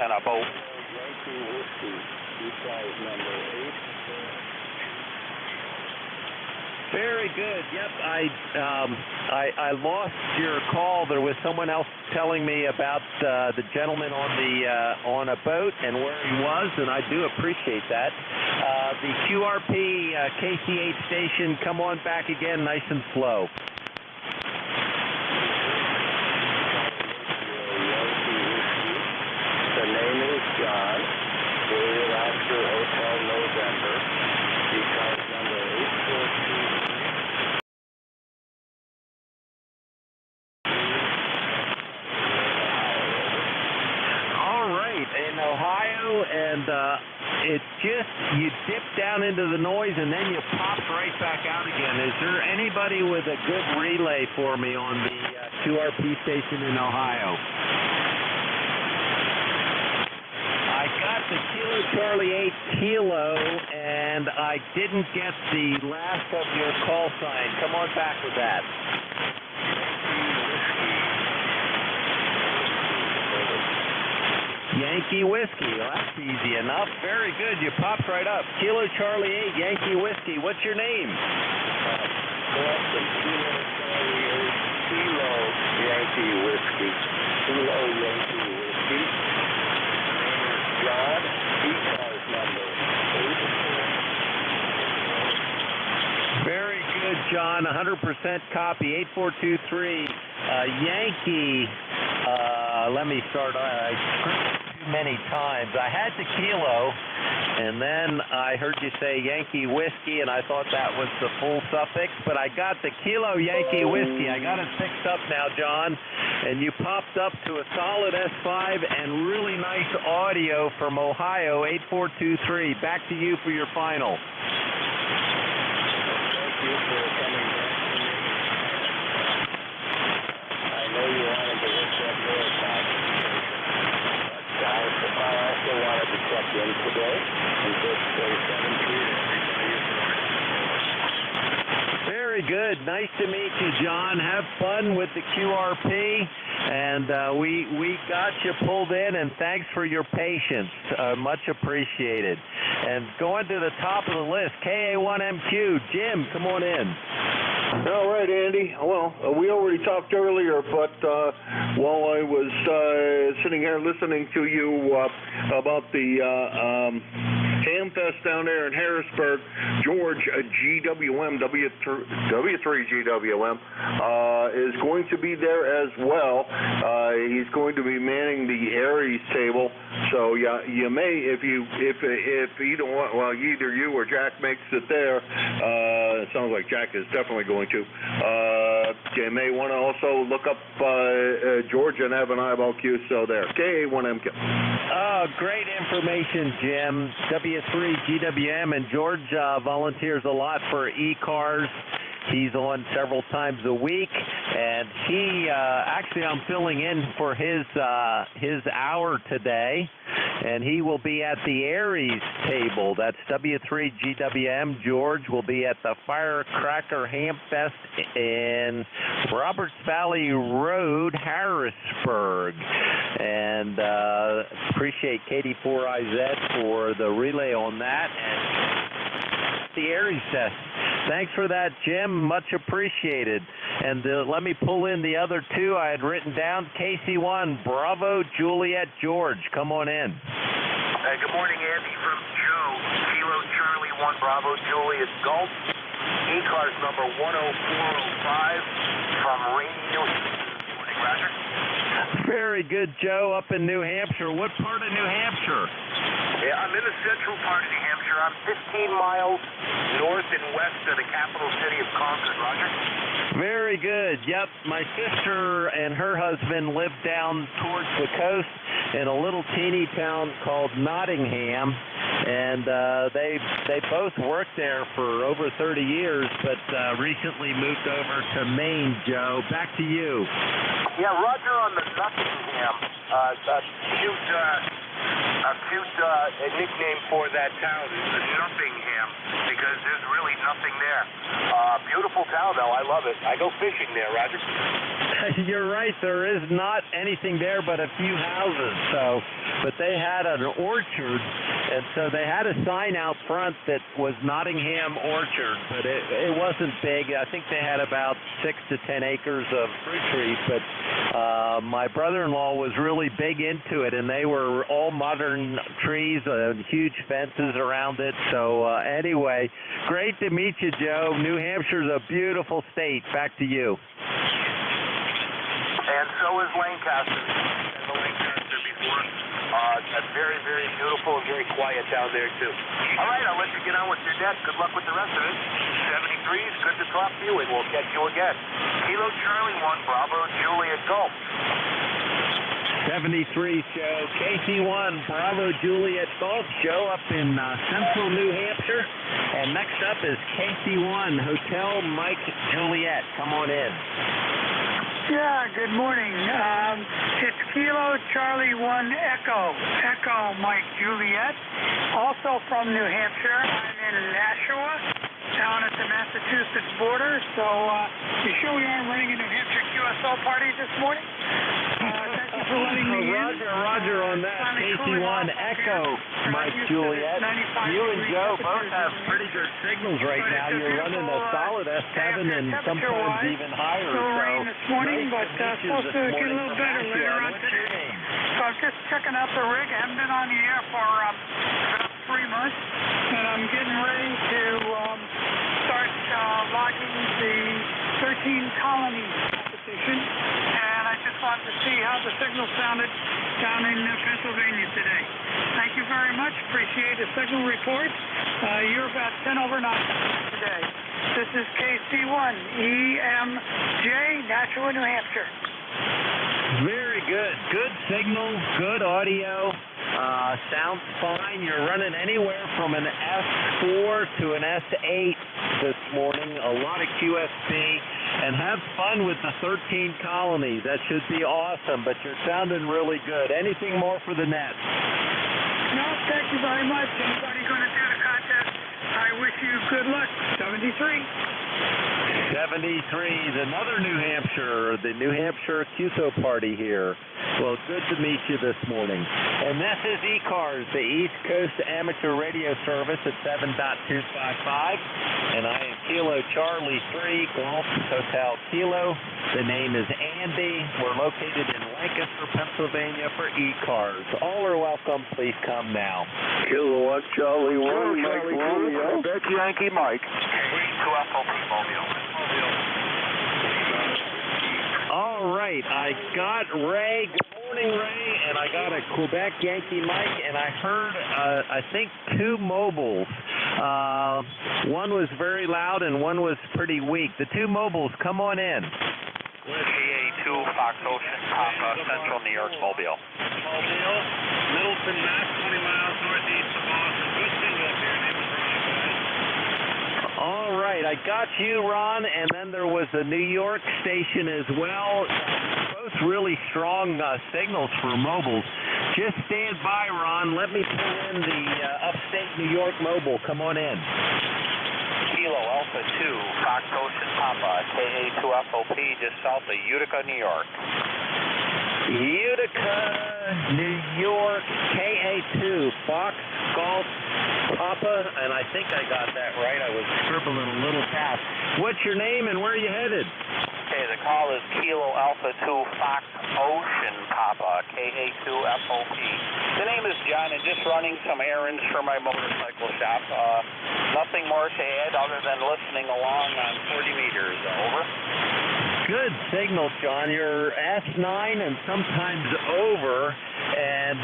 Tenabo. Yankee Whiskey, ECARS number 8. Very good. Yep, I lost your call. There was someone else telling me about the gentleman on a boat and where he was, and I do appreciate that. The QRP KC8 station, come on back again, nice and slow. The name is John. Juliet Oscar Hotel November. ECARS number 842. In Ohio, and it's just, you dip down into the noise and then you pop right back out again. Is there anybody with a good relay for me on the QRP station in Ohio? I got the Kilo Charlie 8 Kilo, and I didn't get the last of your call sign. Come on back with that. Yankee Whiskey. Well, that's easy enough. Very good. You popped right up. Kilo Charlie 8, Yankee Whiskey. What's your name? Kilo Charlie 8, Kilo Yankee Whiskey. Kilo Yankee Whiskey. John, ECARS number 8. Very good, John. 100% copy. 8423. Yankee. Let me start. I screwed too many times. I had the Kilo, and then I heard you say Yankee Whiskey, and I thought that was the full suffix, but I got the Kilo Yankee Whiskey. I got it fixed up now, John, and you popped up to a solid S5 and really nice audio from Ohio, 8423. Back to you for your final. Thank you for coming back to me. I know you wanted to hit that marathon, but I also wanted to check in today and just say 7-3 to everybody aboard. Very good. Nice to meet you, John. Have fun with the QRP, and we got you pulled in, and thanks for your patience. Much appreciated. And going to the top of the list, KA1MQ, Jim, come on in. All right, Andy. Well, we already talked earlier, but while I was sitting here listening to you about the Hamfest down there in Harrisburg, George GWM, W3GWM, is going to be there as well. He's going to be manning the Aries table. So yeah, you may, if either one, well, either you or Jack makes it there. It sounds like Jack is definitely going to. You may want to also look up George and have an eyeball QSO there. KA1MQ. Oh, great information, Jim. W3GWM, and George volunteers a lot for ECARS. He's on several times a week, and he actually, I'm filling in for his hour today, and he will be at the Aries table. That's W3GWM. George will be at the Firecracker Hamfest in Roberts Valley Road, Harrisburg. And appreciate KD4IZ for the relay on that. And the Aries test. Thanks for that, Jim. Much appreciated. And let me pull in the other two I had written down. KC1, Bravo, Juliet, George. Come on in. Good morning, Andy, from Joe. Kilo Charlie 1, Bravo, Juliet, Gulf. ECARS number 10405 from Rainy, New Hampshire. Good morning, Roger. Very good, Joe, up in New Hampshire. What part of New Hampshire? Yeah, I'm in the central part of New Hampshire. I'm 15 miles north and west of the capital city of Concord, Roger. Very good. Yep, my sister and her husband live down towards the coast in a little teeny town called Nottingham, and they both worked there for over 30 years, but recently moved over to Maine, Joe. Back to you. Yeah, Roger on the Nottingham. A cute nickname for that town is Nothingham, because there's really nothing there. Beautiful town, though. I love it. I go fishing there, Roger. You're right. There is not anything there but a few houses. But they had an orchard, and so they had a sign out front that was Nottingham Orchard, but it wasn't big. I think they had about 6 to 10 acres of fruit trees, but my brother-in-law was really big into it, and they were all modern trees, huge fences around it. So anyway, great to meet you, Joe. New Hampshire's a beautiful state. Back to you. And so is Lancaster. And the Lancaster before. It's very, very beautiful and very quiet down there, too. All right, I'll let you get on with your deck. Good luck with the rest of it. 73's good to talk to you, and we'll catch you again. Kilo Charlie 1, Bravo, Juliet Golf. 73, Joe. KC1, Bravo, Juliet Golf. Joe up in central New Hampshire. And next up is KC1, Hotel Mike Juliet. Come on in. Yeah, good morning. It's Kilo Charlie 1 Echo Mike Juliet, also from New Hampshire. I'm in Nashua, down at the Massachusetts border. So you sure we aren't running a New Hampshire QSO party this morning? Thank you for letting me in. Roger on that. KC1 Echo Mike Juliet. You and Joe both have pretty good signals right now. You're running a solid S7 and sometimes even higher. Still rain this morning, but supposed to get a little better later on today. So I'm just checking out the rig. I haven't been on the air for about 3 months, and I'm getting ready to start logging the 13 colony competition. And I just wanted to see how the signal sounded down in Pennsylvania today. Thank you very much. Appreciate the signal report. You're about 10 over 9 today. This is KC1 EMJ, Nashua, New Hampshire. Very good. Good signal, good audio. Sounds fine. You're running anywhere from an S4 to an S8 this morning. A lot of QSP. And have fun with the 13 colonies. That should be awesome, but you're sounding really good. Anything more for the net? No, thank you very much. Anybody going to do the contest? I wish you good luck. 73. 73 is another New Hampshire, the New Hampshire QSO party here. Well, good to meet you this morning. And this is ECARS, the East Coast Amateur Radio Service at 7.255. And I am Kilo Charlie 3, Golf Hotel Kilo. The name is Andy. We're located in Lancaster, Pennsylvania for ECARS. All are welcome. Please come now. Kilo 1, Charlie 1, Mike Romeo. That's Yankee Mike. 2 FOP Mobile. All right, I got Ray. Good morning, Ray. And I got a Quebec Yankee Mike, and I heard, I think, 2 mobiles. One was very loud, and one was pretty weak. The 2 mobiles, come on in. KA2 Fox Ocean, Papa, Central New York, Mobile. Mobile, Middleton, Mass, 20 miles northeast of Boston. Good signal up here. Name is Ron, guys. All right, I got you, Ron, and then there was a New York station as well. Both really strong signals for mobiles. Just stand by, Ron. Let me pull in the upstate New York mobile. Come on in. Kilo Alpha 2, Fox Ocean, Papa, KA2 FOP, just south of Utica, New York. Utica, New York, KA2, Fox Golf Papa, and I think I got that right. I was scribbling a little fast. What's your name and where are you headed? Okay, the call is Kilo Alpha 2 Fox Ocean Papa, KA2 FOP. The name is John, and just running some errands for my motorcycle shop. Nothing more to add other than listening along on 40 meters. Over. Good signal, John. You're S9 and sometimes over, and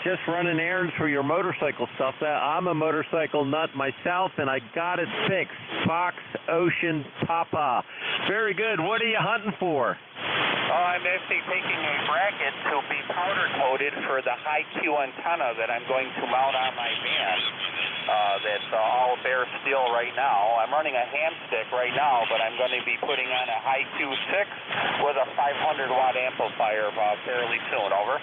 just running errands for your motorcycle stuff. I'm a motorcycle nut myself, and I got it fixed. Fox Ocean Papa. Very good. What are you hunting for? I'm actually taking a bracket to be powder coated for the high Q antenna that I'm going to mount on my van. That's all bare steel right now. I'm running a hand stick right now, but I'm going to be putting on a high Q6 with a 500 watt amplifier fairly soon. Over.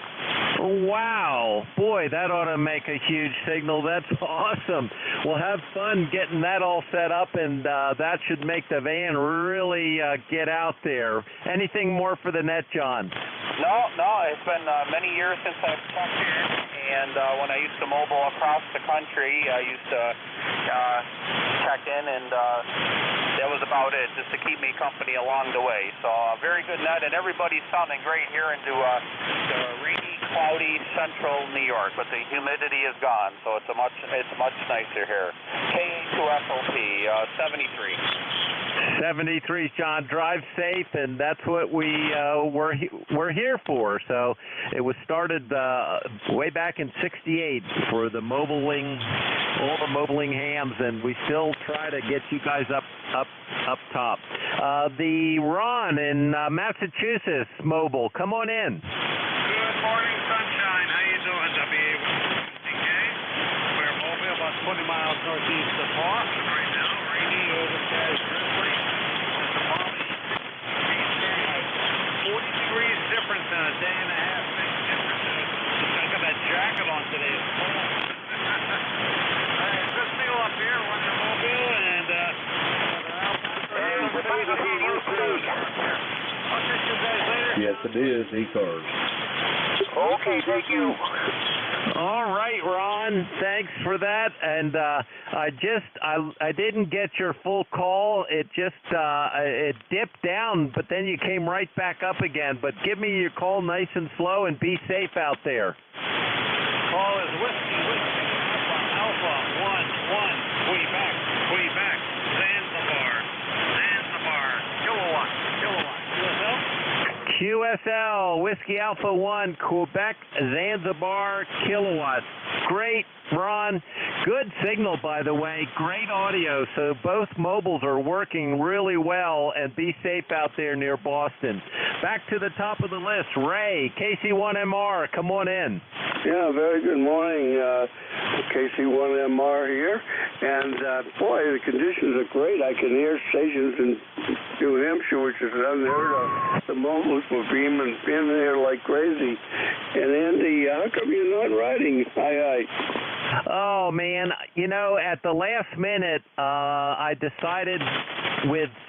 Wow. signal. Boy, that ought to make a huge signal. That's awesome. We'll have fun getting that all set up, and that should make the van really get out there. Anything more for the net, John? No, it's been many years since I've checked in, and when I used to mobile across the country, I used to check in, and that was about it, just to keep me company along the way. So very good net, and everybody's sounding great here into the rainy, cloudy central New York, but the humidity is gone, so it's much nicer here. KA2SLP 73. 73, John. Drive safe, and that's what we're here for. So it was started way back in '68 for all the mobiling hams, and we still try to get you guys up top. The Ron in Massachusetts mobile, come on in. Good morning, sunshine. How you doing, WA160K? We're mobile about 20 miles northeast of Boston right now. Rainy, overcast, drizzly. The balmy. 40 degrees difference in a day and a half. Big difference. I got that jacket on today. It's cold. All right, good signal up here. We're on the mobile, and I'll catch you guys later. Yes, it is. ECARS. Okay, thank you. All right, Ron. Thanks for that. And I didn't get your full call. It just it dipped down, but then you came right back up again. But give me your call nice and slow, and be safe out there. Call is Whiskey, Alpha, 1, Quebec, Zanzibar, kilowatt, QSL, Whiskey Alpha 1, Quebec, Zanzibar, kilowatt. Great, Ron. Good signal, by the way. Great audio. So both mobiles are working really well, and be safe out there near Boston. Back to the top of the list. Ray, KC1MR, come on in. Yeah, very good morning. KC1MR here. And, boy, the conditions are great. I can hear stations in New Hampshire, which is unheard of. The mobiles were beaming in there like crazy. And, Andy, how come you're not riding? Oh, man. You know, at the last minute, I decided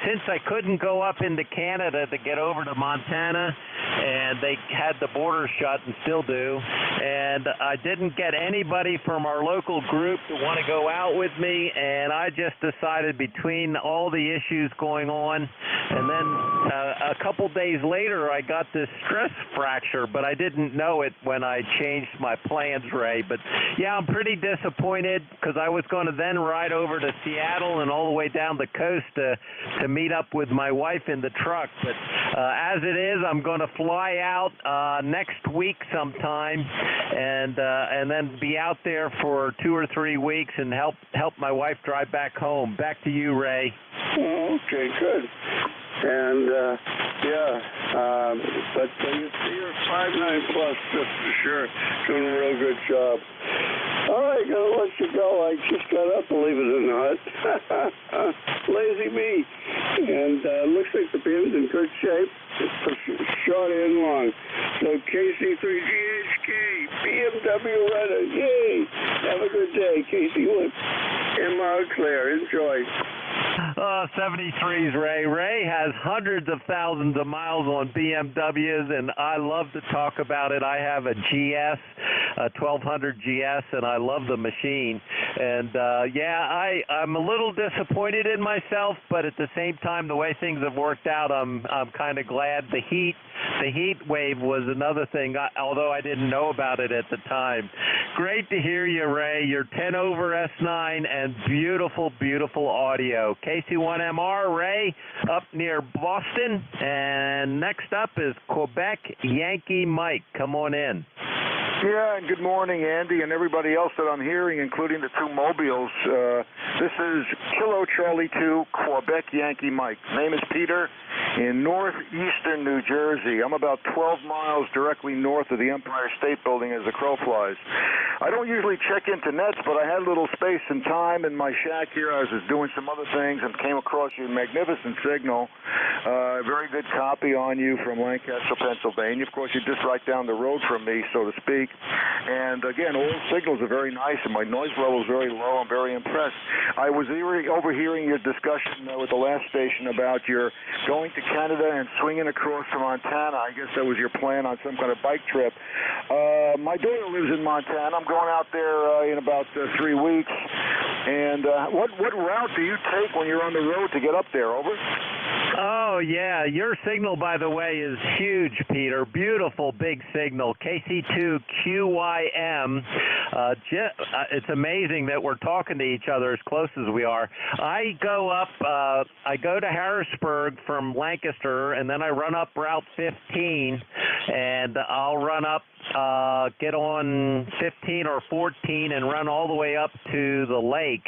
since I couldn't go up into Canada to get over to Montana, and they had the border shut and still do, and I didn't get anybody from our local group to want to go out with me, and I just decided between all the issues going on, and then a couple days later I got this stress fracture, but I didn't know it when I changed my plans, Ray. But yeah, I'm pretty disappointed because I was going to then ride over to Seattle and all the way down the coast to meet up with my wife in the truck. But as it is, I'm going to fly out next week sometime and then be out there for 2 or 3 weeks and help my wife drive back home. Back to you, Ray. Oh, okay, good. And, but you're 5'9" plus, just for sure. Doing a real good job. All right, gonna let you go. I just got up, believe it or not. Lazy me. And looks like the band's in good shape. It's short and long. So KC3GHK, BMW runner, yay! Have a good day, KC1. MR Claire, enjoy. 73s, Ray. Ray has hundreds of thousands of miles on BMWs, and I love to talk about it. I have a GS, a 1200 GS, and I love the machine. And, I'm a little disappointed in myself, but at the same time, the way things have worked out, I'm kind of glad. The heat wave was another thing, although I didn't know about it at the time. Great to hear you, Ray. You're 10 over S9 and beautiful, beautiful audio. KC1MR, Ray, up near Boston. And next up is Quebec Yankee Mike. Come on in. Yeah, and good morning, Andy, and everybody else that I'm hearing, including the two mobiles. This is Kilo Charlie 2, Quebec Yankee Mike. Name is Peter, in northeastern New Jersey. I'm about 12 miles directly north of the Empire State Building as the crow flies. I don't usually check into nets, but I had a little space and time in my shack here. I was just doing some other things and came across your magnificent signal. Very good copy on you from Lancaster, Pennsylvania. Of course, you're just right down the road from me, so to speak. And again, all signals are very nice, and my noise level is very low. I'm very impressed. I was overhearing your discussion with the last station about your going to Canada and swinging across to Montana. I guess that was your plan on some kind of bike trip. My daughter lives in Montana. I'm going out there in about 3 weeks. And what route do you take when you're on the road to get up there? Over? Oh, yeah. Your signal, by the way, is huge, Peter. Beautiful big signal. KC2QYM. It's amazing that we're talking to each other as close as we are. I go to Harrisburg from Lancaster, and then I run up Route 15, and I'll run up, get on 15 or 14 and run all the way up to the lake,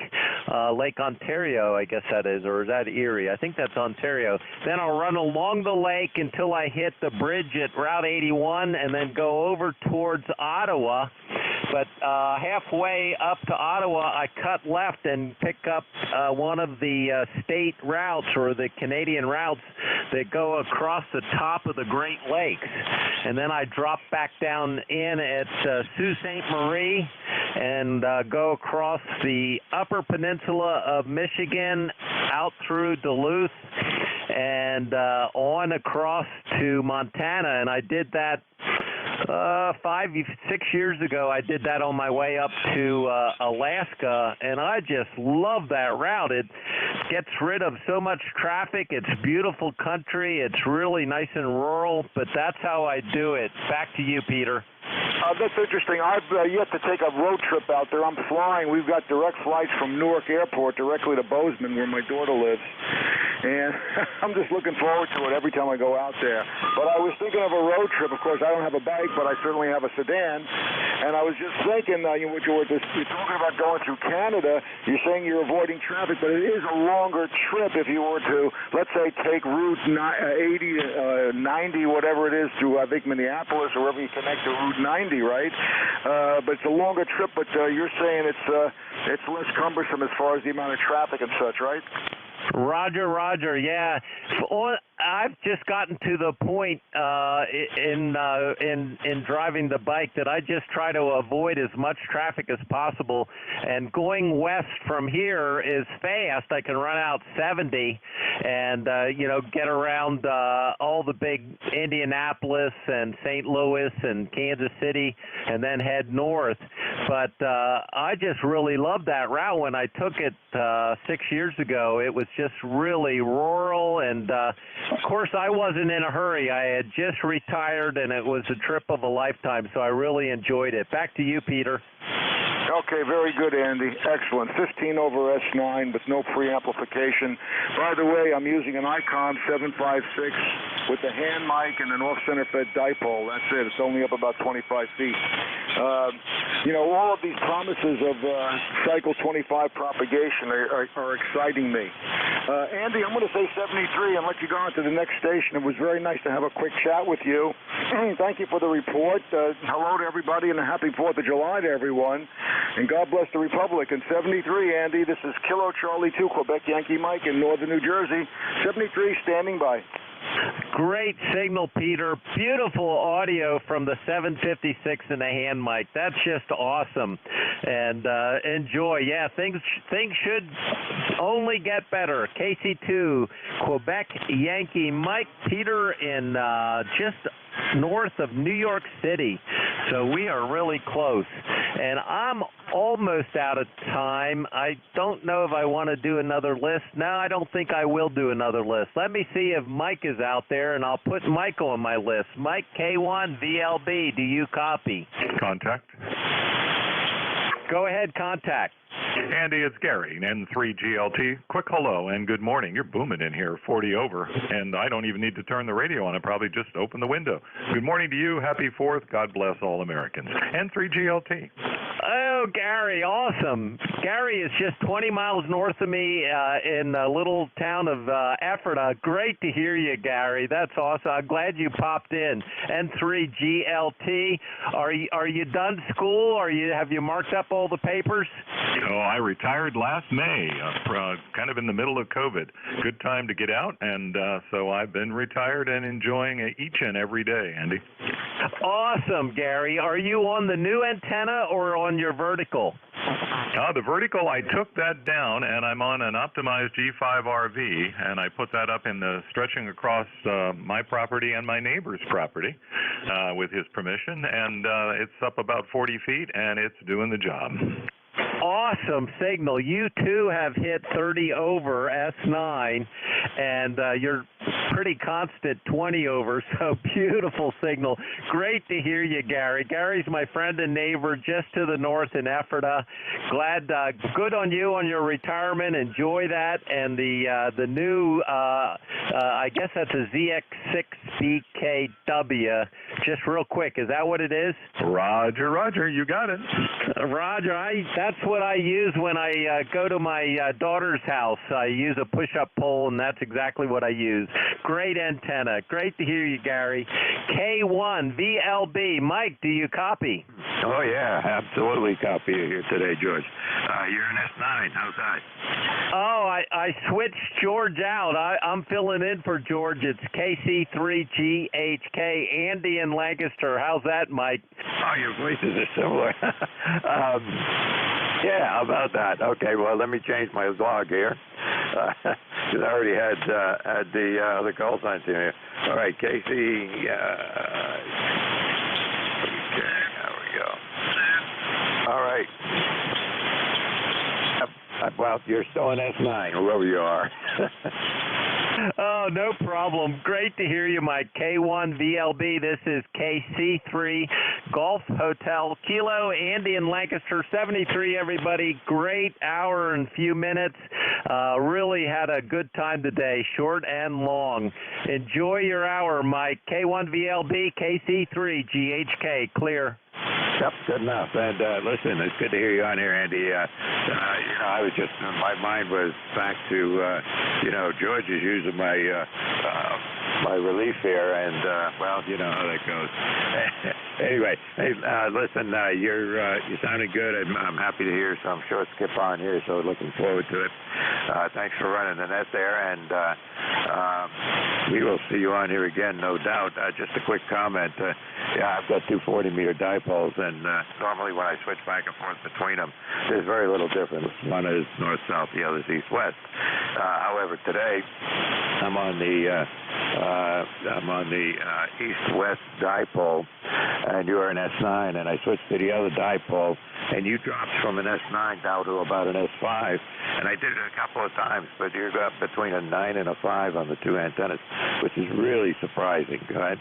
Lake Ontario, I guess that is, or is that Erie? I think that's Ontario. Then I'll run along the lake until I hit the bridge at Route 81 and then go over towards Ottawa. But halfway up to Ottawa, I cut left and pick up one of the state routes or the Canadian routes that go across the top of the Great Lakes. And then I drop back down in at Sault Ste. Marie and go across the upper peninsula of Michigan out through Duluth and on across to Montana. And I did that 6 years ago. I did that on my way up to Alaska, and I just love that route. It gets rid of so much traffic. It's beautiful country. It's really nice and rural, but that's how I do it. Back to you, Peter. That's interesting. I've yet to take a road trip out there. I'm flying. We've got direct flights from Newark Airport directly to Bozeman, where my daughter lives. And I'm just looking forward to it every time I go out there. But I was thinking of a road trip. Of course, I don't have a bike, but I certainly have a sedan. And I was just thinking, you're talking about going through Canada. You're saying you're avoiding traffic, but it is a longer trip if you were to, let's say, take Route 80, 90, whatever it is, to, I think, Minneapolis or wherever you connect to Route 90, right? But it's a longer trip, but you're saying it's less cumbersome as far as the amount of traffic and such, right? Roger, yeah. I've just gotten to the point in driving the bike that I just try to avoid as much traffic as possible. And going west from here is fast. I can run out 70 and get around all the big Indianapolis and St. Louis and Kansas City, and then head north. But I just really loved that route when I took it 6 years ago. It was just really rural, and of course I wasn't in a hurry. I had just retired, and it was a trip of a lifetime, so I really enjoyed it. Back to you, Peter. Okay, very good, Andy. Excellent. 15 over S9 with no preamplification. By the way, I'm using an ICOM 756 with the hand mic and an off-center fed dipole. That's it. It's only up about 25 feet. All of these promises of cycle 25 propagation are exciting me. Andy, I'm going to say 73 and let you go on to the next station. It was very nice to have a quick chat with you. Thank you for the report. Hello to everybody and a happy 4th of July to everyone. And God bless the Republic. And 73, Andy, this is Kilo Charlie 2, Quebec Yankee Mike in northern New Jersey. 73, standing by. Great signal, Peter. Beautiful audio from the 756 and the hand mic. That's just awesome. And enjoy. Yeah, things should only get better. KC2, Quebec Yankee Mike, Peter in just north of New York City. So we are really close. And I'm almost out of time. I don't know if I want to do another list. No, I don't think I will do another list. Let me see if Mike is out there, and I'll put Mike on my list. Mike K1 VLB, do you copy? Contact. Go ahead, contact. Andy, it's Gary, N3GLT. Quick hello and good morning. You're booming in here, 40 over, and I don't even need to turn the radio on. I probably just open the window. Good morning to you. Happy 4th. God bless all Americans. N3GLT. Oh, Gary, awesome. Gary is just 20 miles north of me in the little town of Ephrata. Great to hear you, Gary. That's awesome. I'm glad you popped in. N3GLT, are you done school? Have you marked up all the papers? Oh, I retired last May, kind of in the middle of COVID. Good time to get out, and so I've been retired and enjoying each and every day, Andy. Awesome, Gary. Are you on the new antenna or on your vertical? The vertical, I took that down, and I'm on an optimized G5RV, and I put that up in the stretching across my property and my neighbor's property with his permission, and it's up about 40 feet, and it's doing the job. Awesome signal. You too have hit 30 over S9, and you're pretty constant 20 over, so beautiful signal. Great to hear you, Gary. Gary's my friend and neighbor just to the north in Ephrata. Glad, good on you on your retirement. Enjoy that. And the new, I guess that's a ZX6BKW. Just real quick, is that what it is? Roger, you got it. Roger, that's what I use when I go to my daughter's house. I use a push-up pole, and that's exactly what I use. Great antenna. Great to hear you, Gary. K1VLB. Mike, do you copy? Oh, yeah, absolutely copy you here today, George. You're an S9. How's that? Oh, I switched George out. I'm filling in for George. It's KC3GHK. Andy in Lancaster. How's that, Mike? Oh, your voices are similar. Yeah, how about that? Okay, well, let me change my log here. Because I already had the call signs in here. All right, Casey. Okay, there we go. All right. Well, you're still an S9, whoever you are. Oh, no problem. Great to hear you, Mike. K1VLB. This is KC3 Golf Hotel Kilo. Andy in Lancaster, 73, everybody. Great hour and few minutes. Really had a good time today, short and long. Enjoy your hour, Mike. K1VLB, KC3 GHK. Clear. Yep, good enough. And listen, it's good to hear you on here, Andy. I was just, my mind was back to, George is using my relief here, and well, you know how that goes. Anyway, hey, listen, you're sounding good. I'm happy to hear some short skip on here, so looking forward to it. Thanks for running the net there, and we will see you on here again, no doubt. Just a quick comment. I've got two 40-meter dipoles, and normally when I switch back and forth between them, there's very little difference. One is north-south, the other is east-west. However, today I'm on the east-west dipole, and you're an S9, and I switched to the other dipole, and you dropped from an S9 down to about an S5, and I did it a couple of times, but you're up between a 9 and a 5 on the two antennas, which is really surprising. Go ahead.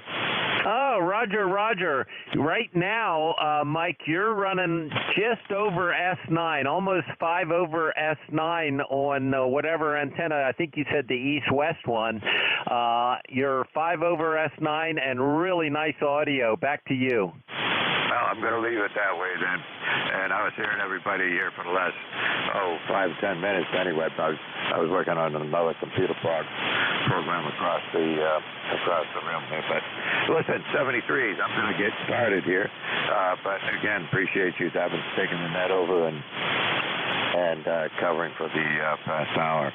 Oh, Roger. Right now, Mike, you're running just over S9, almost 5 over S9 on whatever antenna. I think you said the east-west one. You're 5 over S9 and really nice audio. Back to you. Well, I'm going to leave it that way then. And I was hearing everybody here for the last, 5 to 10 minutes anyway. I was working on another computer program across the room here. But listen, 73s, I'm going to get started here. But again, appreciate you having taken the net over and covering for the past hour.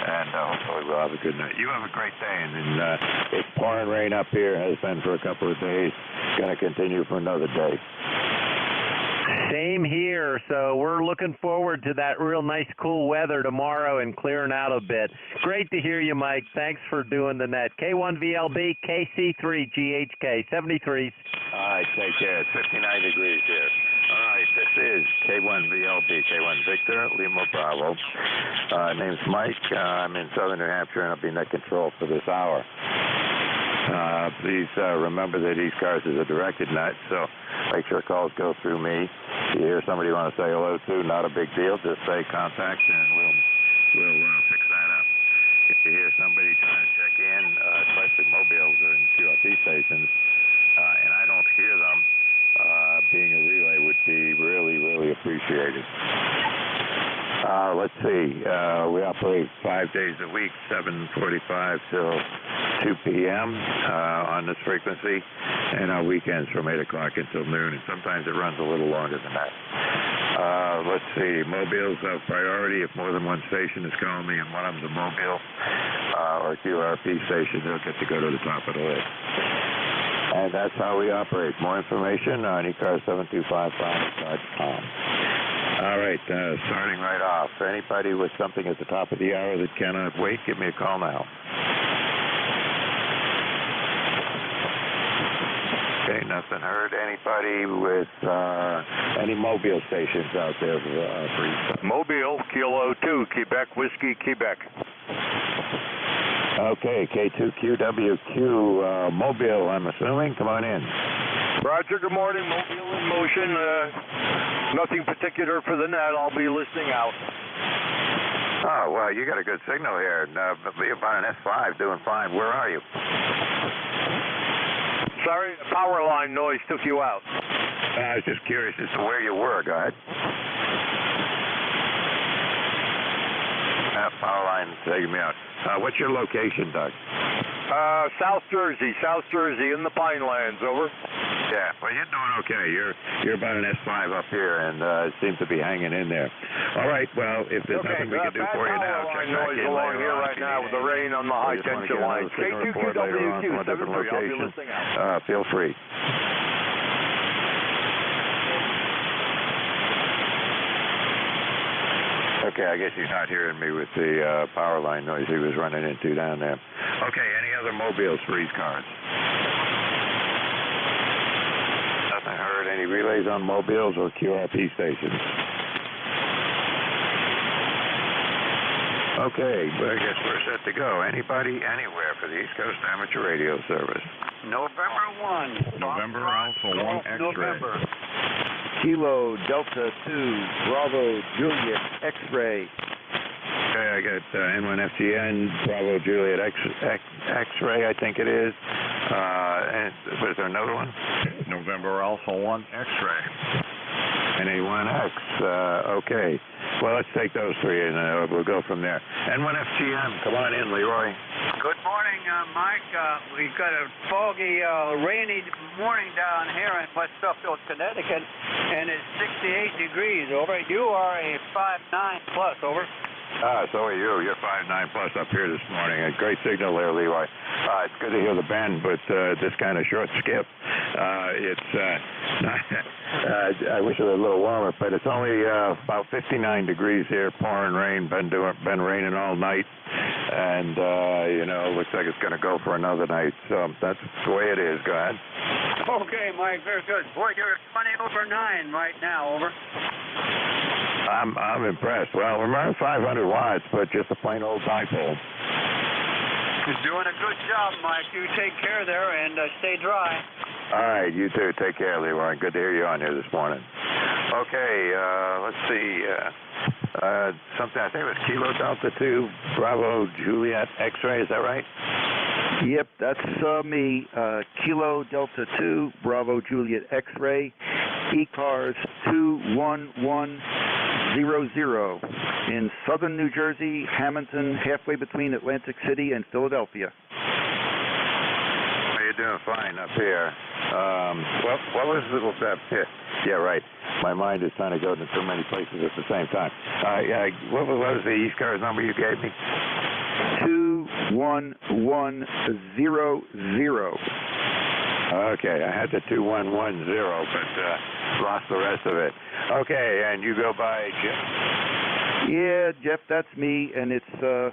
And hopefully we'll have a good night. You have a great day. And it's pouring rain up here. Has been for a couple of days. Going to continue for another day. Same here. So we're looking forward to that real nice cool weather tomorrow and clearing out a bit. Great to hear you, Mike. Thanks for doing the net. K1VLB, KC3GHK, 73s. All right, take care. It's 59 degrees here. All right, this is K1VLB, K1 Victor, Lima Bravo. Name's Mike. I'm in southern New Hampshire, and I'll be net control for this hour. Please remember that ECARS is a directed net, so make sure calls go through me. If you hear somebody you want to say hello to, not a big deal. Just say contact, and we'll fix that up. If you hear somebody trying to check in, especially mobiles or in QRP stations, and I don't hear them, being a relay would be really, really appreciated. Let's see. We operate 5 days a week, 7:45 till 2 p.m. On this frequency, and our weekends from 8 o'clock until noon, and sometimes it runs a little longer than that. Let's see. Mobiles have priority. If more than one station is calling me and one of them's a mobile or QRP station, they'll get to go to the top of the list. And that's how we operate. More information on ECARS725.com. All right, starting right off. Anybody with something at the top of the hour that cannot wait, give me a call now. Okay, nothing heard. Anybody with any mobile stations out there for you? Mobile, Kilo 2, Quebec, Whiskey, Quebec. Okay, K2QWQ, Mobile, I'm assuming. Come on in. Roger, good morning. Mobile in motion. Nothing particular for the net. I'll be listening out. Oh, well, you got a good signal here. You're about an S5, doing fine. Where are you? Sorry, the power line noise took you out. I was just curious as to where you were. Go ahead. That power line taking me out. What's your location, Doug? South Jersey, in the Pinelands, over. Yeah, well, you're doing okay. You're about an S5 up here, and it seems to be hanging in there. All right, well, if there's nothing we can do for you now, check back in along later here on right now with the rain on the high tension line. K2QWQ, 73, I'll be listening out. Feel free. Okay, I guess he's not hearing me with the power line noise he was running into down there. Okay, any other mobiles for ECARS? Nothing heard. Any relays on mobiles or QRP stations? Okay, well, I guess we're set to go. Anybody, anywhere for the East Coast Amateur Radio Service? November 1. November Alpha 1 X-ray. November. Kilo Delta 2 Bravo Juliet X-ray. Okay, I got N1FGN Bravo Juliet X-ray, I think it is. And was there another one? November Alpha 1 X-ray. NA1X. Okay. Well, let's take those three and we'll go from there. N1FGN, come on in, Leroy. Good morning, Mike. We've got a foggy, rainy morning down here in West Suffield, Connecticut, and it's 68 degrees. Over. You are a 5'9 plus. Over. So are you. You're 5'9 plus up here this morning. A great signal there, Leroy. It's good to hear the bend, but this kind of short skip. I wish it was a little warmer, but it's only about 59 degrees here, pouring rain. Been raining all night, and looks like it's going to go for another night. So that's the way it is. Go ahead. Okay, Mike. Very good. Boy, you're 20/9 right now. Over. I'm impressed. Well, we're running 500 watts, but just a plain old dipole. You're doing a good job, Mike. You take care there and stay dry. All right, you too. Take care, Leroy. Good to hear you on here this morning. Okay, let's see. Something, I think it was Kilo Delta 2 Bravo Juliet X-ray. Is that right? Yep, that's me. Kilo Delta 2 Bravo Juliet X-ray. ECARS 21100 in southern New Jersey, Hamilton, halfway between Atlantic City and Philadelphia. You're doing fine up here. What was that? Yeah, right. My mind is trying to go to so many places at the same time. What was the ECARS number you gave me? 21100. Okay, I had the 2110, but lost the rest of it. Okay, and you go by Jeff? Yeah, Jeff, that's me, and it's the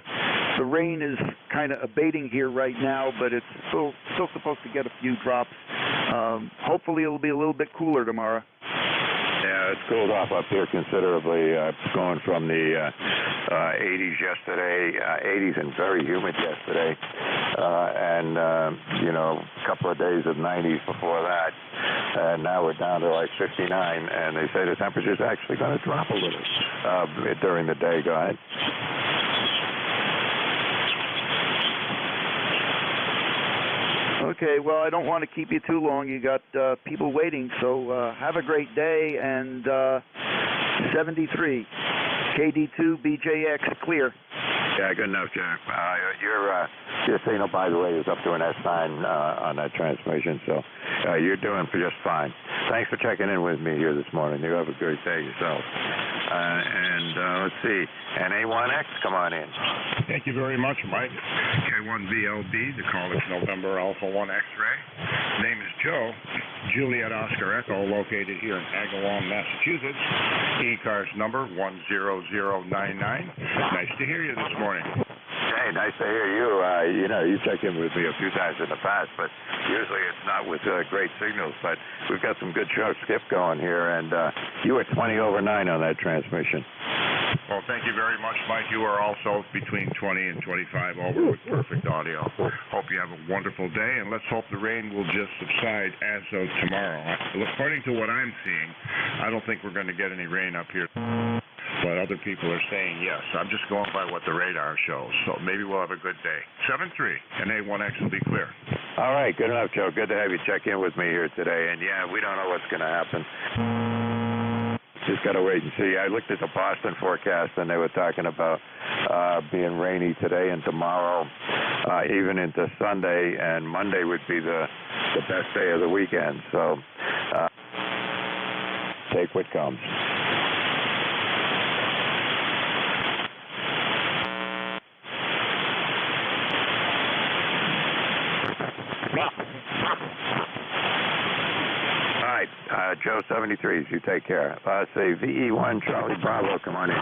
rain is kind of abating here right now, but it's still supposed to get a few drops. Hopefully it'll be a little bit cooler tomorrow. Yeah, it's cooled off up here considerably. Going from the 80s yesterday, 80s and very humid yesterday, and a couple of days of 90s before that, and now we're down to like 59, and they say the temperature's actually going to drop a little during the day. Go ahead. Okay, well, I don't want to keep you too long. You got people waiting, so have a great day, and 73. KD2 BJX clear. Yeah, good enough, Jack. Your signal, by the way, is up to an S9 on that transmission, so you're doing just fine. Thanks for checking in with me here this morning. You have a great day yourself. Let's see, NA1X, come on in. Thank you very much, Mike. K1VLB, the call is November Alpha 1 X-ray. Name is Joe. Juliet Oscar Echo, located here in Agawam, Massachusetts. ECARS number 10099. Nice to hear you this morning. Hey, nice to hear you. You checked in with me a few times in the past, but usually it's not with great signals. But we've got some good short skip going here, and you were 20 over 9 on that transmission. Well, thank you very much, Mike. You are also between 20 and 25 over with perfect audio. Hope you have a wonderful day, and let's hope the rain will just subside as of tomorrow. According to what I'm seeing, I don't think we're going to get any rain up here. But other people are saying yes. I'm just going by what the radar shows. So maybe we'll have a good day. 7-3, and A1X will be clear. All right, good enough, Joe. Good to have you check in with me here today. And yeah, we don't know what's going to happen. Just got to wait and see. I looked at the Boston forecast, and they were talking about being rainy today and tomorrow, even into Sunday, and Monday would be the best day of the weekend. So take what comes. Joe 73s, you take care. Say VE1 Charlie Bravo, come on in.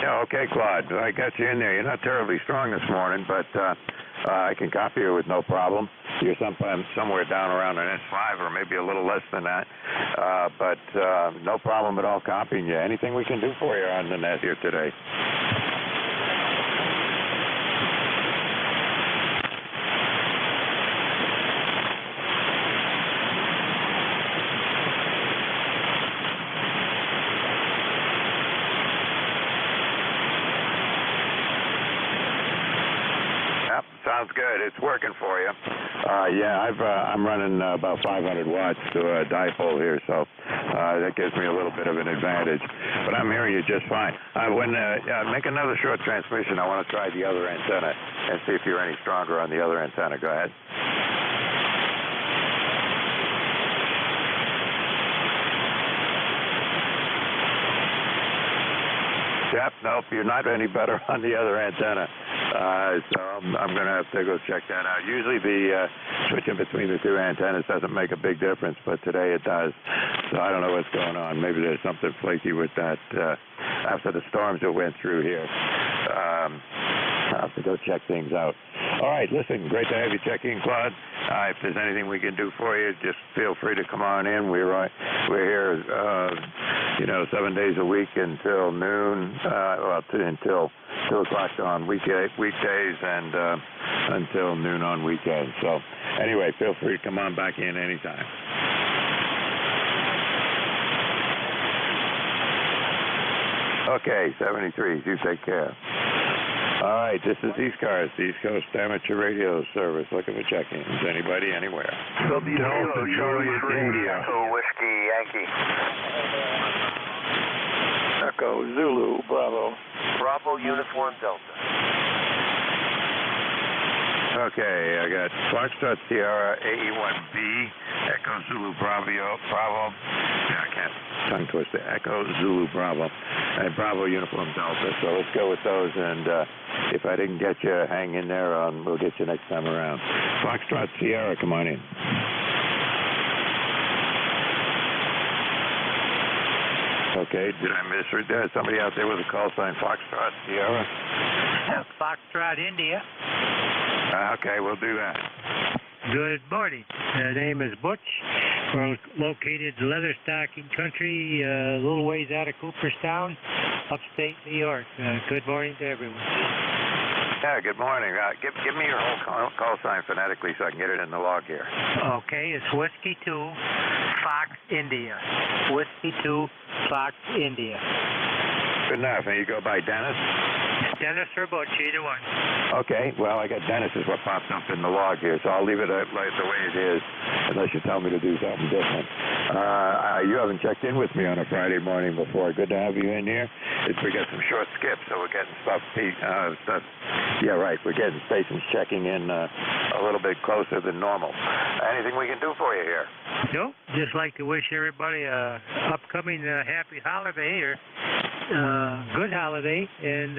Yeah, okay, Claude, I got you in there. You're not terribly strong this morning, but I can copy you with no problem. You're sometimes somewhere down around an S5 or maybe a little less than that, but no problem at all copying you. Anything we can do for you on the net here today? Sounds good. It's working for you. I'm running about 500 watts to a dipole here, so that gives me a little bit of an advantage. But I'm hearing you just fine. When make another short transmission, I want to try the other antenna and see if you're any stronger on the other antenna. Go ahead. Yep, nope, you're not any better on the other antenna. So I'm going to have to go check that out. Usually the switching between the two antennas doesn't make a big difference, but today it does. So I don't know what's going on. Maybe there's something flaky with that after the storms that went through here. I'll have to go check things out. All right, listen, great to have you check in, Claude. If there's anything we can do for you, just feel free to come on in. We're here, 7 days a week until noon, until 2 o'clock on weekdays and until noon on weekends. So anyway, feel free to come on back in anytime. Okay, 73s, you take care. All right, this is ECARS, the East Coast Amateur Radio Service, looking for check-ins. Anybody, anywhere. Delta Juliet India. Echo Whiskey Yankee. Echo Zulu Bravo. Bravo Uniform Delta. Okay, I got Foxtrot Sierra AE1B, Echo Zulu Bravo. Yeah, I can't tongue twist it. Echo Zulu Bravo, and Bravo Uniform Delta. So let's go with those, and if I didn't get you, hang in there. We'll get you next time around. Foxtrot Sierra, come on in. Okay, did I misread that? Somebody out there with a call sign Foxtrot Sierra? Foxtrot India. Okay, we'll do that. Good morning. The name is Butch. We're located in leather-stocking country, a little ways out of Cooperstown, upstate New York. Good morning to everyone. Yeah, good morning. Give me your whole call sign phonetically so I can get it in the log here. Okay, it's Whiskey 2, Fox India. Whiskey 2 Fox India. Good enough. And you go by Dennis? Dennis or Butch, either one. Okay, well, I got Dennis is what popped up in the log here, so I'll leave it like the way it is, unless you tell me to do something different. You haven't checked in with me on a Friday morning before. Good to have you in here. We got some short skips, so we're getting stuff. Yeah, right. We're getting stations checking in a little bit closer than normal. Anything we can do for you here? No, just like to wish everybody a upcoming happy holiday or good holiday, and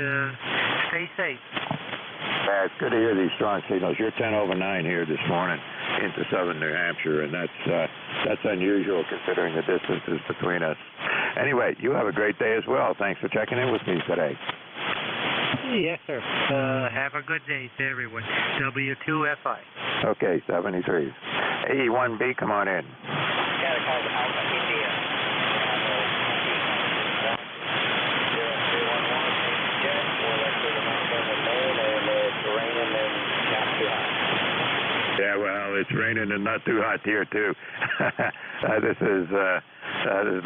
stay safe. It's good to hear these strong signals. You're 10 over 9 here this morning into southern New Hampshire, and that's unusual considering the distances between us. Anyway, you have a great day as well. Thanks for checking in with me today. Yes, sir. Have a good day to everyone. W2FI. Okay, 73. AE1B, come on in. Yeah, well, it's raining and not too hot here too. This is the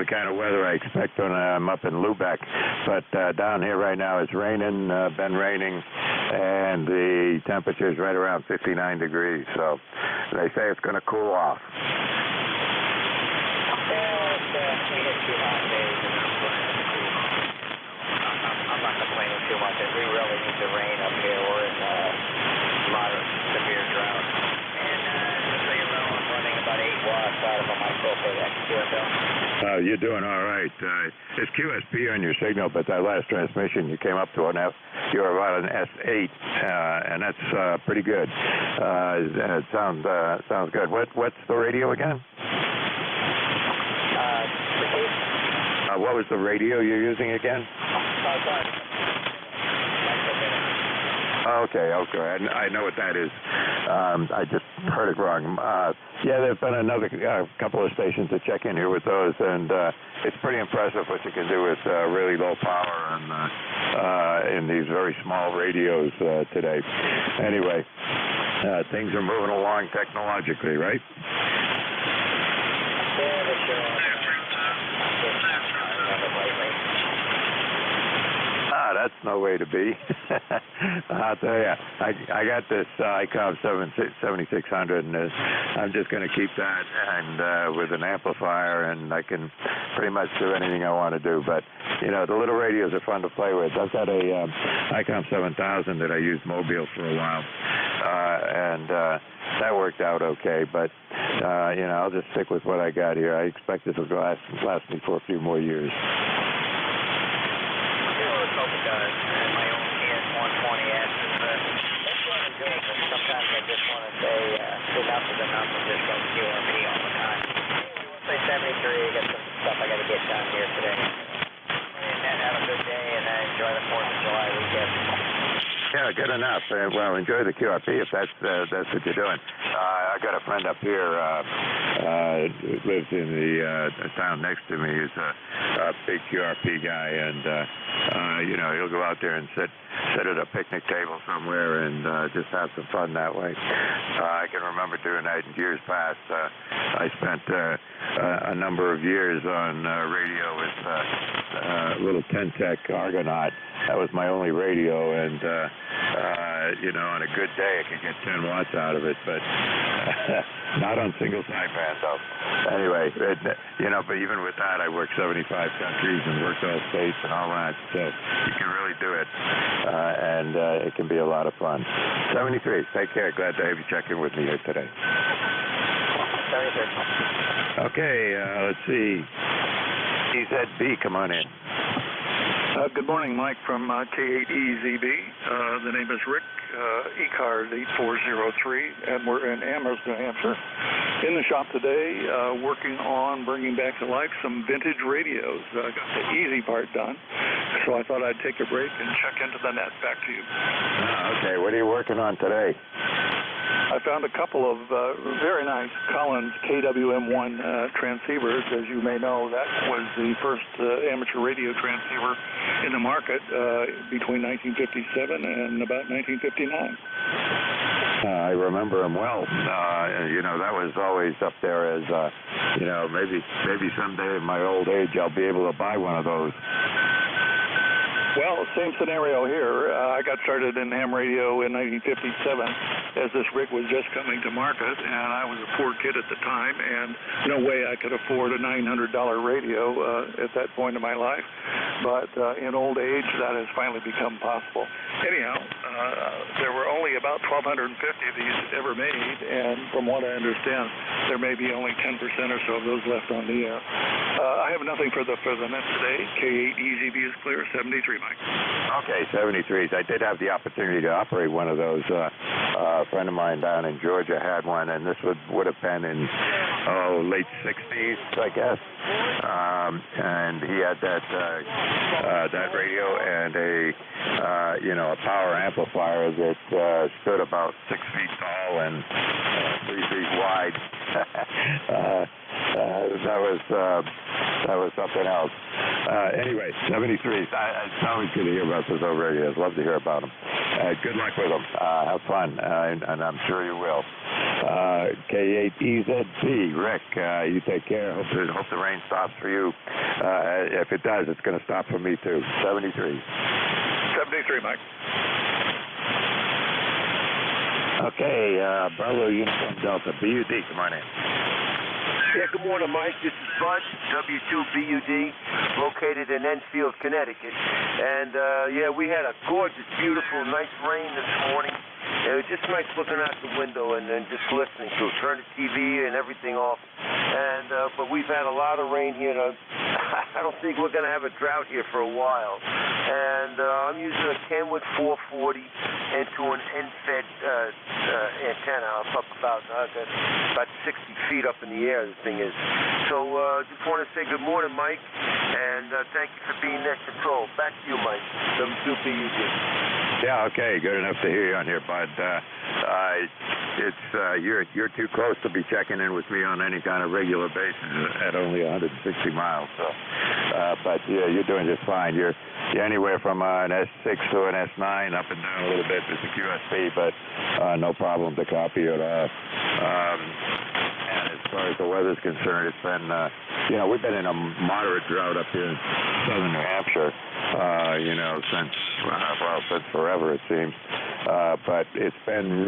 kind of weather I expect when I'm up in Lubeck. But down here right now it's raining, been raining, and the temperature is right around 59 degrees. So they say it's going to cool off. I'm not complaining too much. We really need the rain up here. We're in moderate severe drought. And just so you know, I'm running about 8 watts out of a micro-pay QSL. You're doing all right. It's QSP on your signal, but that last transmission you came up to an F. You're about an S8, and that's pretty good. It sounds good. What's the radio again? What was the radio you're using again? Okay. I know what that is. I just heard it wrong. Yeah, there's been another couple of stations to check in here with those, and it's pretty impressive what you can do with really low power and in these very small radios today. Anyway, things are moving along technologically, right? That's no way to be. I'll tell you, I got this ICOM 7600, and I'm just going to keep that and with an amplifier, and I can pretty much do anything I want to do. But, you know, the little radios are fun to play with. I've got a ICOM 7000 that I used mobile for a while, and that worked out okay. But, you know, I'll just stick with what I got here. I expect this will last me for a few more years. My own KS120S is that's what I'm doing. Sometimes I just want to say enough is enough and just go QRP all the time. Once I 73, I got some stuff I got to get done here today. And have a good day and enjoy the 4th of July weekend. Yeah, good enough. Well, enjoy the QRP if that's what you're doing. I got a friend up here who lives in the town next to me. He's a big QRP guy, and you know, he'll go out there and sit at a picnic table somewhere and just have some fun that way. I can remember doing that in years past. I spent a number of years on radio with a little 10-tech Argonaut. That was my only radio, and you know, on a good day I could get 10 watts out of it, but not on single sideband though. Anyway, you know, but even with that I worked 75 countries and worked all states and all that, so you can really do it, and it can be a lot of fun. 73, take care. Glad to have you check in with me here today. 73. Okay, let's see. EZB, come on in. Good morning, Mike from K8EZB. The name is Rick, ECARS 8403, and we're in Amherst, New Hampshire. In the shop today, working on bringing back to life some vintage radios. Got the easy part done, so I thought I'd take a break and check into the net. Back to you. Okay, what are you working on today? I found a couple of very nice Collins KWM1 transceivers. As you may know, that was the first amateur radio transceiver in the market between 1957 and about 1959. I remember him well. That was always up there as, maybe someday in my old age I'll be able to buy one of those. Well, same scenario here. I got started in ham radio in 1957 as this rig was just coming to market, and I was a poor kid at the time, and no way I could afford a $900 radio at that point in my life. But in old age, that has finally become possible. Anyhow, there were only about 1,250 of these ever made, and from what I understand, there may be only 10% or so of those left on the air. I have nothing for the net today. K8EZB is clear, 73. Mike. Okay, 73s. I did have the opportunity to operate one of those. A friend of mine down in Georgia had one, and this would have been in late 60s, I guess. And he had that radio and a power amplifier that stood about 6 feet tall and 3 feet wide. That was something else. Anyway, 73s. It's always good to hear about those old radios. Love to hear about them. Good luck with them. Have fun, and I'm sure you will. K8EZB, Rick, you take care. Hope the rain stops for you. If it does, it's going to stop for me too. 73. 73, Mike. Okay, Bravo Uniform Delta, BUD, come on in. Yeah, good morning, Mike. This is Bud, W2BUD, located in Enfield, Connecticut. And, we had a gorgeous, beautiful, nice rain this morning. It was just nice looking out the window and just listening to it. Turn the TV and everything off. And but we've had a lot of rain here. I don't think we're going to have a drought here for a while. And I'm using a Kenwood 440 into an end-fed antenna. I'm up about 60 feet up in the air, this thing is. So just want to say good morning, Mike, and thank you for being next control. Back to you, Mike. W2BUD. Yeah, okay, good enough to hear you on here, Bud. You're too close to be checking in with me on any kind of regular basis at only 160 miles. So, but yeah, you're doing just fine. You're anywhere from an S6 to an S9, up and down a little bit with the QSP, but no problem to copy it. And as far as the weather's concerned, it's been, we've been in a moderate drought up here in southern New Hampshire, since forever, it seems. But it's been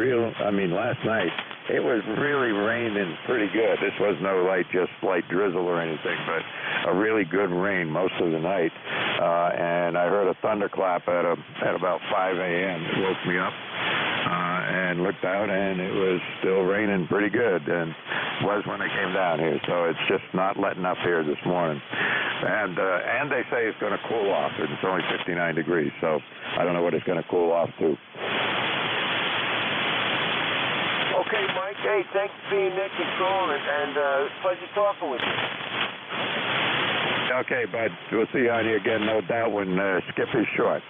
last night, it was really raining pretty good. This was no just light drizzle or anything, but a really good rain most of the night. And I heard a thunderclap at about 5 a.m. It woke me up. And looked out, and it was still raining pretty good, and was when I came down here. So it's just not letting up here this morning. And they say it's going to cool off, and it's only 59 degrees, so I don't know what it's going to cool off to. Okay, Mike. Hey, thanks for being in control, and pleasure talking with you. Okay, bud. We'll see you on here again, no doubt, when Skip is short.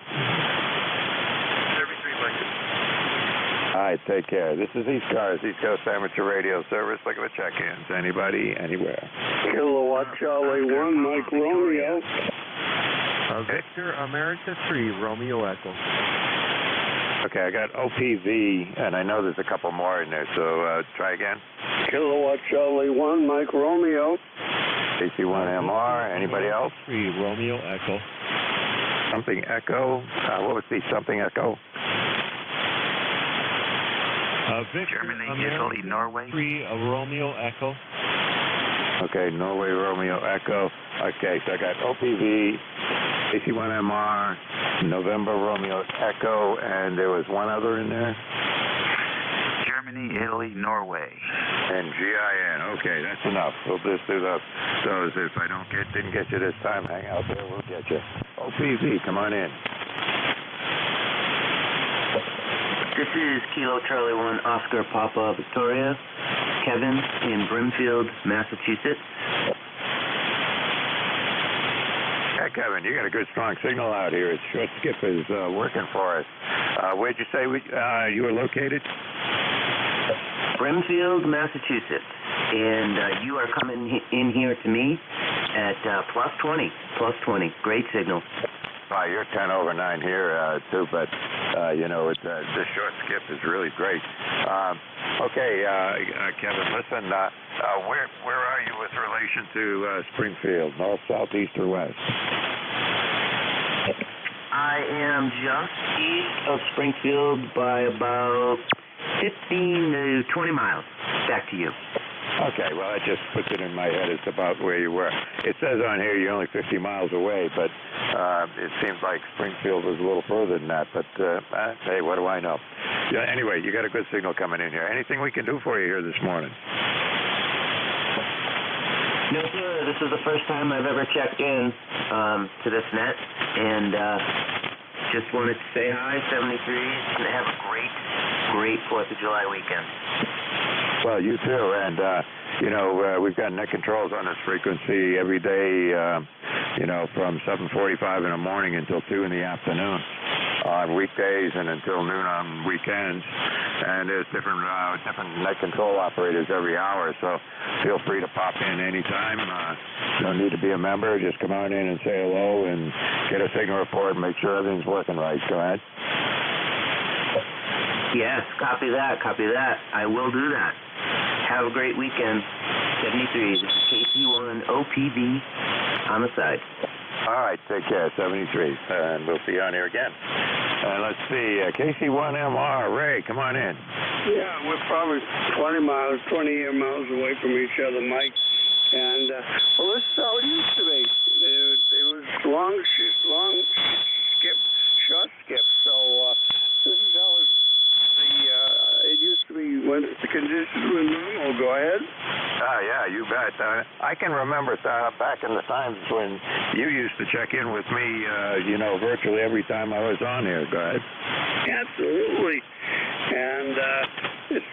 All right, take care. This is ECARS, East Coast Amateur Radio Service. Look at the check-ins. Anybody, anywhere. Kilowatt Charlie 1, Mike Romeo. Victor America 3, Romeo Echo. Okay, I got OPV, and I know there's a couple more in there, so try again. Kilowatt Charlie 1, Mike Romeo. AC1MR, anybody else? 3, Romeo Echo. Something Echo. What was the something Echo? Victor, Germany, America, Italy, Norway. 3, Romeo Echo. Okay, Norway, Romeo Echo. Okay, so I got OPV, AC1MR, November, Romeo Echo, and there was one other in there? Germany, Italy, Norway. And GIN. Okay, that's enough. We'll just do those. If I didn't get you this time, hang out there, we'll get you. OPV, come on in. This is Kilo Charlie 1 Oscar Papa Victoria, Kevin in Brimfield, Massachusetts. Yeah, Kevin, you got a good strong signal out here. It's short skip is working for us. Where'd you say you were located? Brimfield, Massachusetts. And you are coming in here to me at plus 20. Great signal. You're 10 over 9 here, too, but the short skip is really great. Okay, Kevin, listen, where are you with relation to Springfield, north, south, east, or west? I am just east of Springfield by about 15 to 20 miles. Back to you. Okay, well, that just puts it in my head as about where you were. It says on here you're only 50 miles away, but it seems like Springfield was a little further than that. But, hey, what do I know? Yeah, anyway, you got a good signal coming in here. Anything we can do for you here this morning? No, sir. This is the first time I've ever checked in to this net, and just wanted to say hi, 73, and have a great 4th of July weekend. Well, you too, and we've got net controls on this frequency every day, from 7:45 in the morning until 2 in the afternoon on weekdays and until noon on weekends. And there's different net control operators every hour, so feel free to pop in anytime. Don't need to be a member. Just come on in and say hello and get a signal report and make sure everything's working right. Go ahead. Yes, copy that. I will do that. Have a great weekend. 73, this is KC1 OPV on the side. All right, take care, 73, and we'll see you on here again. Let's see, KC1MR, Ray, come on in. Yeah, we're probably 20 miles away from each other, Mike. And, this is how it used to be. It was long skip, short skip. So, this is how it used to be when the conditions were normal. Go ahead. Yeah, you bet. I can remember back in the times when you used to check in with me, virtually every time I was on here. Go ahead. Absolutely. And it's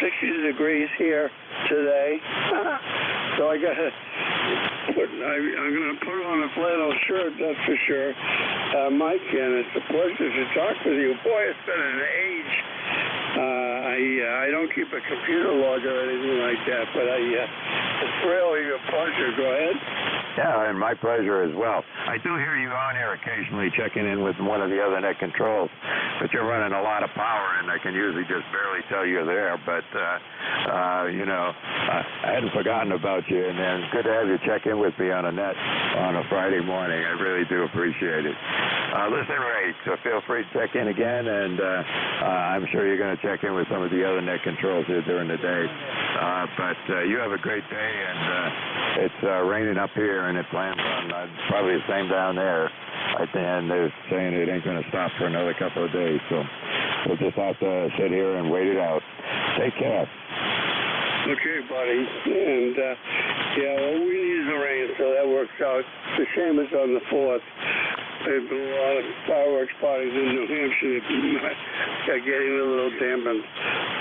60 degrees here today. So I'm going to put on a flannel shirt, that's for sure. Mike, and it's a pleasure to talk with you. Boy, it's been an age. I don't keep a computer log or anything like that, but it's really a pleasure. Go ahead. Yeah, and my pleasure as well. I do hear you on here occasionally checking in with one of the other net controls, but you're running a lot of power, and I can usually just barely tell you're there. But, I hadn't forgotten about you, and it's good to have you check in with me on a net on a Friday morning. I really do appreciate it. Listen, Ray, so feel free to check in again, and I'm sure you're going to check in with some of the other net controls here during the day. But you have a great day, and it's raining up here, and it plans on probably the same down there. And they're saying it ain't going to stop for another couple of days, so we'll just have to sit here and wait it out. Take care. Okay, buddy. And, all we need is the rain, so that works out. The shame is on the 4th. There's been a lot of fireworks parties in New Hampshire that are getting a little dampened.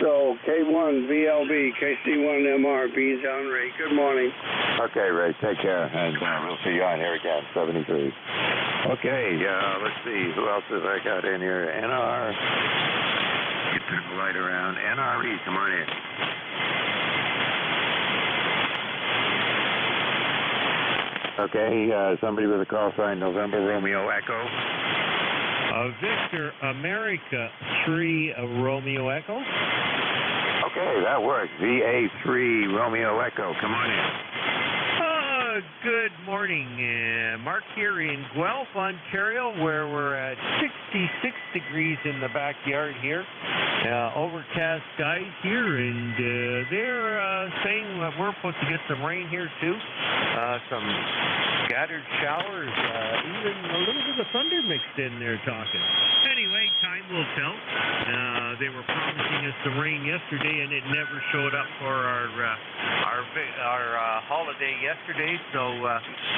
So, K1, VLB, KC1MR, Beans on Ray. Good morning. Okay, Ray, take care, and we'll see you on here again, 73. Okay, let's see, who else have I got in here? NR, get the light around. NRE, come on in. Okay, somebody with a call sign, November Romeo Echo. Victor America 3 Romeo Echo. Okay, that works. VA3 Romeo Echo, come on in. Good morning. Mark here in Guelph, Ontario, where we're at 66 degrees in the backyard here. Overcast skies here, and they're saying that we're supposed to get some rain here too. Some scattered showers, even a little bit of thunder mixed in there talking. Anyway, time will tell. They were promising us some rain yesterday, and it never showed up for our holiday yesterday. So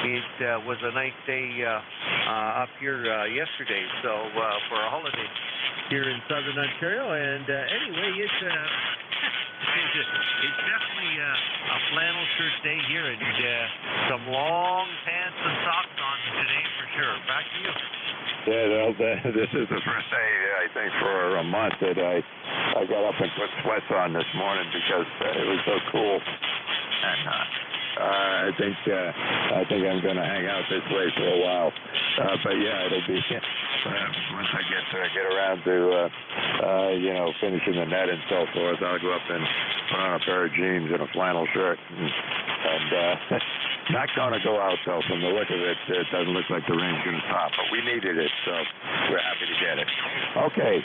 it was a nice day up here yesterday. So for a holiday here in Southern Ontario, and anyway, it's definitely a flannel shirt day here, and some long pants and socks on today for sure. Back to you. Yeah, this is the first day, I think, for a month that I got up and put sweats on this morning because it was so cool. And I think I'm going to hang out this way for a while. But yeah, it'll be once I get around to finishing the net and so forth. I'll go up and put on a pair of jeans and a flannel shirt, and not going to go out though. From the look of it, it doesn't look like the rain's going to stop. But we needed it, so we're happy to get it. Okay,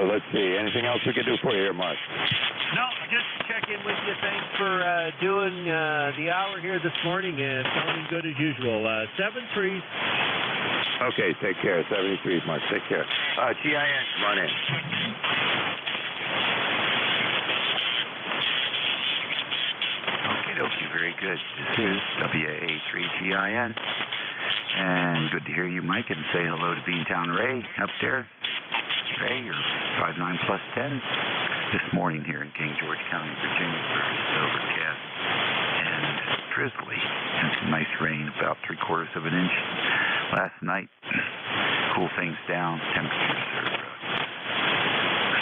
let's see. Anything else we can do for you here, Mark? No, just check in with you. Thanks for doing the hour here this morning. Sounding good as usual. 7-3. Okay, take care. 73, Mark. Take care. GIN, come on in. Okay, very good. This is WA3GIN. And good to hear you, Mike, and say hello to Beantown Ray up there. Ray, you're 5'9 plus 10. This morning here in King George County, Virginia, where it's overcast and drizzly and some nice rain, about 3/4 of an inch. Last night, cool things down. Temperatures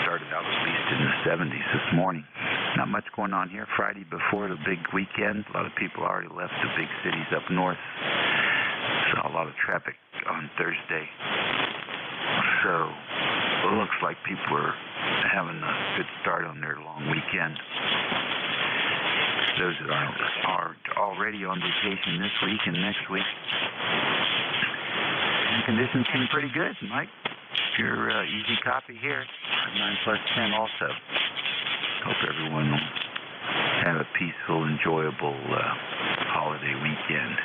started out at least in the 70s this morning. Not much going on here. Friday before the big weekend, a lot of people already left the big cities up north. Saw a lot of traffic on Thursday. So it looks like people are having a good start on their long weekend. Those that are already on vacation this week and next week. And conditions seem pretty good, Mike. Your easy copy here, 9 plus 10 also. Hope everyone will have a peaceful, enjoyable holiday weekend.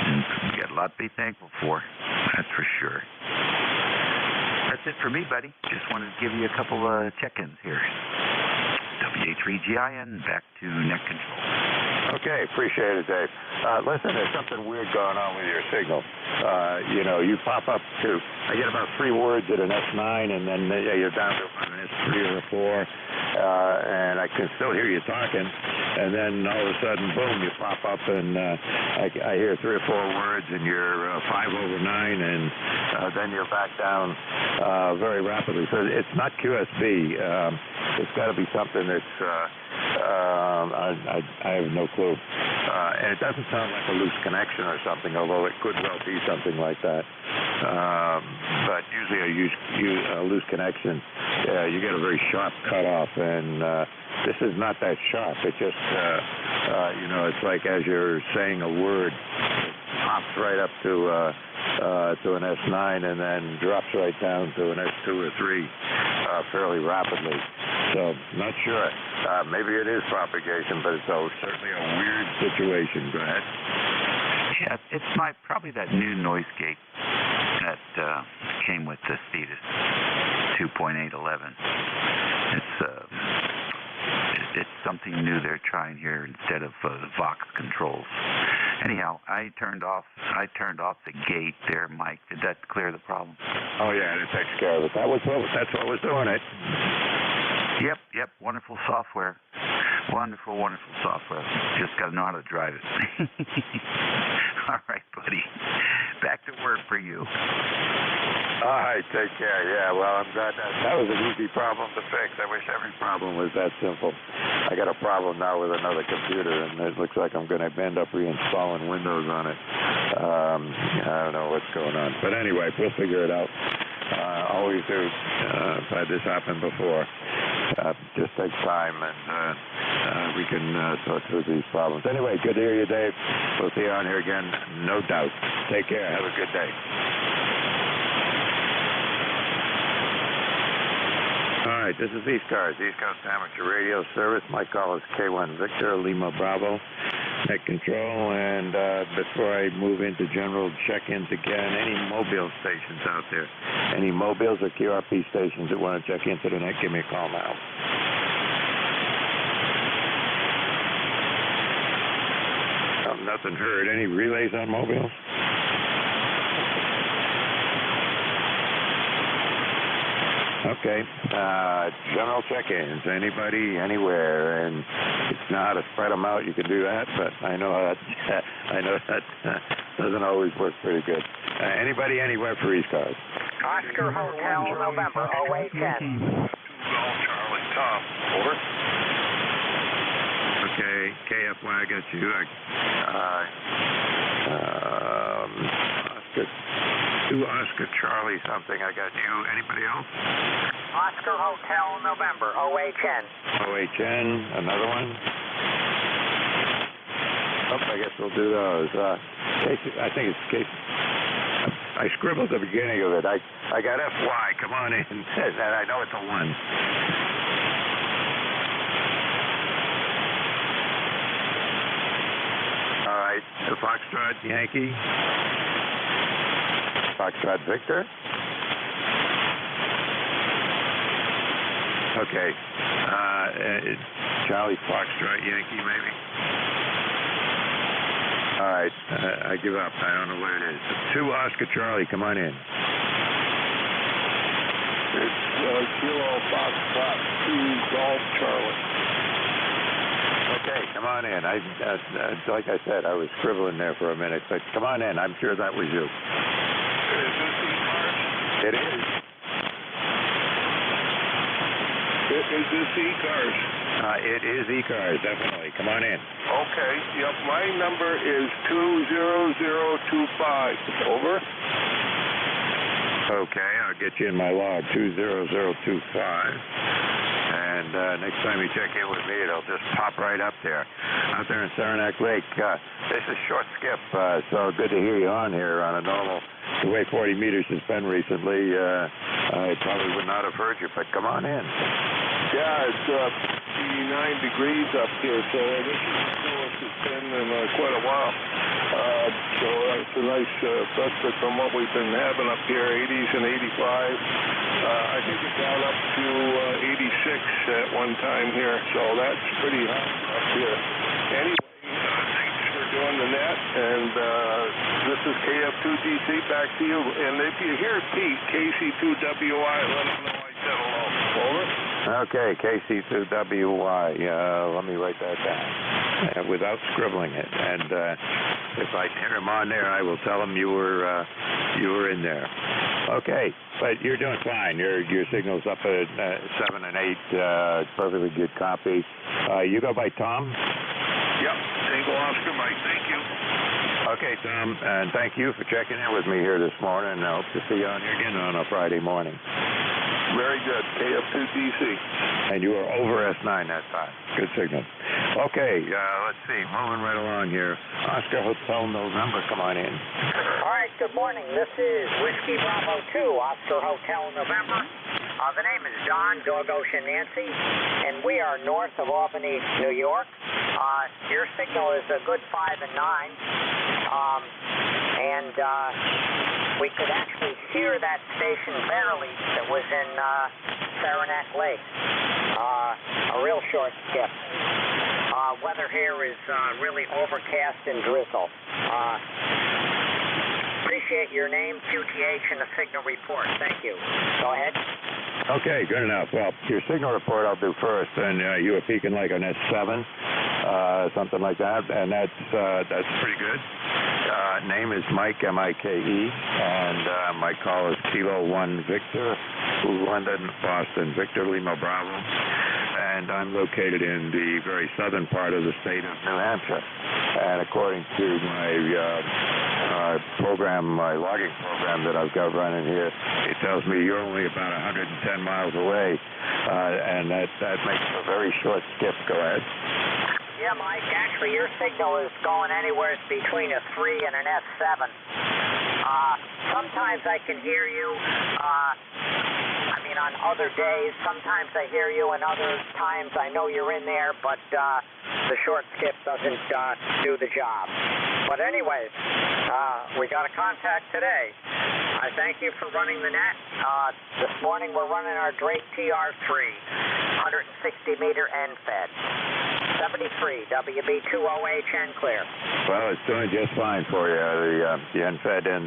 And we got a lot to be thankful for, that's for sure. That's it for me, buddy. Just wanted to give you a couple check-ins here. WA3GIN, back to net control. Okay, appreciate it, Dave. Listen, there's something weird going on with your signal. You pop up to, I get about 3 words at an S9, and then you're down to an S3 or a 4, and I can still hear you talking, and then all of a sudden, boom, you pop up, and I hear 3 or 4 words, and you're 5 over 9, and then you're back down very rapidly. So it's not QSB. It's got to be something that's, I have no clue. And it doesn't sound like a loose connection or something, although it could well be something like that. But usually a loose connection, you get a very sharp cutoff, and this is not that sharp. It just, it's like as you're saying a word, it pops right up to an S9 and then drops right down to an S2 or 3 fairly rapidly. So, not sure. Maybe it is propagation, but it's certainly a weird situation. Go ahead. Yeah, it's probably that new noise gate that came with the Cetus 2.811. It's something new they're trying here instead of the Vox controls. Anyhow, I turned off the gate there, Mike. Did that clear the problem? Oh yeah, it takes care of it. That's what was doing it. Yep. Wonderful software. Wonderful software. Just got to know how to drive it. All right, buddy. Back to work for you. All right, take care. Yeah, well, I'm glad that was an easy problem to fix. I wish every problem was that simple. I got a problem now with another computer, and it looks like I'm going to end up reinstalling Windows on it. I don't know what's going on. But anyway, we'll figure it out. Always do. I've had this happen before. Just takes time, and we can sort through these problems. Anyway, good to hear you, Dave. We'll see you on here again, no doubt. Take care. Have a good day. All right, this is ECARS, East Coast Amateur Radio Service. My call is K1 Victor, Lima Bravo, net control. And before I move into general check-ins again, any mobile stations out there, any mobiles or QRP stations that want to check into the net, give me a call now. Nothing heard. Any relays on mobiles? Okay. General check-ins. Anybody, anywhere, and if you know how to spread them out, you can do that. But I know that doesn't always work pretty good. Anybody, anywhere for ECARS? Oscar Hotel, November 0810. Charlie Tom. Over. Okay. KFY, I got you. Oscar Charlie something, I got you. Anybody else? Oscar Hotel November, OHN. OHN, another one. Oh, I guess we'll do those. I think it's Casey. I scribbled the beginning of it. I got FY. Come on in. And I know it's a 1. All right. The Foxtrot Yankee. Foxtrot Victor. Okay. Charlie Foxtrot Yankee, maybe. All right, I give up. I don't know what it is. 2 Oscar Charlie, come on in. It's Kilo Foxtrot 2 Golf Charlie. Okay, come on in. Like I said, I was scribbling there for a minute, but come on in. I'm sure that was you. Is this ECARS? It is. Is this ECARS? It is ECARS, definitely. Come on in. Okay, yep, my number is 20025. Over. Okay, I'll get you in my log, 20025. And next time you check in with me, it'll just pop right up there. Out there in Saranac Lake. This is Short Skip, so good to hear you on here on a normal. The way 40 meters has been recently, I probably would not have heard you, but come on in. Yeah, it's 89 degrees up here, so this is the coolest it's been in quite a while. So it's a nice respite from what we've been having up here, 80s and 85. I think it got up to 86 at one time here, so that's pretty hot up here. Anyway, thanks for doing the net, and this is KF2DC, back to you. And if you hear Pete, KC2WI, let him know I said hello. Over. Okay, KC2WY. Let me write that down without scribbling it. And if I hear him on there, I will tell him you were in there. Okay, but you're doing fine. Your signal's up at 7 and 8. Perfectly good copy. You go by Tom? Yep, Tango Oscar Mike. Thank you. Okay, Tom, and thank you for checking in with me here this morning. I hope to see you on here again on a Friday morning. Very good. KF2DC. And you were over S9 that time. Good signal. Okay, let's see. Moving right along here. Oscar Hotel November, come on in. All right, good morning. This is Whiskey Bravo 2, Oscar Hotel November. The name is Don, Dog Ocean Nancy, and we are north of Albany, New York. Your signal is a good 5 and 9. We could actually hear that station barely that was in Saranac Lake. A real short skip. Weather here is really overcast and drizzle. Appreciate your name, QTH, and the signal report. Thank you. Go ahead. Okay, good enough. Well, your signal report I'll do first, and you were peaking like on S7, something like that, and that's pretty good. Name is Mike, M-I-K-E, and my call is Kilo 1 Victor, London, Boston, Victor Lima Bravo, and I'm located in the very southern part of the state of New Hampshire. And according to my program, my logging program that I've got running here, it tells me you're only about 110 miles away, and that makes a very short skip. Go ahead. Yeah, Mike, actually your signal is going anywhere between a 3 and an S7. Sometimes I can hear you, on other days. Sometimes I hear you, and other times I know you're in there, but the short skip doesn't do the job. But anyways, we got a contact today. I thank you for running the net. This morning we're running our Drake TR3, 160-meter end fed. 73, WB20HN clear. Well, it's doing just fine for you, the NFED and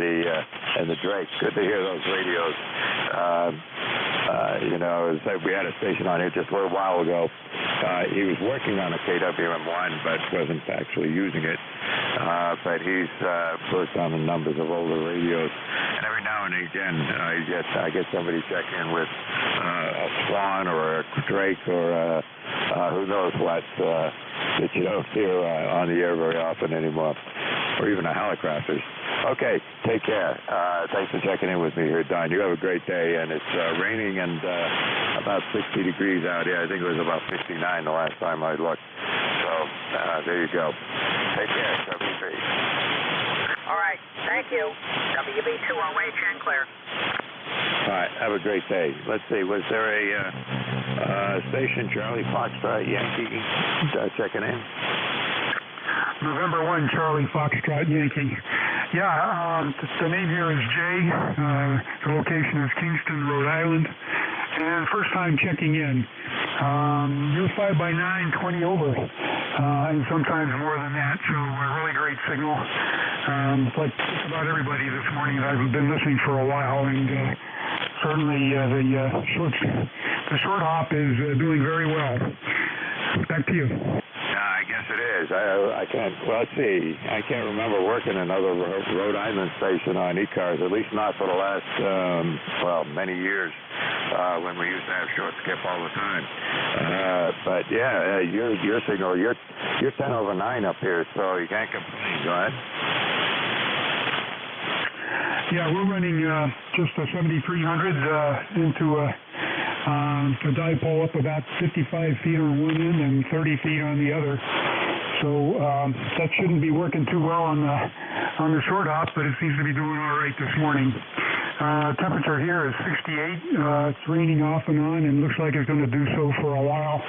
the Drake. Good to hear those radios. We had a station on here just a little while ago. He was working on a KWM1, but wasn't actually using it. But he's worked on a number of older radios. And every now and again, I get somebody check in with a Swan or a Drake or who knows what. that you don't hear on the air very often anymore, or even the helicopters. Okay, take care. Thanks for checking in with me here, Don. You have a great day, and it's raining and about 60 degrees out here. I think it was about 59 the last time I looked. So there you go. Take care, 73. All right, thank you. WB208, and clear. All right, have a great day. Let's see, was there a station, Charlie Foxtrot Yankee, checking in? November 1, Charlie Foxtrot Yankee. Yeah, the name here is Jay. The location is Kingston, Rhode Island. And first time checking in. You're 5 by 9, 20 over, and sometimes more than that. So a really great signal. Like just about everybody this morning that I've been listening for a while, and certainly the short hop is doing very well. Back to you. I guess it is. I can't. Well, let's see. I can't remember working another Rhode Island station on ECARS, at least not for the last many years when we used to have short skip all the time. But yeah, your signal, you're 10 over 9 up here, so you can't complain. Go ahead. Yeah, we're running just a 7300 into a dipole up about 55 feet on one end and 30 feet on the other. So that shouldn't be working too well on the short hop, but it seems to be doing all right this morning. Temperature here is 68. It's raining off and on, and looks like it's going to do so for a while.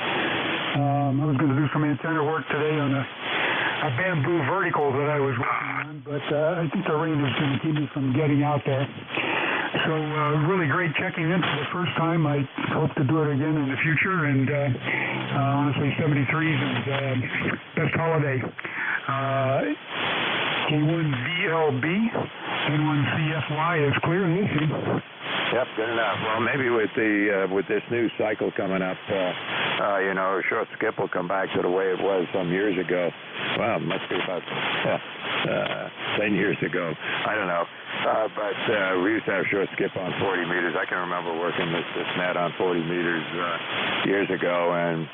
I was going to do some antenna work today on a bamboo vertical that I was working on, but I think the rain is going to keep me from getting out there. So really great checking in for the first time. I hope to do it again in the future, and honestly, 73s and best holiday. K1VLB, N1CFY is clear and listening. Yep, good enough. Well, maybe with this new cycle coming up, short skip will come back to the way it was some years ago. Well, it must be about 10 years ago. I don't know. But we used to have short skip on 40 meters. I can remember working this net on 40 meters years ago, and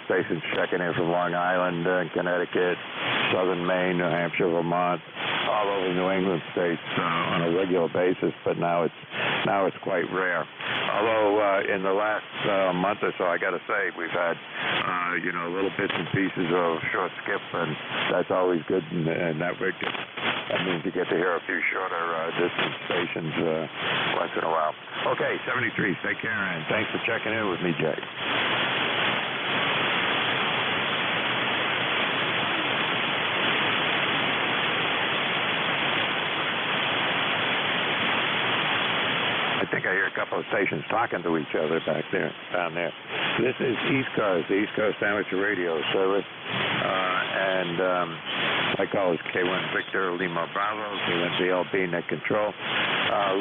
stations checking in from Long Island, Connecticut, southern Maine, New Hampshire, Vermont, all over New England states on a regular basis. But now it's quite rare. Although in the last month or so, I got to say, we've had little bits and pieces of short skip, and that's always good. And that means you get to hear a few shorter distance stations once in a while. Okay, 73. Take care, and thanks for checking in with me, Jay. I think I hear a couple of stations talking to each other down there. This is ECARS, the East Coast Amateur Radio Service, and my call is K1 Victor Lima Bravo, K1 VLB Net Control,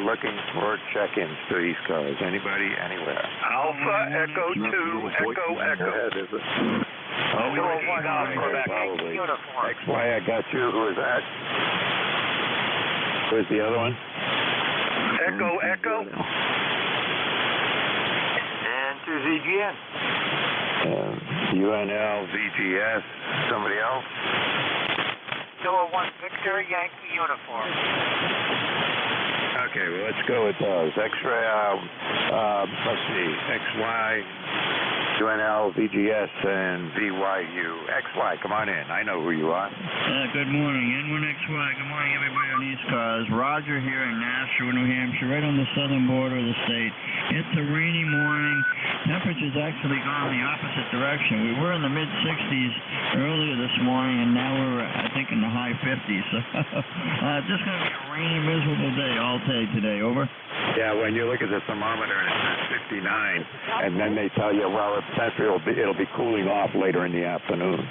looking for check-ins to ECARS. Anybody, anywhere? Alpha Echo 2, Echo Echo. Is it? Oh, probably. XY, I got you. Who is that? Who's the other one? Echo Echo. And to ZGN. UNL, VGS. Somebody else? 201 Victor Yankee Uniform. Okay, well, let's go with those. X-ray, let's see, XY, UNL, VGS, and VYU. XY, come on in. I know who you are. Good morning. N1XY. Good morning, everybody on ECARS. Roger here in Nashua, New Hampshire, right on the southern border of the state. It's a rainy morning. Temperature's actually gone the opposite direction. We were in the mid-60s earlier this morning, and now we're, I think, in the high 50s. So just going to be a rainy, miserable day all day today. Over. Yeah, when you look at the thermometer and it's 59, and then they tell you, well, it'll be cooling off later in the afternoon.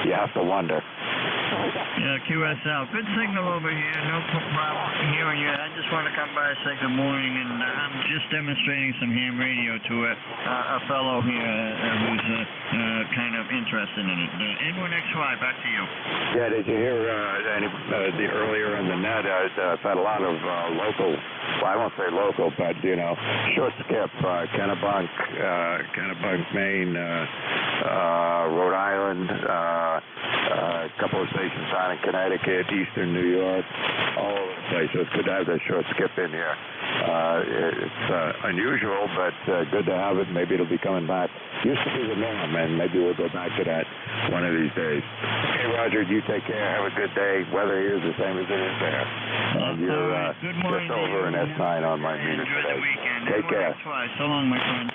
You have to wonder. Yeah, QSL. Good signal over here. No problem hearing you. I just want to come by and say good morning, and I'm just demonstrating some ham radio to a fellow here who's kind of interested in it. N1XY, back to you. Yeah, did you hear the earlier in the net, I've had a lot of local, well, I won't say local, but, you know, short skip, Kennebunk, Maine, Rhode Island, a couple of stations down in Connecticut, Eastern New York, all over the place. So it's good to have that short skip in here. It's unusual, but good to have it. Maybe it'll be coming back. Used to be the norm, and maybe we'll go back to that one of these days. Okay, Roger, you take care. Have a good day. Weather here is the same as it is there. And you're just over an S9 on my meter today. Take care. So long, my friend.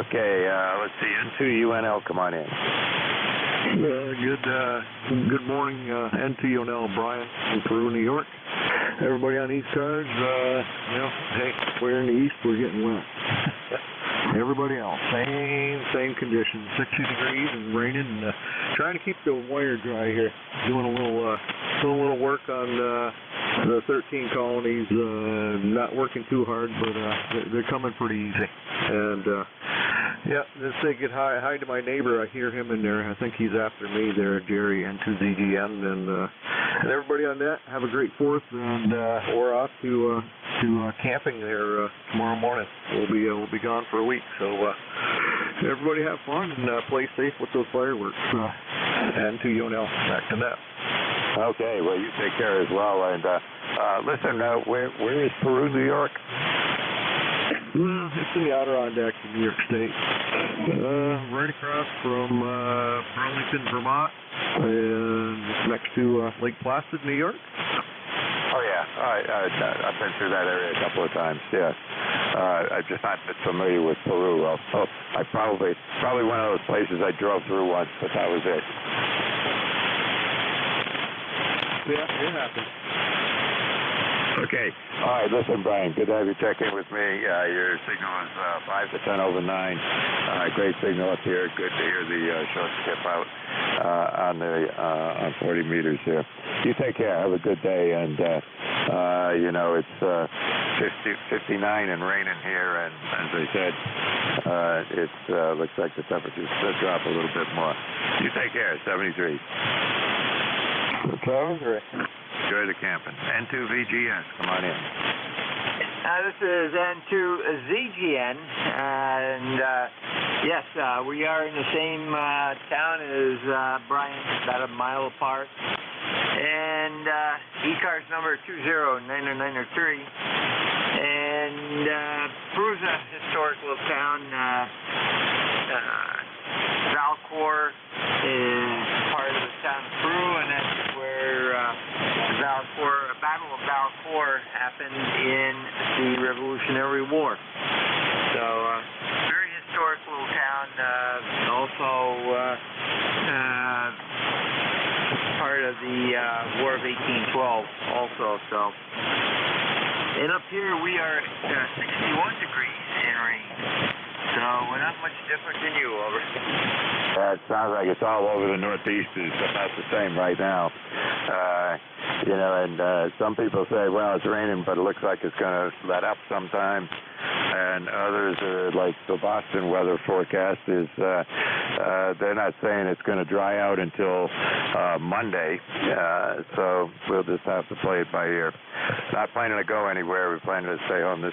Okay, let's see. N2UNL, come on in. Good morning, N2UNL, Brian from Peru, New York. Everybody on ECARS, hey, we're in the east, we're getting wet. Everybody else, same conditions, 60 degrees and raining, and trying to keep the wire dry here. Doing a little work on the 13 colonies. Not working too hard, but they're coming pretty easy. And just say good hi to my neighbor. I hear him in there. I think he's after me there, Jerry, N2ZGN, and everybody on that. Have a great 4th, and we're off to camping there tomorrow morning. We'll be gone for a week, so everybody have fun and play safe with those fireworks. N2UNL, back to that. Okay, well, you take care as well. And listen, where is Peru, New York? It's in the Adirondacks in New York State. Right across from Burlington, Vermont, and next to Lake Placid, New York. Oh, yeah. I've been through that area a couple of times, yes. I'm just not familiar with Peru. I probably one of those places I drove through once, but that was it. Yeah, it happened. Okay. All right, listen, Brian, good to have you check in with me. Your signal is 5 to 10 over 9. Great signal up here. Good to hear the short skip out on 40 meters here. You take care. Have a good day. And, it's 59 and raining here. And as I said, it looks like the temperature's going to drop a little bit more. You take care. 73. 73. Enjoy the camping. N2VGS, come on in. This is N2ZGN, and yes, we are in the same town as Brian, about a mile apart. And ECARS number 209903. And Peru's a historic little town. Valcour is part of the town of Peru, and that's where the Battle of Valcour happened in the Revolutionary War. So, very historic little town. Also, part of the War of 1812 also. So, and up here we are at 61 degrees in rain. So we're not much different than you, over. It sounds like it's all over the Northeast. It's about the same right now. And some people say, well, it's raining, but it looks like it's going to let up sometime. And others are like the Boston weather forecast is, they're not saying it's going to dry out until Monday. So we'll just have to play it by ear. Not planning to go anywhere. We're planning to stay home this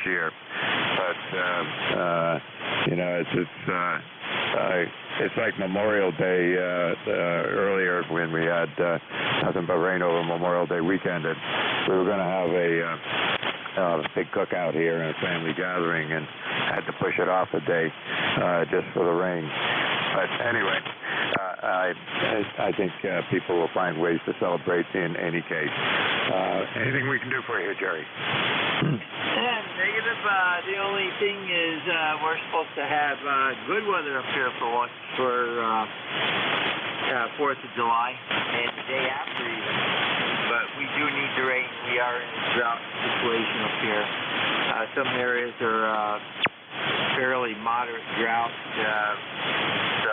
year. But it's like Memorial Day earlier when we had nothing but rain over Memorial Day weekend, and we were going to have a big cookout here and a family gathering, and had to push it off a day just for the rain. But anyway, I think people will find ways to celebrate in any case. Anything we can do for you, Jerry? Negative. The only thing is we're supposed to have good weather up here for once for 4th of July and the day after even. But we do need the rain. We are in a drought situation up here. Some areas are fairly moderate drought. So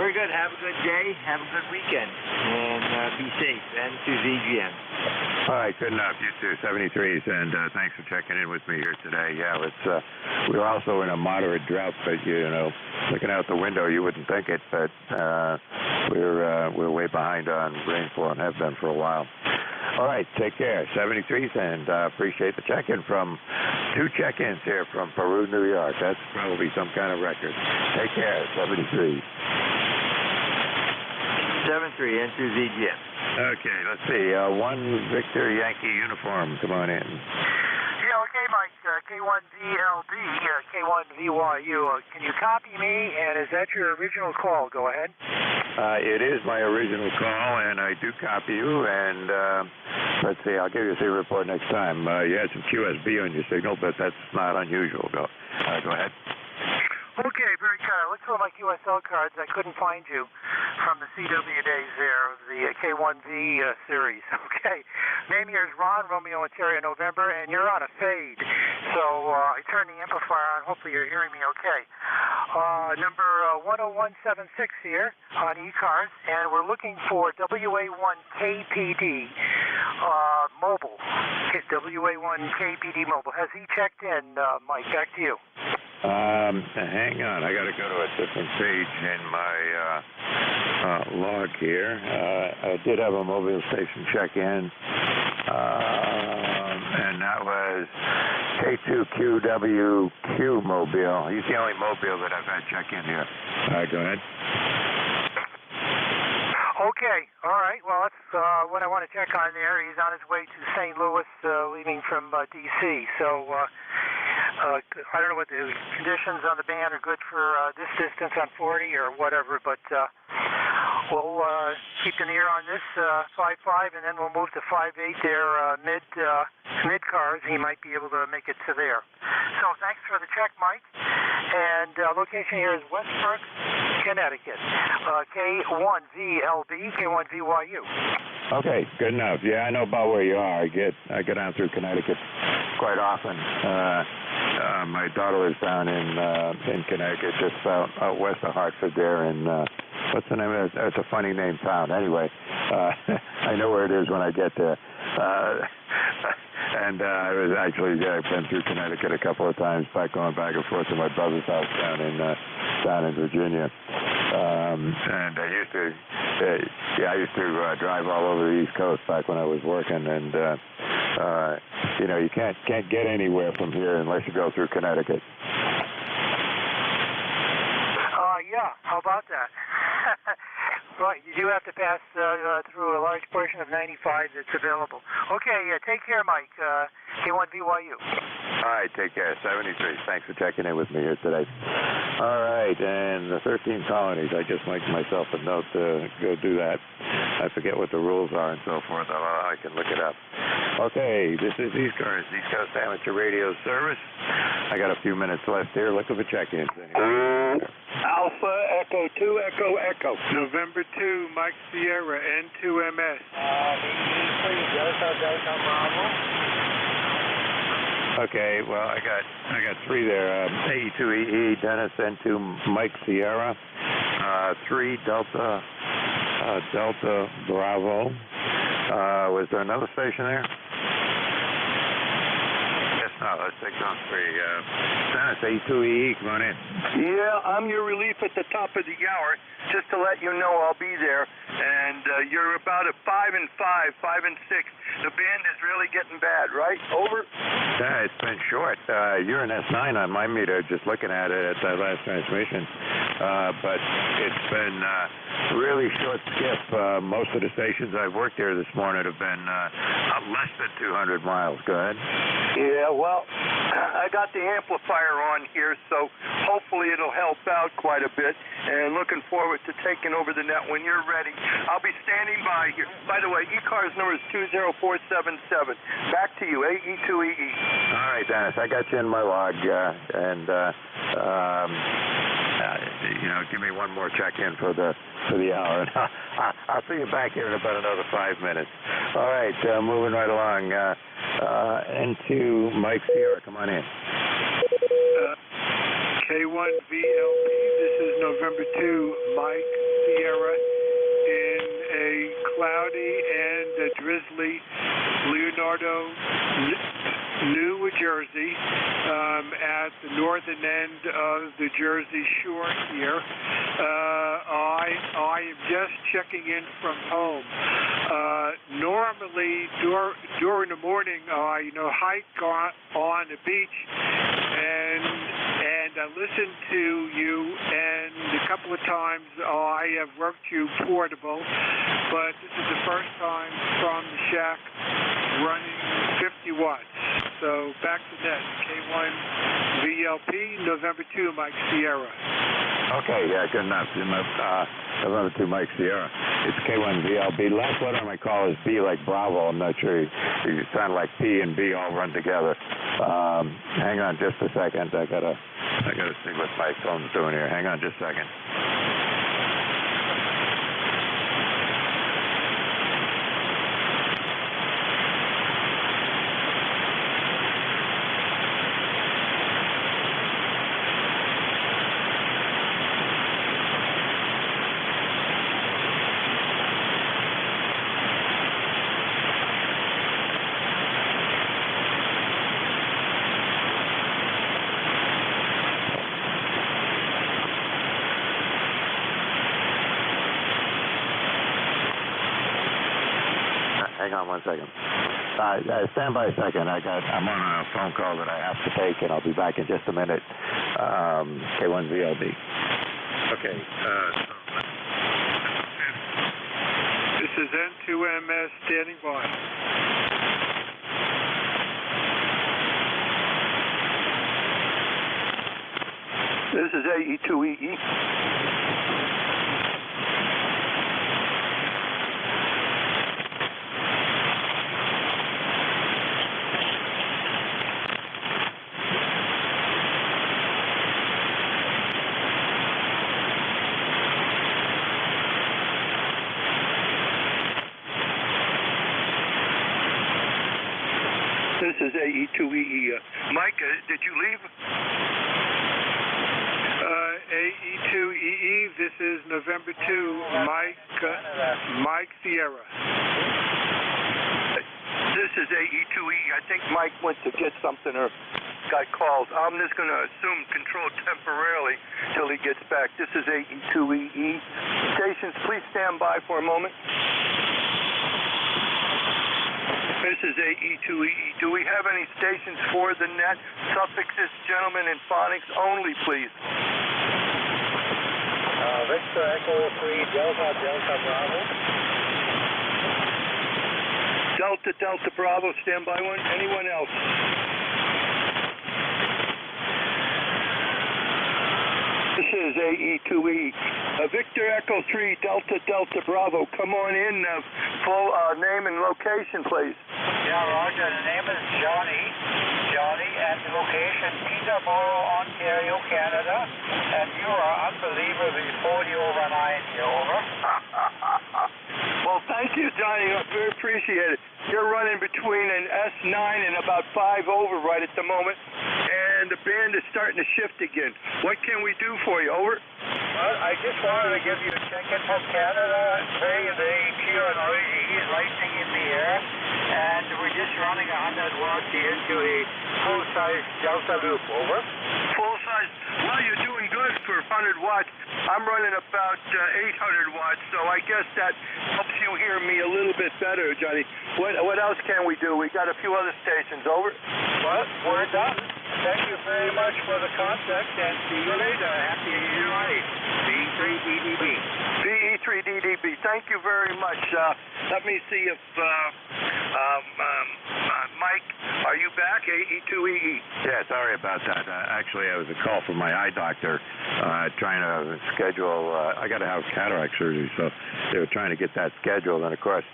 Very good. Have a good day. Have a good weekend. And be safe. N2ZGM. All right, good enough. You too, 73s, and thanks for checking in with me here today. Yeah, we're also in a moderate drought, but looking out the window, you wouldn't think it, but we're way behind on rainfall and have been for a while. All right, take care, 73s, and appreciate the check-in from 2 check-ins here from Peru, New York. That's probably some kind of record. Take care, 73. 73, N2ZGM. Okay, let's see. 1 Victor Yankee uniform. Come on in. Yeah, okay, Mike. K1VLB, K1VYU. Can you copy me? And is that your original call? Go ahead. It is my original call, and I do copy you. And let's see. I'll give you a SIG report next time. You had some QSB on your signal, but that's not unusual. Go ahead. Okay, very good. I looked through my QSL cards. I couldn't find you from the CW days there, the K1V series. Okay. Name here is Ron, Romeo, Ontario, November, and you're on a fade. So I turned the amplifier on. Hopefully you're hearing me okay. Number 10176 here on ECARS, and we're looking for WA1KPD mobile. WA1KPD mobile. Has he checked in, Mike? Back to you. Hang on. I got to go to a different page in my log here. I did have a mobile station check-in, and that was K2QWQ mobile. He's the only mobile that I've had check-in here. Go ahead. Okay, all right. Well, that's what I want to check on there. He's on his way to St. Louis, leaving from D.C. So I don't know what the conditions on the band are good for this distance on 40 or whatever, but we'll keep an ear on this 5.5, and then we'll move to 5.8 there, mid cars. He might be able to make it to there. So thanks for the check, Mike. And location here is Westbrook, Connecticut. K1VLB, K1VYU. Okay, good enough. Yeah, I know about where you are. I get down through Connecticut quite often. My daughter lives down in Connecticut, just out west of Hartford there, and what's the name of it? It's a funny name town. Anyway, I know where it is when I get there. And I was actually I've been through Connecticut a couple of times, going back and forth to my brother's house down in Virginia. And I used to drive all over the East Coast back when I was working, and you can't get anywhere from here unless you go through Connecticut. Yeah, how about that? Right, you do have to pass through a large portion of 95 that's available. Okay, take care, Mike. K1VYU. All right, take care. 73. Thanks for checking in with me here today. All right, and the 13 colonies. I just made myself a note to go do that. I forget what the rules are and so forth. I can look it up. Okay, this is ECARS, East Coast Amateur Radio Service. I got a few minutes left here. Looking for check-ins. Alpha Echo 2 Echo Echo. November 2 Mike Sierra N2MS. Okay, well I got 3 there. AE2EE Dennis N2 Mike Sierra. 3 Delta Bravo. Was there another station there? No, let's take those 3. Dennis, A2EE, come on in. Yeah, I'm your relief at the top of the hour. Just to let you know, I'll be there. And you're about at 5 and 5, 5 and 6. The band is really getting bad, right? Over? Yeah, it's been short. You're an S9 on my meter, just looking at it at that last transmission. But it's been really short skip. Most of the stations I've worked here this morning have been less than 200 miles. Go ahead. Yeah, well, I got the amplifier on here, so hopefully it'll help out quite a bit. And looking forward to taking over the net when you're ready. I'll be standing by here. By the way, ECARS number is 20477. Back to you, AE2EE. All right, Dennis, I got you in my log, and give me one more check-in for the hour. I'll see you back here in about another 5 minutes. All right, moving right along. N2 Mike Sierra, come on in. K1VLB, this is November 2, Mike Sierra, in a cloudy and a drizzly Leonardo, New Jersey, at the northern end of the Jersey Shore here. I am just checking in from home. Normally, during the morning, I hike on the beach, and I listen to you, and a couple of times I have worked you portable, but this is the first time from the shack running 50 watts. So back to net, K1 VLP, November 2, Mike Sierra. Okay, yeah, good enough. November 2, Mike Sierra. It's K1 VLB. Last letter on my call is B like Bravo. I'm not sure. You sound like P and B all run together. Hang on just a second. I gotta see what my phone's doing here. Hang on just a second. Hang on 1 second. Stand by a second. I'm on a phone call that I have to take, and I'll be back in just a minute. K1 VLB. Okay. This is N2MS standing by. This is AE2EE. This is AE2EE. Mike, did you leave? AE2EE, this is November 2, Mike Sierra. This is AE2EE. I think Mike went to get something or got called. I'm just going to assume control temporarily till he gets back. This is AE2EE. Stations, please stand by for a moment. This is AE2EE. Do we have any stations for the net? Suffixes, gentlemen, and phonics only, please. Victor Echo 3, Delta Bravo. Delta Bravo, stand by one. Anyone else? This is AE2E. Victor Echo 3, Delta Bravo. Come on in. Full name and location, please. Yeah, Roger. The name is Johnny. Johnny, and the location, Peterborough, Ontario, Canada. And you are unbelievably 40 over 9 here, over. Well, thank you, Johnny. I very appreciate it. You're running between an S9 and about 5 over right at the moment, and the band is starting to shift again. What can we do for you? Over. Well, I just wanted to give you a check-in from Canada and say the QNRG is lightning in the air, and we're just running 100 watts into a full-size Delta loop. Over. Full-size? Well, you're doing good for 100 watts. I'm running about 800 watts, so I guess that helps you hear me a little bit better, Johnny. What else can we do? We got a few other stations. Over. Well, we're done. Thank you very much for the contact, and see you later. Happy New Year. VE3DDB. VE3DDB. Thank you very much. Let me see if Mike, are you back? AE2EE. Yeah, sorry about that. Actually, I was a call from my eye doctor trying to schedule. I got to have cataract surgery, so they were trying to get that scheduled. And of course,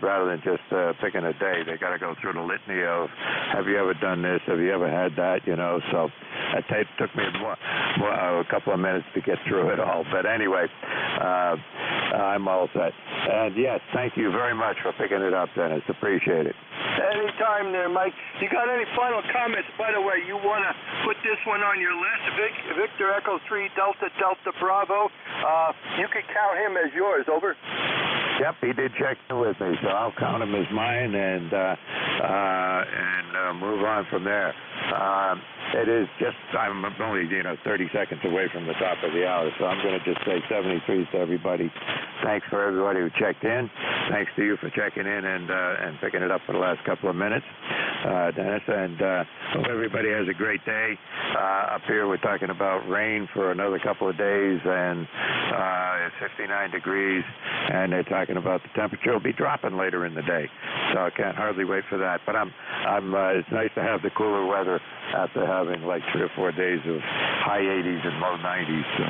rather than just picking a day. They got to go through the litany of, have you ever done this? Have you ever had that? You know, so it took me a couple of minutes to get through it all. But anyway, I'm all set. And yes, thank you very much for picking it up, Dennis. Appreciate it. Anytime there, Mike. You got any final comments? By the way, you want to put this one on your list, Victor Echo 3 Delta Delta Bravo. You can count him as yours. Over. Yep, he did check in with me, so I'll count him as mine and move on from there. It is just, I'm only 30 seconds away from the top of the hour, so I'm going to just say 73s to everybody. Thanks for everybody who checked in. Thanks to you for checking in and picking it up for the last couple of minutes, Dennis. And hope everybody has a great day. Up here, we're talking about rain for another couple of days, and it's 59 degrees, and they're talking about the temperature will be dropping later in the day. So I can't hardly wait for that. But it's nice to have the cooler weather after having like 3 or 4 days of high 80s and low 90s. So.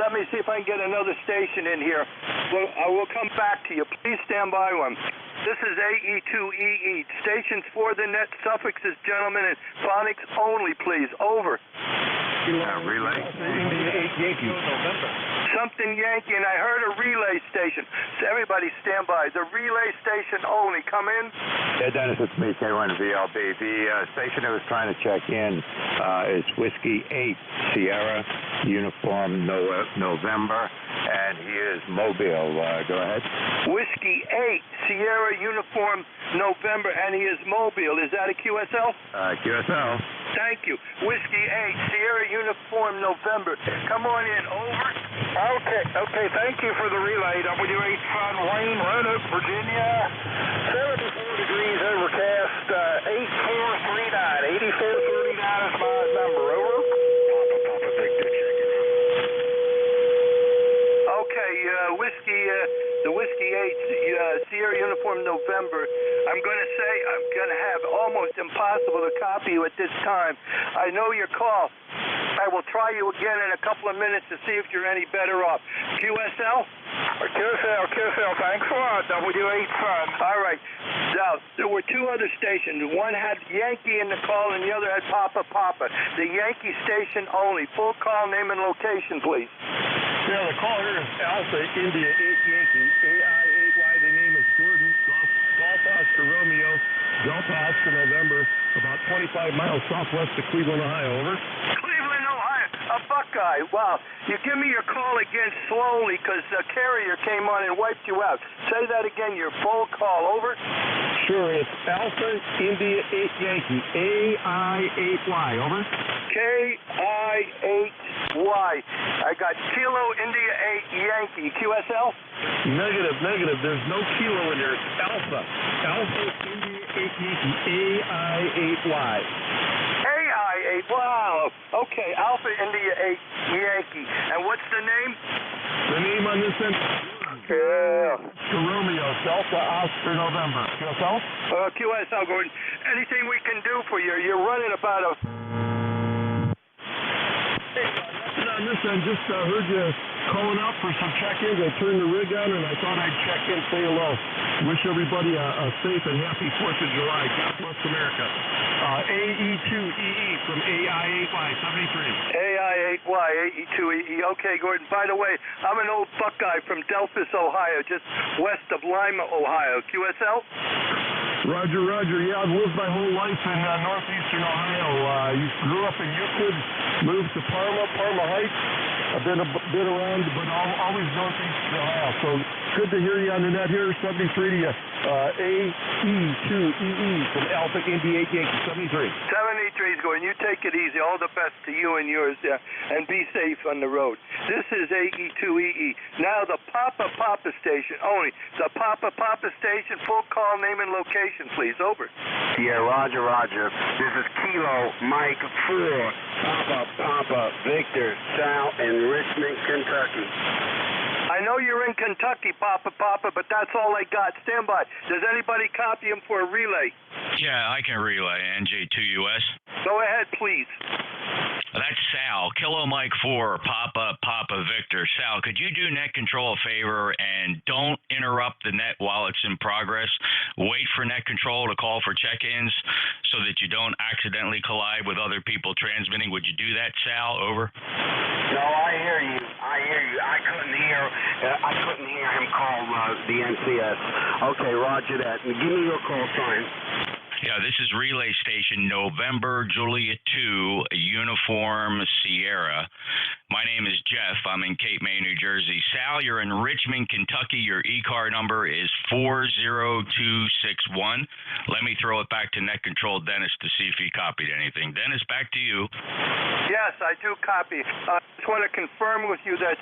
Let me see if I can get another station in here. I will come back to you. Please stand by one. This is AE2EE. Stations for the net, suffixes, gentlemen, and phonics only, please. Over. Relay. Something Yankee, and I heard a relay station. So everybody stand by. The relay station only. Come in. Yeah, Dennis, it's me, K1VLB. The station I was trying to check in is Whiskey 8 Sierra Uniform November, and he is Mobile. Go ahead. Whiskey 8 Sierra Uniform November, and he is Mobile. Is that a QSL? QSL. Thank you. Whiskey 8 Sierra Uniform November. Come on in. Over. Okay, thank you for the relay. W8 Sun, Wayne, Roanoke, Virginia. 74 degrees overcast, 8439. 8439 is my number. Over. Okay, the Whiskey 8 Sierra Uniform November. I'm going to say I'm going to have almost impossible to copy you at this time. I know your call. I will try you again in a couple of minutes to see if you're any better off. QSL? QSL, thanks a lot. W8 Sun. All right. Now, there were two other stations. One had Yankee in the call and the other had Papa Papa. The Yankee station only. Full call, name, and location, please. Yeah, the call here is Alpha India 8 Yankee, AI8Y. The name is Gordon, Golf Oscar Romeo, Delta Oscar November, about 25 miles southwest of Cleveland, Ohio. Over. Cleveland, Ohio. A Buckeye. Wow. You give me your call again slowly because the carrier came on and wiped you out. Say that again, your full call. Over. Sure, it's Alpha India 8 Yankee, AI8Y. Over. KI8Y. I got Kilo India 8 Yankee. QSL? Negative. There's no kilo in there. It's Alpha. Alpha India 8 Yankee, AI8Y. AI8. Wow. Okay. Alpha India 8 Yankee. And what's the name? The name on this end? Romeo, Delta Oscar November. QSL? QSL, Gordon. Anything we can do for you? You're running about a... Nothing on this end. Just heard you calling out for some check-ins. I turned the rig on, and I thought I'd check in, say hello. Wish everybody a safe and happy 4th of July. God bless America. AE2EE from AI8Y 73. AI8Y, AE2EE. Okay, Gordon. By the way, I'm an old Buckeye from Delphus, Ohio, just west of Lima, Ohio. QSL? Roger. Yeah, I've lived my whole life in northeastern Ohio. You grew up in Euclid, moved to Parma Heights. I've been a bit around, but always northeastern Ohio. So good to hear you on the net here. 73 to you. AE2EE from Alpha India 8 Yankee 73. 73 is going. You take it easy. All the best to you and yours, and be safe on the road. This is AE2EE. Now the Papa Papa station only. The Papa Papa station. Full call, name, and location, please. Over. Yeah, Roger. This is Kilo Mike 4 Papa Victor Sal in Richmond, Kentucky. I know you're in Kentucky, Papa, but that's all I got. Stand by. Does anybody copy him for a relay? Yeah, I can relay. NJ2US. Go ahead, please. That's Sal. Kilo Mike 4, Papa Victor. Sal, could you do net control a favor and don't interrupt the net while it's in progress? Wait for net control to call for check-ins so that you don't accidentally collide with other people transmitting. Would you do that, Sal? Over. No, I hear you. I couldn't hear him call the NCS. Okay, roger that. And give me your call sign. Yeah, this is Relay Station November Juliet 2 Uniform Sierra. My name is Jeff. I'm in Cape May, New Jersey. Sal, you're in Richmond, Kentucky. Your ECAR number is 40261. Let me throw it back to Net Control Dennis to see if he copied anything. Dennis, back to you. Yes, I do copy. I just want to confirm with you that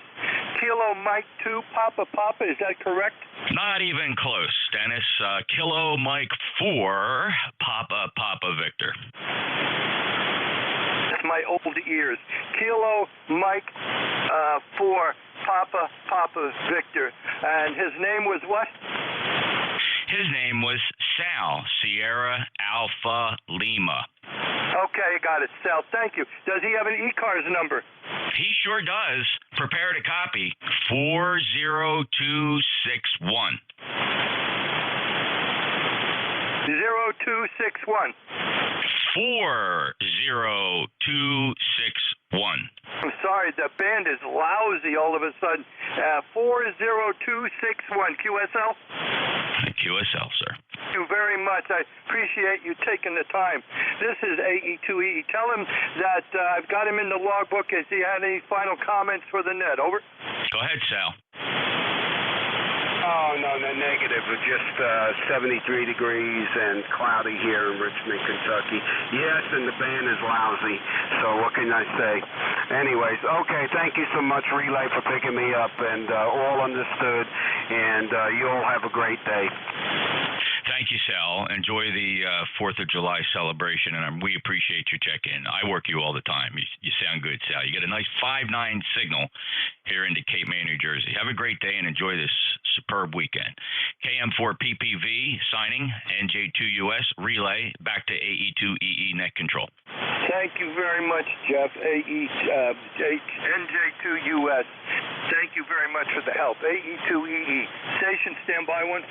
Kilo Mike 2 Papa, is that correct? Not even close, Dennis. Kilo Mike 4 Papa Victor. That's my old ears. Kilo Mike 4 Papa Victor. And his name was what? His name was Sal, Sierra Alpha Lima. Okay, got it. Sal, thank you. Does he have an ECARS number? He sure does. Prepare to copy. 40261. 0261. 40261. I'm sorry, the band is lousy all of a sudden. 40261 QSL? QSL, sir. Thank you very much. I appreciate you taking the time. This is AE2EE. Tell him that I've got him in the logbook. Has he had any final comments for the net? Over. Go ahead, Sal. Oh, no, negative. It's just 73 degrees and cloudy here in Richmond, Kentucky. Yes, and the band is lousy, so what can I say? Anyways, okay, thank you so much, Relay, for picking me up, and all understood, and you all have a great day. Thank you, Sal. Enjoy the 4th of July celebration, and we appreciate your check-in. I work you all the time. You sound good, Sal. You get a nice 5.9 signal here into Cape May, New Jersey. Have a great day and enjoy this superb weekend. KM4PPV signing, NJ2US relay, back to AE2EE net control. Thank you very much, Jeff. NJ2US. Thank you very much for the help. AE2EE. Station standby one.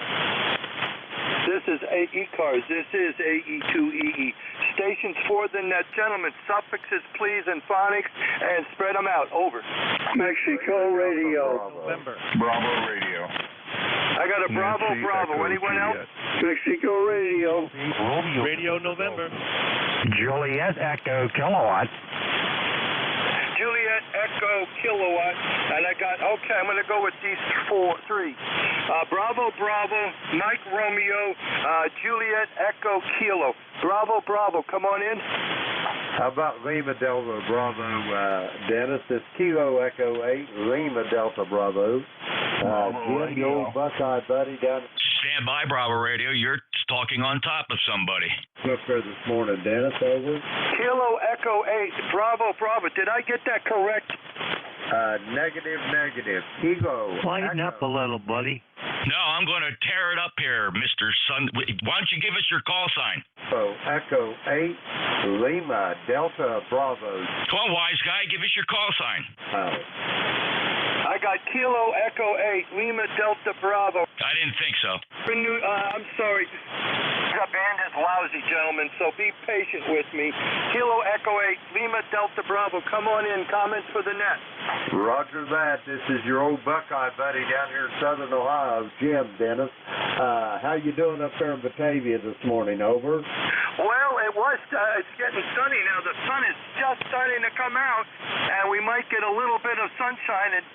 This is ECARS. This is AE2EE. Stations for the net. Gentlemen, suffixes, please, and phonics, and spread them out. Over. Mexico Radio. November. Bravo Radio. I got a Bravo. Anyone else? Mexico Radio. Radio November. Juliet Echo Kilowatt. Juliet Echo Kilowatt, and I got, okay, I'm going to go with these three. Bravo, Mike Romeo, Juliet Echo Kilo. Bravo, come on in. How about Lima Delta Bravo, Dennis? It's Kilo Echo 8, Lima Delta Bravo. Jim, the old Buckeye buddy down. Stand by, Bravo Radio. You're talking on top of somebody. Look for this morning, Dennis, over. Kilo Echo 8, Bravo. Did I get that correct? Negative. Kilo. Lighten up a little, buddy. No, I'm going to tear it up here, Mr. Sun. Why don't you give us your call sign? Echo 8, Lima Delta Bravo. Come on, wise guy, give us your call sign. I got Kilo Echo 8, Lima Delta Bravo. I didn't think so. I'm sorry. The band is lousy, gentlemen, so be patient with me. Kilo Echo 8, Lima Delta Bravo. Come on in. Comments for the net. Roger that. This is your old Buckeye buddy down here in Southern Ohio, Jim, Dennis. How you doing up there in Batavia this morning? Over. Well, it's getting sunny now. The sun is just starting to come out, and we might get a little bit of sunshine and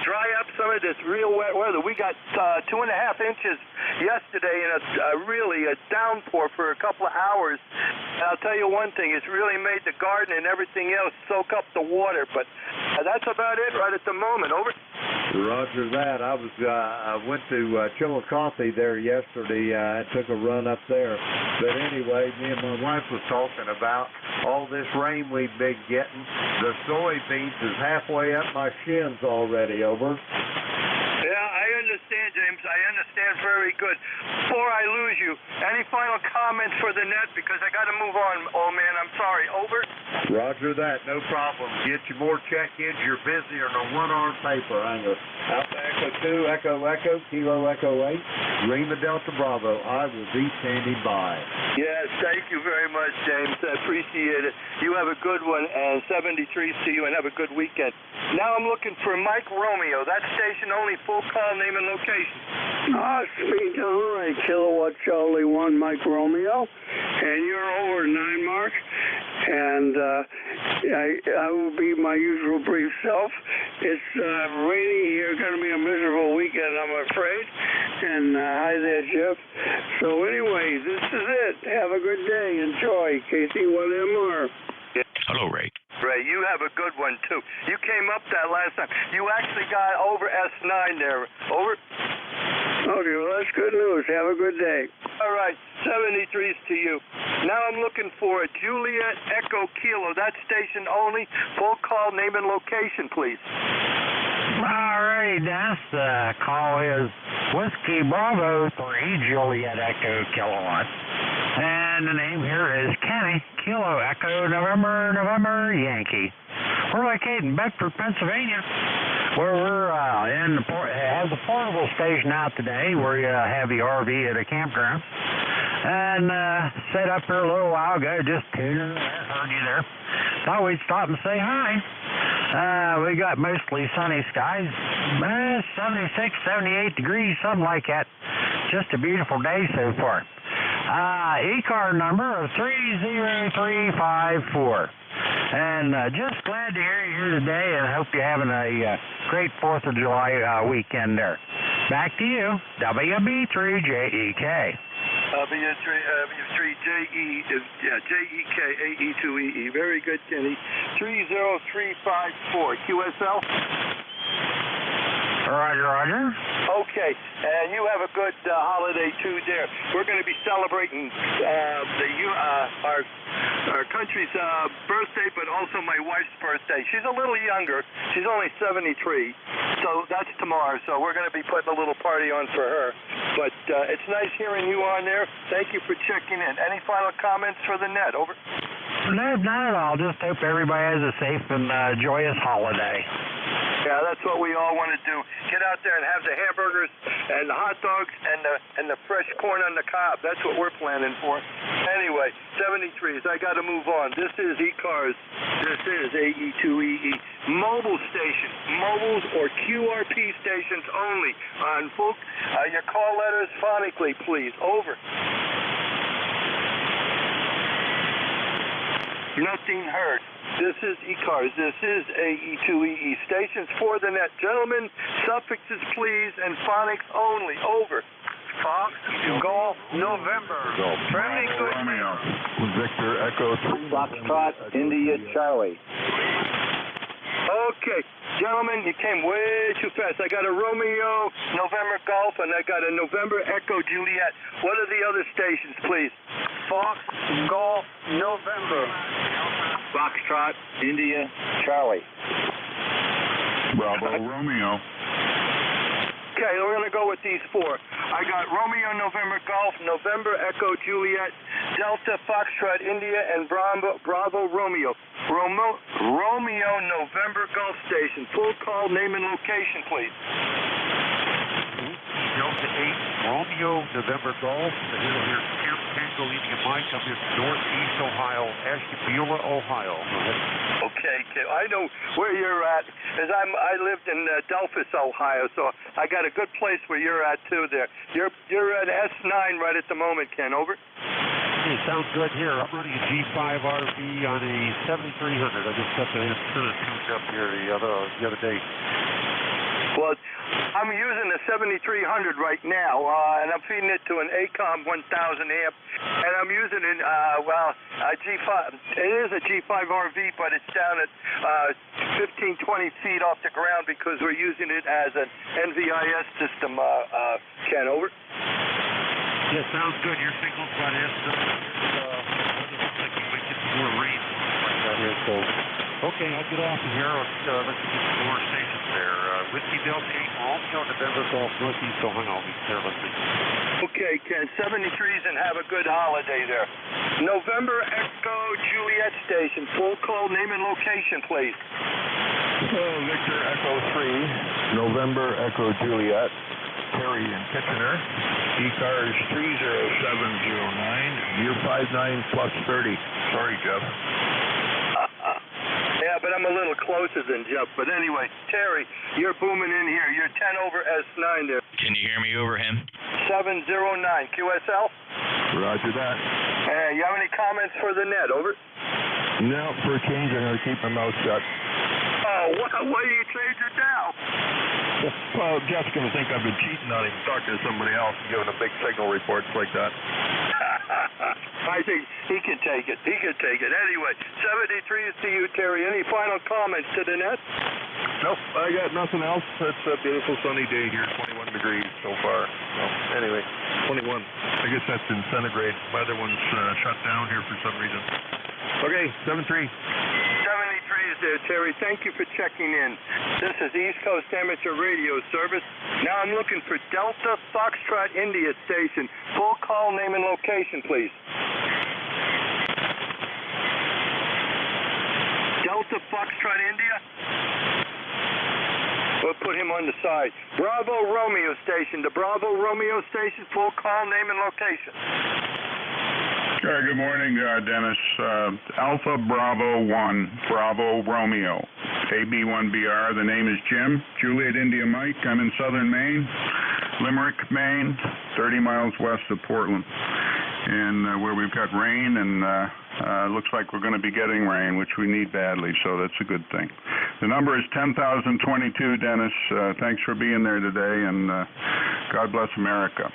dry up some of this real wet weather. We got 2.5 inches yesterday, and really a downpour for a couple of hours. And I'll tell you one thing, it's really made the garden and everything else soak up the water, but that's about it right at the moment. Over. Roger that. I went to Chillicothe there yesterday. I took a run up there. But anyway, me and my wife was talking about all this rain we've been getting. The soybeans is halfway up my shins already. Over. Yeah, I understand, James. I understand very good. Before I lose you, any final comments for the net? Because I got to move on, old man. I'm sorry. Over. Roger that. No problem. Get you more check-ins. You're busier than a one-arm paper hanger. Alpha Echo 2, Echo, Kilo Echo 8, Lima Delta Bravo. I will be standing by. Yes, thank you very much, James. I appreciate it. You have a good one, and 73 to you, and have a good weekend. Now I'm looking for Mike Romeo. That station only, full call, name, and location. Speak all right, Kilowatt Charlie 1, Mike Romeo, and you're over 9 mark, and I will be my usual brief self. It's rainy here, going to be a miserable weekend, I'm afraid, and hi there, Jeff. So anyway, this is it. Have a good day. Enjoy. KC1MR. Hello, Ray. Ray, you have a good one, too. You came up that last time. You actually got over S9 there. Over? Okay, well, that's good news. Have a good day. All right, 73's to you. Now I'm looking for a Juliet Echo Kilo. That station only. Full call, name, and location, please. All right, Dennis. The call is Whiskey Bravo 3, Juliet Echo Kilowatt. And the name here is Kenny, Kilo Echo November Yankee. We're located in Bedford, Pennsylvania, where we're have the portable station out today, where you have the RV at a campground. and set up here a little while ago, just tuning, heard you there. Thought we'd stop and say hi. We got mostly sunny skies, 76, 78 degrees, something like that. Just a beautiful day so far. ECARS number of 30354. And just glad to hear you here today, and hope you're having a great 4th of July weekend there. Back to you, WB3JEK. W3JE, JEK, AE2EE. Very good, Kenny. 30354. QSL? Roger. Okay, and you have a good holiday too there. We're going to be celebrating our country's birthday, but also my wife's birthday. She's a little younger. She's only 73, so that's tomorrow. So we're going to be putting a little party on for her. But it's nice hearing you on there. Thank you for checking in. Any final comments for the net? Over. No, not at all. Just hope everybody has a safe and joyous holiday. Yeah, that's what we all want to do. Get out there and have the hamburgers and the hot dogs and the fresh corn on the cob. That's what we're planning for. Anyway, 73s. I got to move on. This is ECARS. This is AE2EE. Mobile station. Mobiles or QRP stations only. On full, your call letters phonically, please. Over. Nothing heard. This is ECARS. This is AE2EE. Stations for the net. Gentlemen, suffixes please and phonics only. Over. Fox, Golf, November. Golf. Friendly good. Romeo. Victor, Echo 3. Foxtrot, India, Charlie. Okay, gentlemen, you came way too fast. I got a Romeo, November Golf, and I got a November Echo Juliet. What are the other stations, please? Fox, Golf, November. Foxtrot, India, Charlie. Bravo, Romeo. Okay, we're going to go with these four. I got Romeo, November Golf, November Echo Juliet, Delta Foxtrot India, and Bravo Romeo. Romeo November Golf Station. Full call, name and location, please. Delta 8, Romeo November Golf. The hill here is Camp Tango leading in Mike. I'm in Northeast Ohio, Ashtabula, Ohio. Go ahead. Okay, I know where you're at, as I lived in Delphus, Ohio, so I got a good place where you're at too. There, you're at S9 right at the moment, Ken. Over. Hey, sounds good here. I'm running a G5 RV on a 7300. I just got the antenna tuned up here the other day. Well, I'm using the 7300 right now, and I'm feeding it to an ACOM 1000 amp, and I'm using it, a G5. It is a G5 RV, but it's down at 15, 20 feet off the ground because we're using it as an NVIS system. Ken, over. Yeah, sounds good. Your signal's got S. Looks like you might get some more rain like that here, so. Okay, I'll get off of here. Let's get some more stations there. Whiskey Delta 8, Romeo November Golf, Northeast Ohio. I'll be there listening. Okay, Ken, 73s and have a good holiday there. November Echo Juliet Station. Full call, name and location, please. Victor, Echo 3, November Echo Juliet, Terry in Kitchener. ECARS 30709. You're 59 plus 30. Sorry, Jeff. Yeah, but I'm a little closer than Jeff. But anyway, Terry, you're booming in here. You're 10 over S9 there. Can you hear me over him? 709. QSL? Roger that. Hey, you have any comments for the net? Over. No, for a change, I'm going to keep my mouth shut. Oh, why do you change it now? Well, Jeff's going to think I've been cheating on him, talking to somebody else and giving a big signal reports like that. I think he can take it. He can take it. Anyway, 73s to you, Terry. Any final comments to the net? Nope, I got nothing else. It's a beautiful sunny day here, 21 degrees so far. So, anyway, 21. I guess that's in centigrade. My other one's shut down here for some reason. Okay, 73. 73s there, Terry. Thank you for checking in. This is East Coast Amateur Radio Service. Now I'm looking for Delta Foxtrot India Station. Full call, name and location, please. Delta Foxtrot India? We'll put him on the side. Bravo Romeo Station. The Bravo Romeo Station. Full call, name and location. Good morning, Dennis. Alpha Bravo 1, Bravo Romeo, AB1BR. The name is Jim. Juliet India Mike. I'm in southern Maine, Limerick, Maine, 30 miles west of Portland, and where we've got rain, and looks like we're going to be getting rain, which we need badly, so that's a good thing. The number is 10,022, Dennis. Thanks for being there today, and God bless America.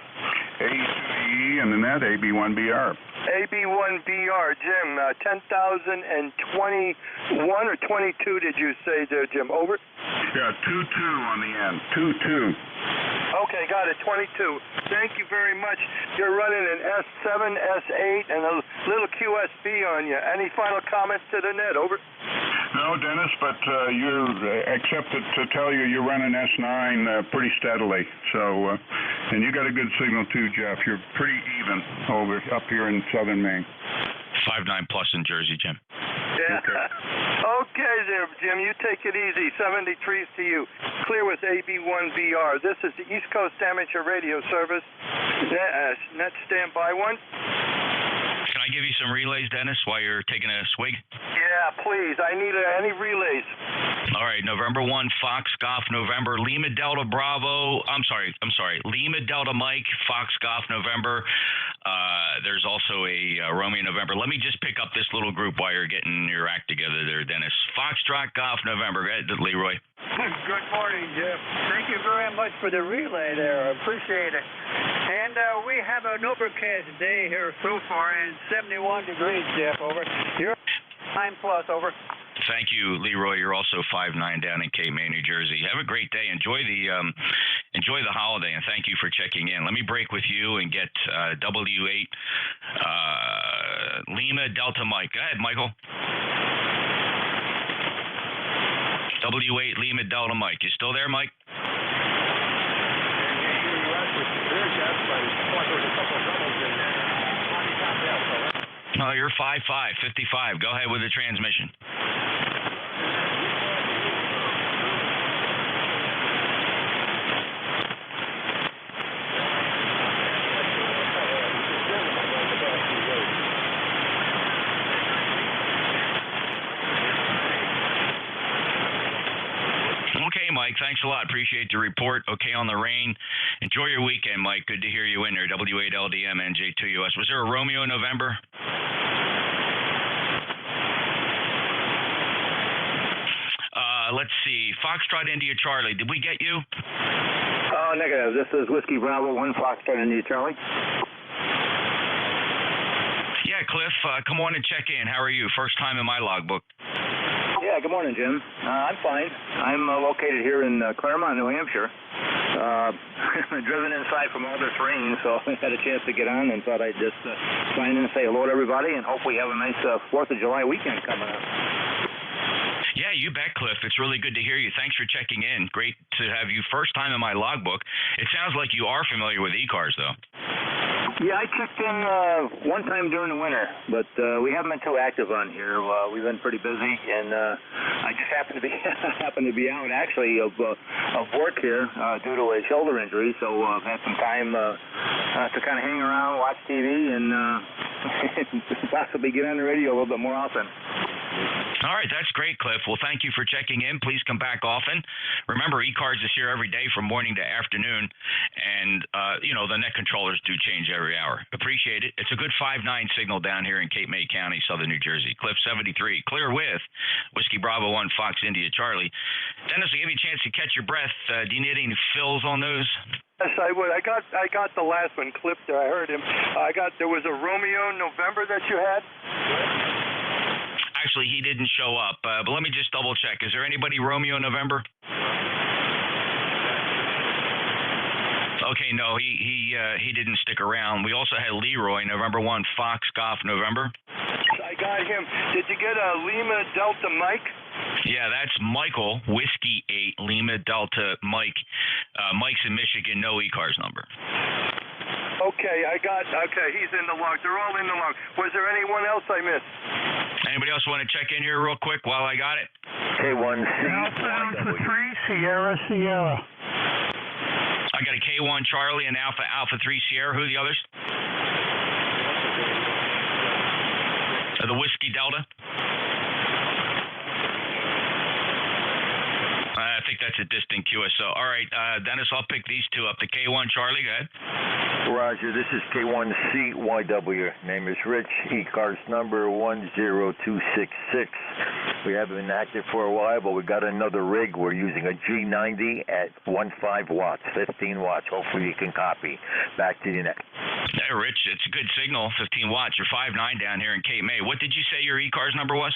A2E and the net, AB1BR. AB1BR, Jim, 10,021 or 22 did you say there, Jim? Over? Yeah, 22 on the end, 22. Okay, got it, 22. Thank you very much. You're running an S7, S8, and a little QSB on you. Any final comments to the net? Over? No, Dennis, but you're accepted to tell you you're running S9 pretty steadily. So, and you got a good signal too, Jeff. You're pretty even over up here in southern Maine. 5.9 plus in Jersey, Jim. Yeah. Okay there, Jim. You take it easy. 73s to you. Clear with AB1BR. This is the East Coast Amateur Radio Service. Net standby one. Can I give you some relays, Dennis, while you're taking a swig? Yeah, please. I need any relays. All right, November 1, Fox Golf November, Lima Delta Bravo. I'm sorry, Lima Delta Mike, Fox Golf November. There's also a Romeo November. Let me just pick up this little group while you're getting your act together there, Dennis. Foxtrot Golf November. Go ahead, Leroy. Good morning, Jeff. Thank you very much for the relay there. I appreciate it. And we have an overcast day here so far, and 71 degrees, Jeff. Over. You're 9 plus. Over. Thank you, Leroy. You're also 5'9" down in Cape May, New Jersey. Have a great day. Enjoy the holiday, and thank you for checking in. Let me break with you and get W8 Lima Delta Mike. Go ahead, Michael. W8 Lima Delta Mike. You still there, Mike? No, you're 5'5", 55. Go ahead with the transmission. Okay, Mike. Thanks a lot. Appreciate the report. Okay on the rain. Enjoy your weekend, Mike. Good to hear you in there. W8LDM, NJ2US. Was there a Romeo in November? Let's see. Foxtrot India Charlie. Did we get you? Oh, negative. This is Whiskey Bravo 1 Foxtrot India Charlie. Yeah, Cliff. Come on and check in. How are you? First time in my logbook. Yeah, good morning, Jim. I'm fine. I'm located here in Claremont, New Hampshire. Driven inside from all this rain, so I had a chance to get on and thought I'd just sign in and say hello to everybody and hope we have a nice 4th of July weekend coming up. Yeah, you bet, Cliff. It's really good to hear you. Thanks for checking in. Great to have you first time in my logbook. It sounds like you are familiar with ECARS, though. Yeah, I checked in one time during the winter, but we haven't been too active on here. We've been pretty busy, and I just happened to be out actually of work here due to a shoulder injury, so I've had some time to kind of hang around, watch TV, and possibly get on the radio a little bit more often. All right, that's great, Cliff. Well, thank you for checking in. Please come back often. Remember, ECARS is here every day from morning to afternoon, and, the net controllers do change every hour. Appreciate it. It's a good 5.9 signal down here in Cape May County, southern New Jersey. Cliff 73, clear with Whiskey Bravo 1 Fox India Charlie. Dennis, I'll give you a chance to catch your breath. Do you need any fills on those? Yes, I would. I got the last one clipped there. I heard him. There was a Romeo November that you had? Actually, he didn't show up, but let me just double check. Is there anybody Romeo November? Okay, no, he didn't stick around. We also had Leroy, November 1, Fox Golf November. I got him. Did you get a Lima Delta Mike? Yeah, that's Michael, Whiskey 8, Lima Delta Mike. Mike's in Michigan, no ECARS number. Okay, he's in the log. They're all in the log. Was there anyone else I missed? Anybody else want to check in here real quick while I got it? K1C. Alpha 3, Sierra. I got a K1 Charlie and Alpha 3 Sierra. Who are the others? The Whiskey Delta? I think that's a distant QSO. All right, Dennis, I'll pick these two up. The K1 Charlie, go ahead. Roger, this is K1CYW. Name is Rich. ECARS number 10266. We haven't been active for a while, but we got another rig. We're using a G90 at 15 watts, 15 watts. Hopefully you can copy. Back to you next. Hey, Rich, it's a good signal, 15 watts. You're 5'9" down here in Cape May. What did you say your ECARS number was?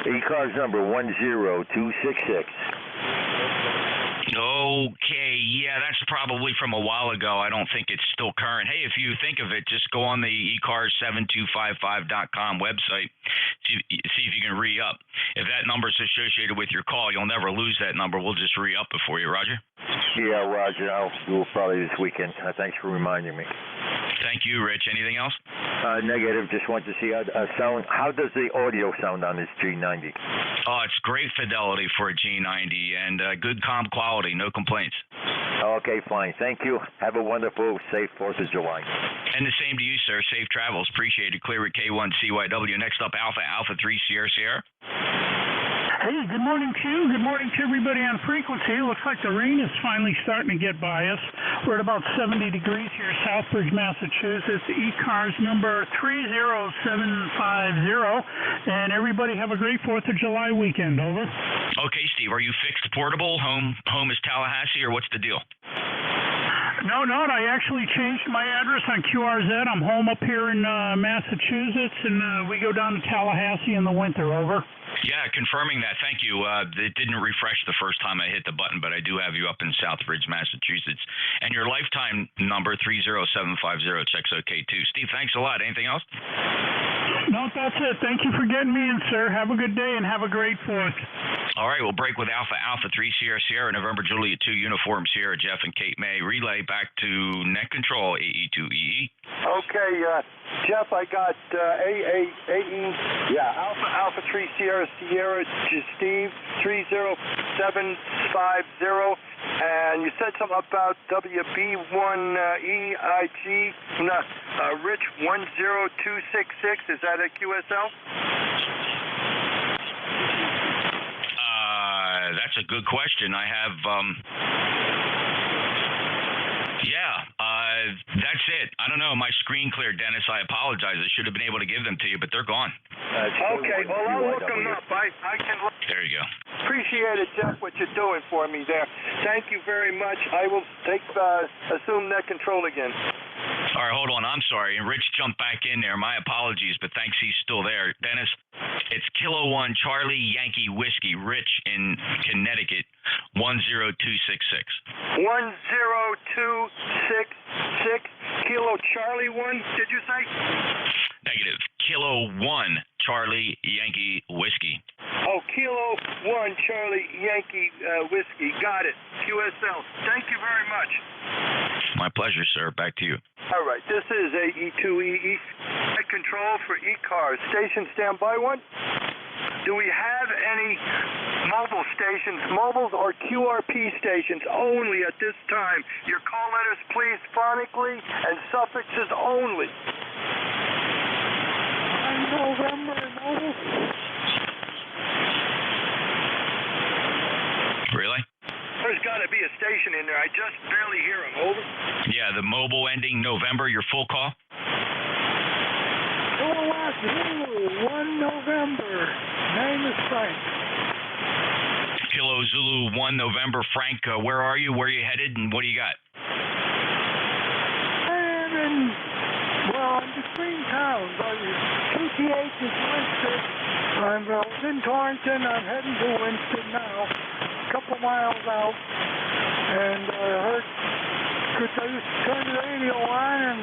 ECARS number 10266. Okay, yeah, that's probably from a while ago. I don't think it's still current. Hey, if you think of it, just go on the ECARS7255.com website, see if you can re-up. If that number is associated with your call, you'll never lose that number. We'll just re-up it for you, Roger. Yeah, Roger. I'll do it probably this weekend. Thanks for reminding me. Thank you, Rich. Anything else? Negative. Just want to see how How does the audio sound on this G90? Oh, it's great fidelity for a G90 and good comm quality. No complaints. Okay, fine. Thank you. Have a wonderful, safe 4th of July. And the same to you, sir. Safe travels. Appreciate it. Clear at K1CYW. Next up, Alpha 3 Sierra Sierra. Hey, good morning, Q. Good morning to everybody on frequency. It looks like the rain is finally starting to get by us. We're at about 70 degrees here, Southbridge, Massachusetts. ECARS number 30750. And everybody have a great 4th of July weekend. Over. Okay, Steve. Are you fixed portable? Home is Tallahassee, or what's the deal? No, I actually changed my address on QRZ. I'm home up here in Massachusetts, and we go down to Tallahassee in the winter. Over. Yeah, confirming that. Thank you. It didn't refresh the first time I hit the button, but I do have you up in Southbridge, Massachusetts. And your lifetime number, 30750, checks okay, too. Steve, thanks a lot. Anything else? No, that's it. Thank you for getting me in, sir. Have a good day and have a great 4th. All right, we'll break with Alpha 3 Sierra Sierra, November Juliet 2 Uniform Sierra Jeff and Kate May. Relay back to net control AE2EE. Okay, Jeff, I got Alpha 3 Sierra Sierra Steve 30750, and you said something about WB1EIG, Rich 10266. Is that a QSL? That's a good question. I have, that's it. I don't know. My screen cleared, Dennis. I apologize. I should have been able to give them to you, but they're gone. Okay, well, I'll look them up. I can look. There you go. Appreciate it, Jeff, what you're doing for me there. Thank you very much. I will assume net control again. All right, hold on. I'm sorry. And Rich jumped back in there. My apologies, but thanks he's still there. Dennis, it's Kilo 1 Charlie Yankee Whiskey, Rich in Connecticut, 10266. 10266, Kilo Charlie 1, did you say? Negative. Kilo 1 Charlie Yankee Whiskey. Oh, Kilo 1 Charlie Yankee Whiskey. Got it. QSL. Thank you very much. My pleasure, sir. Back to you. All right. This is AE2EE. Net control for ECARS. Station standby 1. Do we have any mobile stations, mobiles or QRP stations only at this time? Your call letters, please, phonically, and suffixes only. November mobile. Really? There's got to be a station in there. I just barely hear them. Over. Yeah, the mobile ending November, your full call? Zulu, 1 November. Name is Frank. Kilo Zulu 1 November. Frank, where are you? Where are you headed? And what do you got? I'm between towns. PTH is Winston. I was in Torrington. I'm heading to Winston now, a couple miles out. And I heard, because I used to turn the radio on and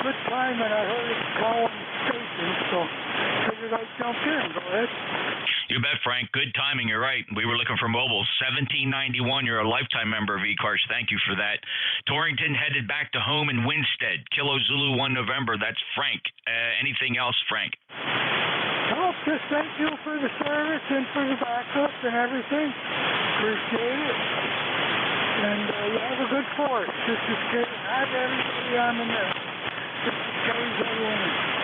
good time, and I heard it calling station, so figured I'd jump in. Go ahead. You bet, Frank. Good timing. You're right. We were looking for mobiles. 1791. You're a lifetime member of ECARS. Thank you for that. Torrington headed back to home in Winstead. Kilo Zulu 1 November. That's Frank. Anything else, Frank? Oh, just thank you for the service and for the backup and everything. Appreciate it. And you have a good force. This is good. Have everybody on the net. This is Kelly's everyone.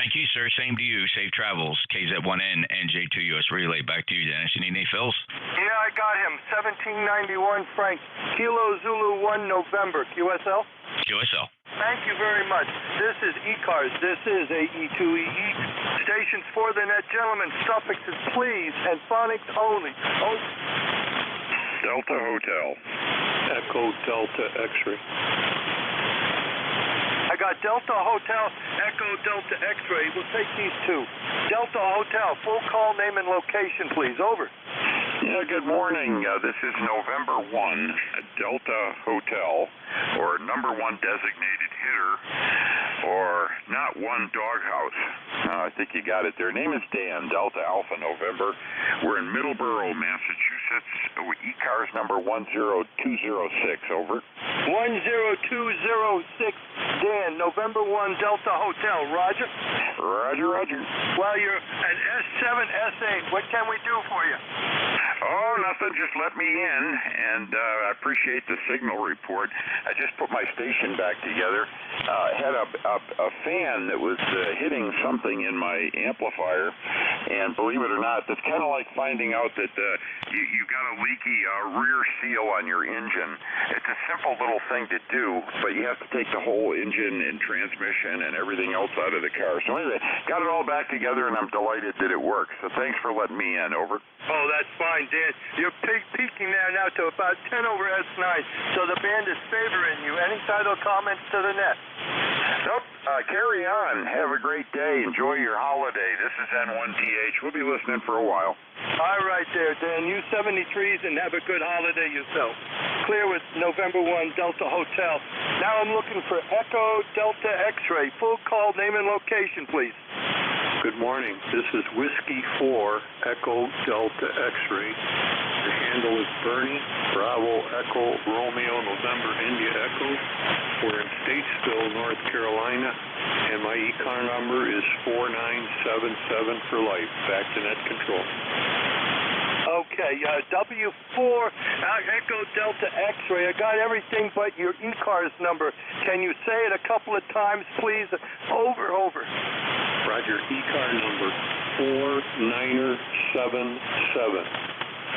Thank you, sir. Same to you. Safe travels. KZ1N, NJ2US Relay. Back to you, Dennis. You need any fills? Yeah, I got him. 1791 Frank. Kilo Zulu 1 November. QSL? QSL. Thank you very much. This is ECARS. This is AE2EE. Stations for the net, gentlemen. Suffixes, please, and phonics only. Oh. Delta Hotel. Echo Delta X-ray. I got Delta Hotel, Echo Delta X-ray. We'll take these two. Delta Hotel, full call name and location, please. Over. Yeah, good morning. This is November 1, Delta Hotel, or number 1 designated hitter, or not one doghouse. I think you got it there. Name is Dan, Delta Alpha November. We're in Middleborough, Massachusetts. ECARS number 10206. Over. 10206, Dan, November 1, Delta Hotel. Roger. Roger, roger. Well, you're an S7, S8. What can we do for you? Oh, nothing. Just let me in, and I appreciate the signal report. I just put my station back together. Had a fan that was hitting something in my amplifier, and believe it or not, that's kind of like finding out that you got a leaky rear seal on your engine. It's a simple little thing to do, but you have to take the whole engine and transmission and everything else out of the car. So anyway, got it all back together, and I'm delighted that it works. So thanks for letting me in. Over. Oh, that's fine, Dan. You're peaking there now to about 10 over S9, so the band is favoring you. Any final comments to the net? Nope. Carry on. Have a great day. Enjoy your holiday. This is N1TH. We'll be listening for a while. All right there, Dan. You 73s and have a good holiday yourself. Clear with November 1, Delta Hotel. Now I'm looking for Echo Delta X-ray. Full call name and location, please. Good morning. This is Whiskey 4, Echo Delta X-ray. The handle is Bernie, Bravo, Echo, Romeo, November, India, Echo. We're in Statesville, North Carolina, and my ECAR number is 4977 for life. Back to net control. Okay, W4, Echo Delta X-ray. I got everything but your ECARS number. Can you say it a couple of times, please? Over. Roger, ECAR number 4977.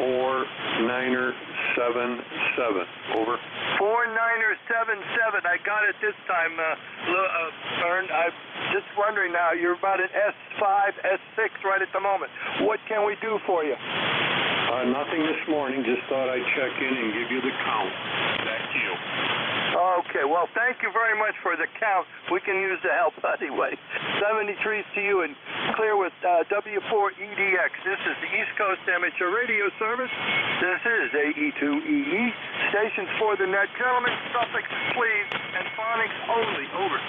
4977. Over. 4977. I got it this time, Bern. I'm just wondering now, you're about an S5, S6 right at the moment. What can we do for you? Nothing this morning. Just thought I'd check in and give you the count. Back to you. Okay, well, thank you very much for the count. We can use the help anyway. 73s to you and clear with W4EDX. This is the East Coast Amateur Radio Service. This is AE2EE. Stations for the net. Gentlemen, suffixes please, and phonics only. Over.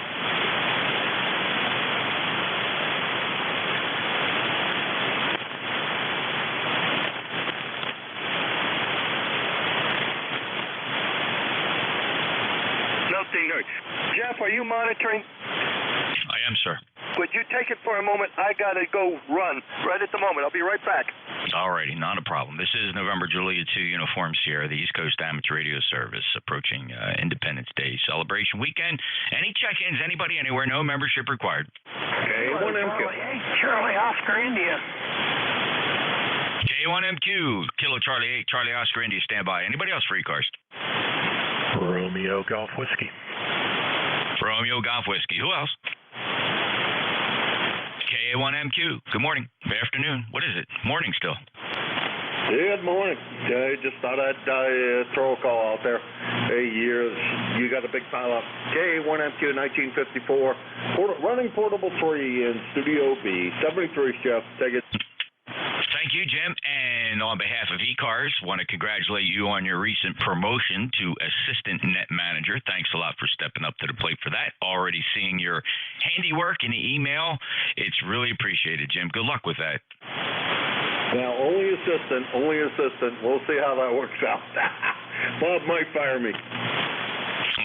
Jeff, are you monitoring? I am, sir. Would you take it for a moment? I got to go run right at the moment. I'll be right back. All righty, not a problem. This is November Julia 2 Uniform Sierra, the East Coast Amateur Radio Service, approaching Independence Day celebration weekend. Any check-ins, anybody, anywhere, no membership required. K1MQ. Charlie Oscar India. K1MQ, Kilo Charlie 8, Charlie Oscar India, stand by. Anybody else for ECARS? Romeo Golf Whiskey. Romeo Golf Whiskey. Who else? KA1MQ. Good morning. Good afternoon. What is it? Morning still. Good morning. I just thought I'd throw a call out there. Hey, you got a big pile up. KA1MQ 1954. Running portable 3 in Studio B. 73 Jeff. Take it. Thank you, Jim. And on behalf of ECARS, want to congratulate you on your recent promotion to Assistant Net Manager. Thanks a lot for stepping up to the plate for that. Already seeing your handiwork in the email. It's really appreciated, Jim. Good luck with that. Now, only assistant. We'll see how that works out. Bob might fire me.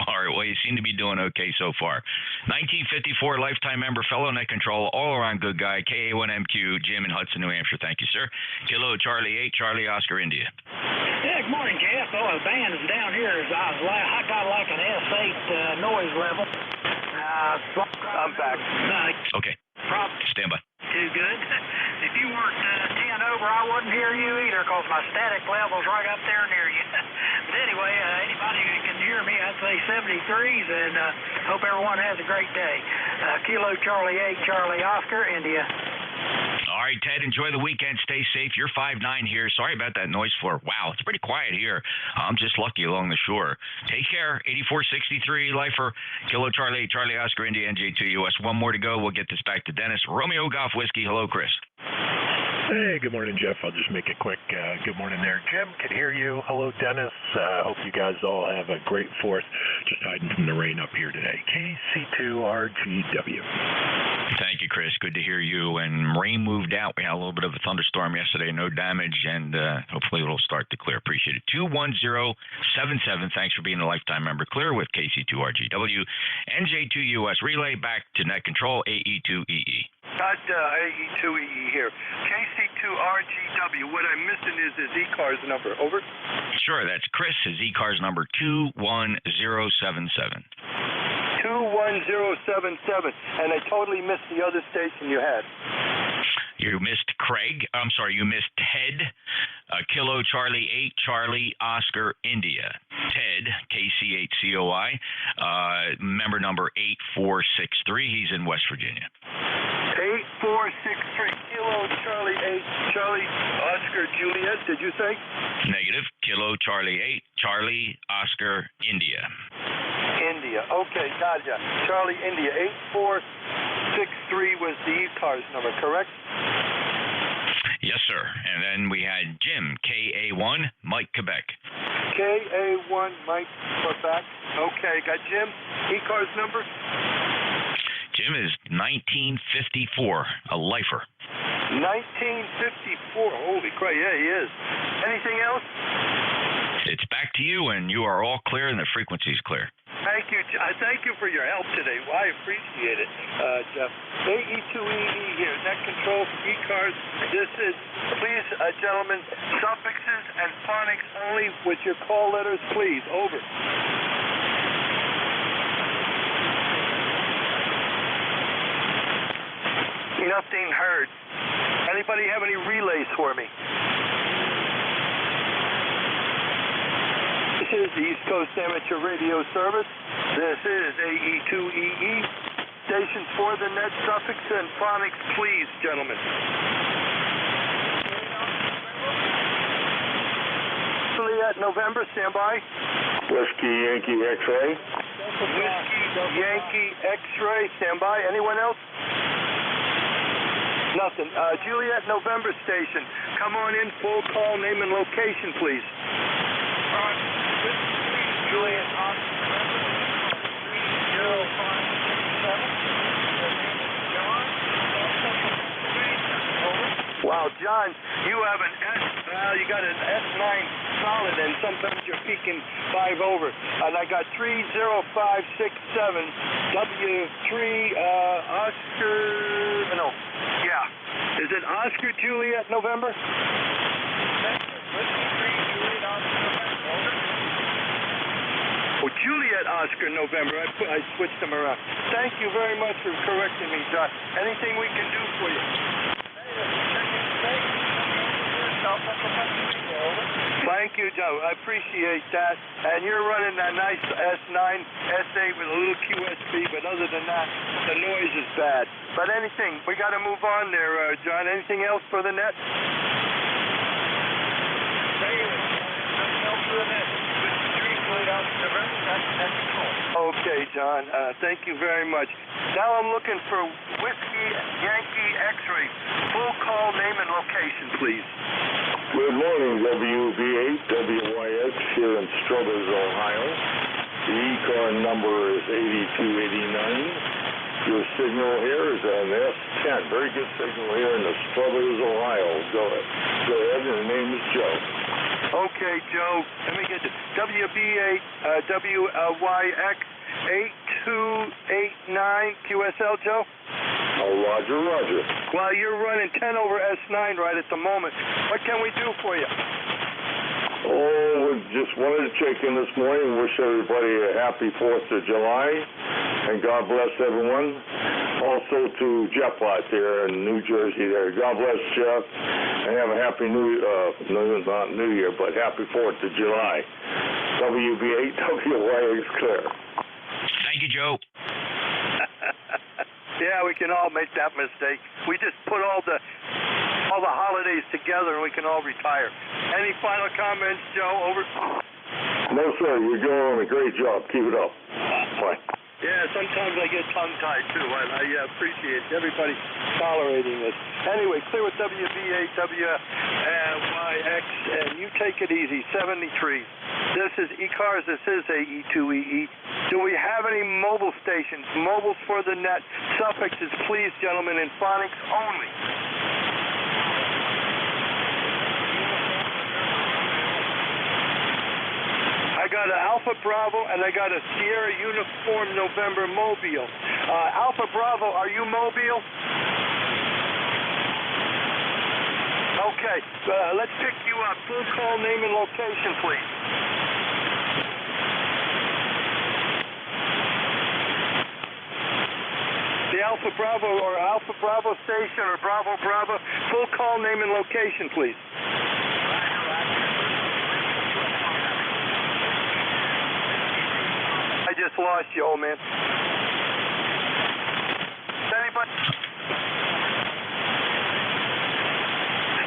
All right, well, you seem to be doing okay so far. 1954 lifetime member, fellow net control, all-around good guy, KA1MQ, Jim in Hudson, New Hampshire. Thank you, sir. Kilo Charlie 8, Charlie Oscar India. Yeah, good morning, Jeff. Oh, the band is down here. I got like an S8 noise level. I'm back. Okay. Probably Stand by. too good. If you weren't 10 over, I wouldn't hear you either because my static level's right up there near you. But anyway, anybody who can hear me, I'd say 73s, and hope everyone has a great day. Kilo Charlie 8, Charlie Oscar, India. All right, Ted, enjoy the weekend. Stay safe. You're 5'9" here. Sorry about that noise floor. Wow, it's pretty quiet here. I'm just lucky along the shore. Take care. 8463, Lifer, Kilo Charlie 8, Charlie Oscar, India, NJ2US. One more to go. We'll get this back to Dennis. Romeo Golf Whiskey. Hello, Chris. Hey, good morning, Jeff. I'll just make it quick. Good morning there. Jim, can hear you. Hello, Dennis. Hope you guys all have a great 4th. Just hiding from the rain up here today. KC2RGW. Thank you, Chris. Good to hear you. And rain moved out. We had a little bit of a thunderstorm yesterday. No damage, and hopefully it'll start to clear. Appreciate it. 21077. Thanks for being a lifetime member. Clear with KC2RGW. NJ2US Relay back to net control. AE2EE. Got AE2EE here. KC2RGW. What I'm missing is his ECARS number. Over. Sure, that's Chris. His ECARS number 21077. 21077. And I totally missed the other station you had. You missed Craig. I'm sorry, you missed Ted. Kilo Charlie 8, Charlie Oscar, India. Ted, KC8COI, member number 8463. He's in West Virginia. 8463. Kilo Charlie 8, Charlie Oscar Juliet, did you say? Negative. Kilo Charlie 8, Charlie Oscar, India. India. Okay, gotcha. Charlie, India. 8463 was the ECARS number, correct? Yes, sir. And then we had Jim, KA1, Mike, Quebec. KA1, Mike, Quebec. Okay, got Jim. ECARS number? Jim is 1954, a lifer. 1954. Holy crap, yeah, he is. Anything else? It's back to you, and you are all clear, and the frequency's clear. Thank you. Thank you for your help today. Well, I appreciate it, Jeff. AE2EE here, net control for ECARS. This is, please, gentlemen, suffixes and phonics only with your call letters, please. Over. Nothing heard. Anybody have any relays for me? This is the East Coast Amateur Radio Service. This is AE2EE. Stations for the net suffix and phonics, please, gentlemen. Juliet, November, stand by. Whiskey Yankee X-ray. Whiskey Yankee X-ray, stand by. Anyone else? Nothing. Juliet, November station. Come on in, full call, name and location, please. Juliet, Wow, John, you have an you got an S9 solid, and sometimes you're peaking 5 over. And I got 30567 W3 Oscar. No, yeah. Is it Oscar Juliet November? Oh, Juliet Oscar November. I switched them around. Thank you very much for correcting me, John. Anything we can do for you? Thank you, Joe. I appreciate that. And you're running that nice S9, S8 with a little QSB, but other than that, the noise is bad. But anything, we got to move on there, John. Anything else for the net? Okay, John. Thank you very much. Now I'm looking for Whiskey Yankee X-ray. Full call, name and location, please. Good morning, WV8 WYX here in Struthers, Ohio. The ECAR number is 8289. Your signal here is an S10. Very good signal here in the Struthers, Ohio. Go ahead, and the name is Joe. Okay, Joe. Let me get this. WB8 WYX 8289 QSL, Joe? Oh, Roger. Well, you're running 10 over S9 right at the moment. What can we do for you? Oh, we just wanted to check in this morning. Wish everybody a happy 4th of July, and God bless everyone. also to Jeff Watts here in New Jersey there. God bless Jeff, and have a happy not New Year, but happy 4th of July. WB8WY is clear. Thank you, Joe. Yeah, we can all make that mistake. We just put all the holidays together and we can all retire. Any final comments, Joe? Over. No, sir. You're doing a great job. Keep it up. Bye. Yeah, sometimes I get tongue-tied, too, and I appreciate everybody tolerating this. Anyway, clear with WB8WYX, and you take it easy, 73. This is ECARS, this is AE2EE. Do we have any mobile stations? Mobiles for the net. Suffixes, please, gentlemen, in phonics only. I got an Alpha Bravo and I got a Sierra Uniform November Mobile. Alpha Bravo, are you mobile? Okay, let's pick you up. Full call, name and location, please. The Alpha Bravo or Alpha Bravo station or Bravo Bravo, full call, name and location, please. I just lost you, old man. Anybody?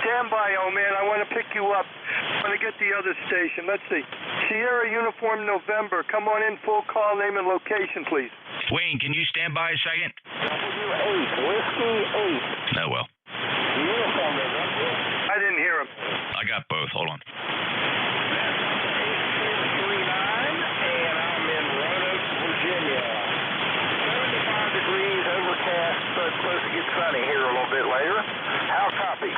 Stand by, old man. I want to pick you up. I want to get the other station. Let's see. Sierra Uniform November. Come on in, full call, name and location, please. Wayne, can you stand by a second? W8, Whiskey 8. Oh, well. Uniform November. I didn't hear him. I got both. Hold on. Supposed to get sunny here a little bit later. How copy?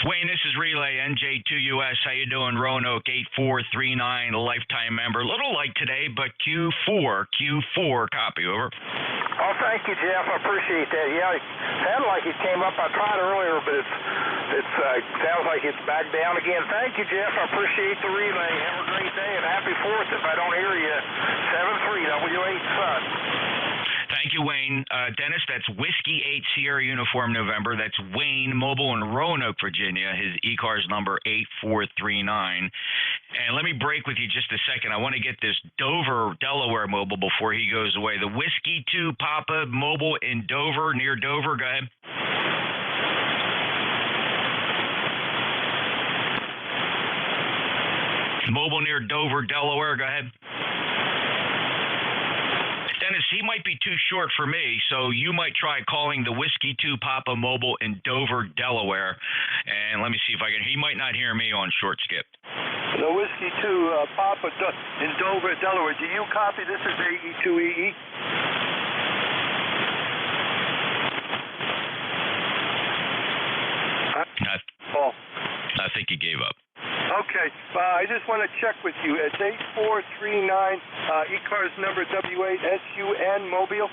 Wayne, this is Relay NJ2US. How you doing? Roanoke 8439, lifetime member. A little light today, but Q4 copy. Over. Oh, thank you, Jeff. I appreciate that. Yeah, it sounded like it came up. I tried earlier, but it sounds like it's back down again. Thank you, Jeff. I appreciate the relay. Have a great day and happy 4th. If I don't hear you, 73 W8 Sun. Thank you, Wayne. Dennis, that's Whiskey 8 Sierra Uniform November. That's Wayne, mobile in Roanoke, Virginia. His ECARS number 8439. And let me break with you just a second. I want to get this Dover, Delaware mobile before he goes away. The Whiskey 2 Papa mobile in Dover, near Dover. Go ahead. Mobile near Dover, Delaware. Go ahead. Dennis, he might be too short for me, so you might try calling the Whiskey 2 Papa mobile in Dover, Delaware, and let me see if I can. He might not hear me on short skip. The Whiskey 2 Papa in Dover, Delaware. Do you copy? This is AE2EE. I think he gave up. Okay, I just want to check with you. It's 8439, ECARS number W8SUN Mobile.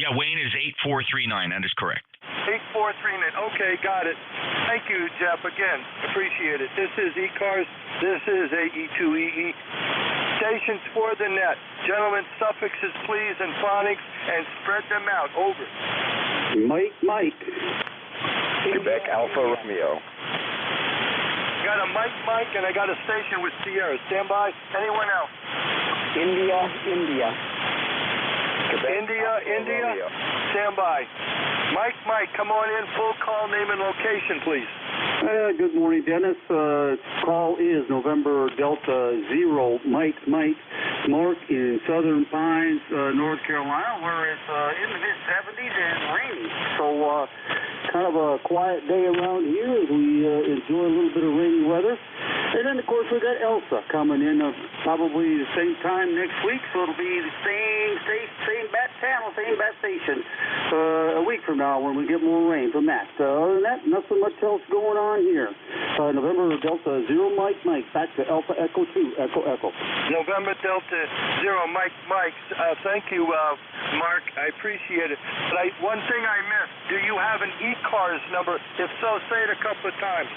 Yeah, Wayne is 8439. That is correct. 8439. Okay, got it. Thank you, Jeff. Again, appreciate it. This is ECARS. This is AE2EE. Stations for the net. Gentlemen, suffixes, please, and phonics, and spread them out. Over. Mike. Quebec Alpha Romeo. Got a Mike, and I got a station with Sierra. Stand by. Anyone else? India. Quebec India. Romeo. Stand by. Mike, come on in. Full call, name and location, please. Good morning, Dennis. Call is November Delta 0 Mike Mark in Southern Pines, North Carolina, where it's in the mid-70s and rainy. So kind of a quiet day around here as we enjoy a little bit of rainy weather. And then, of course, we got Elsa coming in probably the same time next week, so it'll be the same bat channel, same bat station a week from now when we get more rain from that. Other than that, nothing much else going on here. November Delta 0 Mike, back to Alpha Echo 2, Echo. November Delta 0 Mike. Thank you, Mark. I appreciate it. But one thing I missed, do you have an ECARS number? If so, say it a couple of times.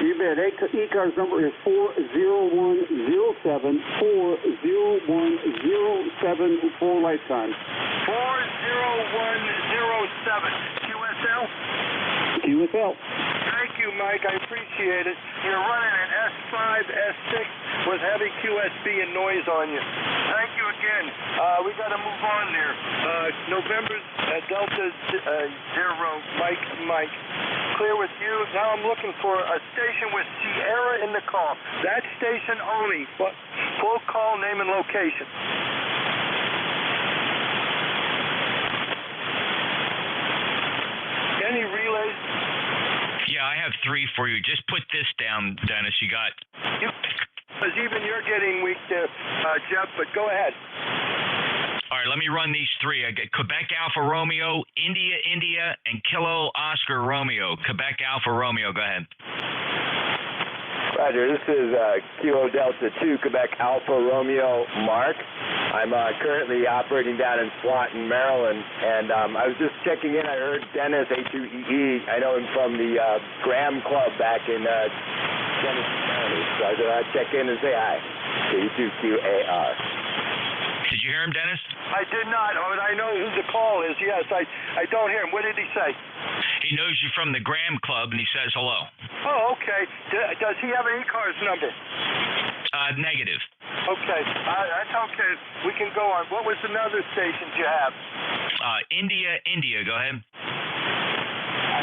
You bet. ECARS number is 40107. 40107 for lifetime. 40107. QSL? QSL. Thank you, Mike. I appreciate it. You're running an S5, S6 with heavy QSB and noise on you. Thank you again. We got to move on there. November Delta 0, Mike. Clear with you. Now I'm looking for a station with Sierra in the call. That station only. Full call, name, and location. Any relays? Yeah, I have 3 for you. Just put this down, Dennis. You got... Because even you're getting weak there, Jeff, but go ahead. All right, let me run these 3. I got Quebec Alpha Romeo, India, and Kilo Oscar Romeo. Quebec Alpha Romeo, go ahead. Roger, this is Kilo Delta 2, Quebec Alpha Romeo, Mark. I'm currently operating down in Swanton, Maryland, and I was just checking in. I heard Dennis, A2EE. I know him from the Graham Club back in Genesee County, so I thought I'd check in and say hi. K2QAR. Did you hear him, Dennis? I did not. I know who the call is. Yes, I don't hear him. What did he say? He knows you from the Graham Club, and he says hello. Oh, okay. Does he have an ECARS number? Negative. Okay. That's okay. We can go on. What was another station you have? India. Go ahead.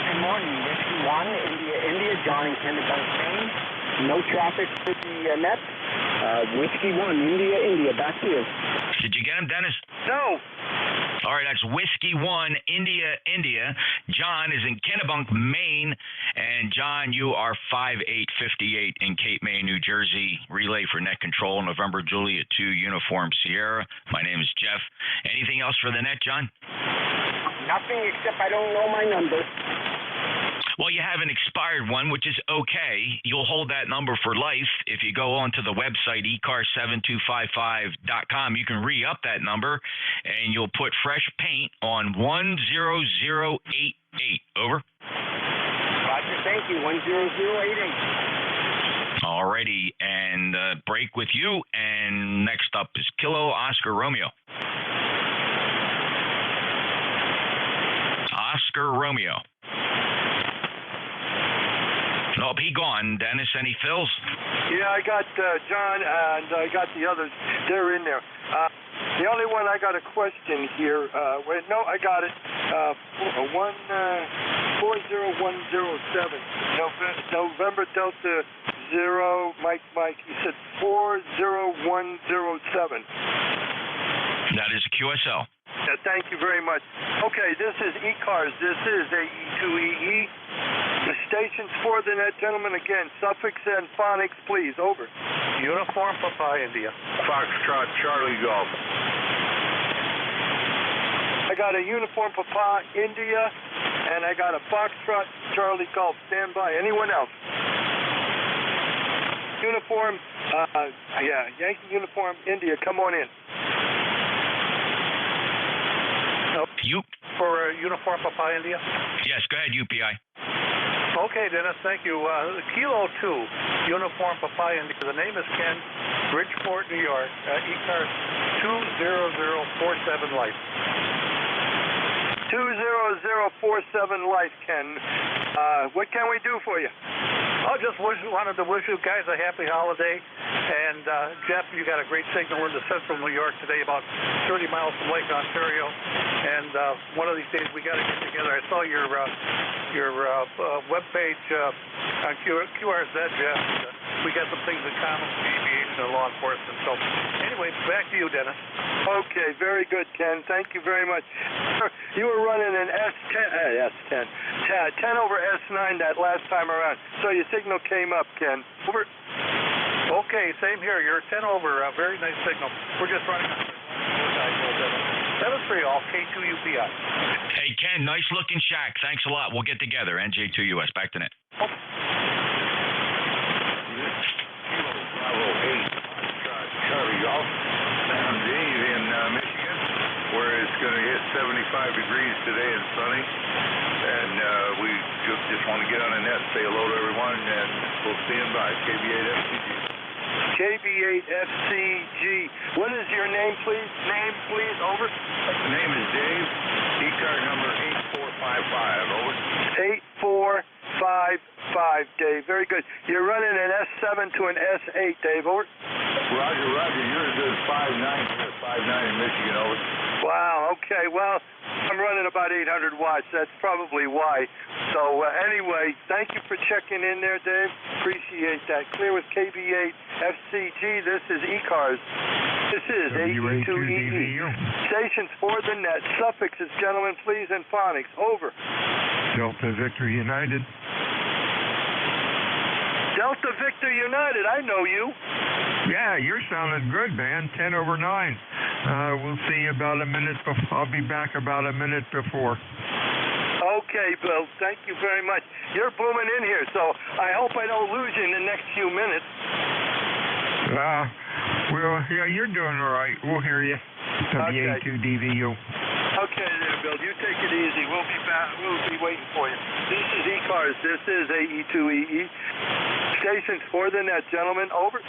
Good morning. Whiskey 1, India, John in Kennebunk, Maine. No traffic for the net. Whiskey 1, India, back to you. Did you get him, Dennis? No. All right, that's Whiskey 1, India. John is in Kennebunk, Maine. And John, you are 5858 in Cape May, New Jersey. Relay for net control, November Juliet 2, Uniform Sierra. My name is Jeff. Anything else for the net, John? Nothing except I don't know my number. Well, you have an expired one, which is okay. You'll hold that number for life. If you go onto the website, ECARS7255.com, you can re-up that number, and you'll put fresh paint on 10088. Over. Roger, thank you. 10088. Alrighty, and break with you, and next up is Kilo Oscar Romeo. Oscar Romeo. Nope, he gone. Dennis, any fills? Yeah, I got John, and I got the others. They're in there. The only one I got a question here. No, I got it. 40107. November Delta 0, Mike. He said 40107. That is a QSL. Thank you very much. Okay, this is ECARS. This is AE2EE. The stations for the net, gentlemen, again, suffix and phonics, please. Over. Uniform Papa India. Foxtrot Charlie Golf. I got a Uniform Papa India, and I got a Foxtrot Charlie Golf. Stand by. Anyone else? Uniform, Yankee Uniform India. Come on in. You. For Uniform Papa India? Yes, go ahead, UPI. Okay, Dennis, thank you. Kilo 2, Uniform Papa India. The name is Ken, Bridgeport, New York. ECARS 20047 Life. 20047 Life, Ken. What can we do for you? I just wanted to wish you guys a happy holiday. And, Jeff, you got a great signal into central New York today, about 30 miles from Lake Ontario. And one of these days we got to get together. I saw your webpage on QRZ, Jeff. We got some things in common with aviation and law enforcement. So, anyway, back to you, Dennis. Okay, very good, Ken. Thank you very much. You were running an S10 over S9 that last time around, so your signal came up, Ken. Over. Okay, same here. You're 10 over. Very nice signal. We're just running. 7-3 all, K2UPI. Hey, Ken, nice looking shack. Thanks a lot. We'll get together. NJ2US. Back to net. Charlie Golf, San Dave in Michigan, where it's going to hit 75 degrees today and sunny. And we just want to get on the net, say hello to everyone, and we'll stand by. KB8FCG. KB8FCG. What is your name, please? Name, please. Over. The name is Dave. ECARS number 8455. Over. 8455, Dave. Very good. You're running an S7 to an S8, Dave. Over. Roger, roger. Yours is 59 here, 59 in Michigan. Over. Wow, okay. Well, I'm running about 800 watts. That's probably why. So anyway, thank you for checking in there, Dave. Appreciate that. Clear with KB8 FCG. This is ECARS. This is AE2EE. Stations for the net. Suffixes, gentlemen, please, and phonics. Over. Delta Victor United. Delta Victor United. I know you. Yeah, you're sounding good, man. 10 over 9. We'll see you about a minute before. I'll be back about a minute before. Okay, Bill. Thank you very much. You're booming in here, so I hope I don't lose you in the next few minutes. Well, yeah, you're doing all right. We'll hear you. WA2DVU. Okay there, Bill. You take it easy. We'll be back. We'll be waiting for you. This is ECARS. This is AE2EE. Stations for the net, gentlemen. Over.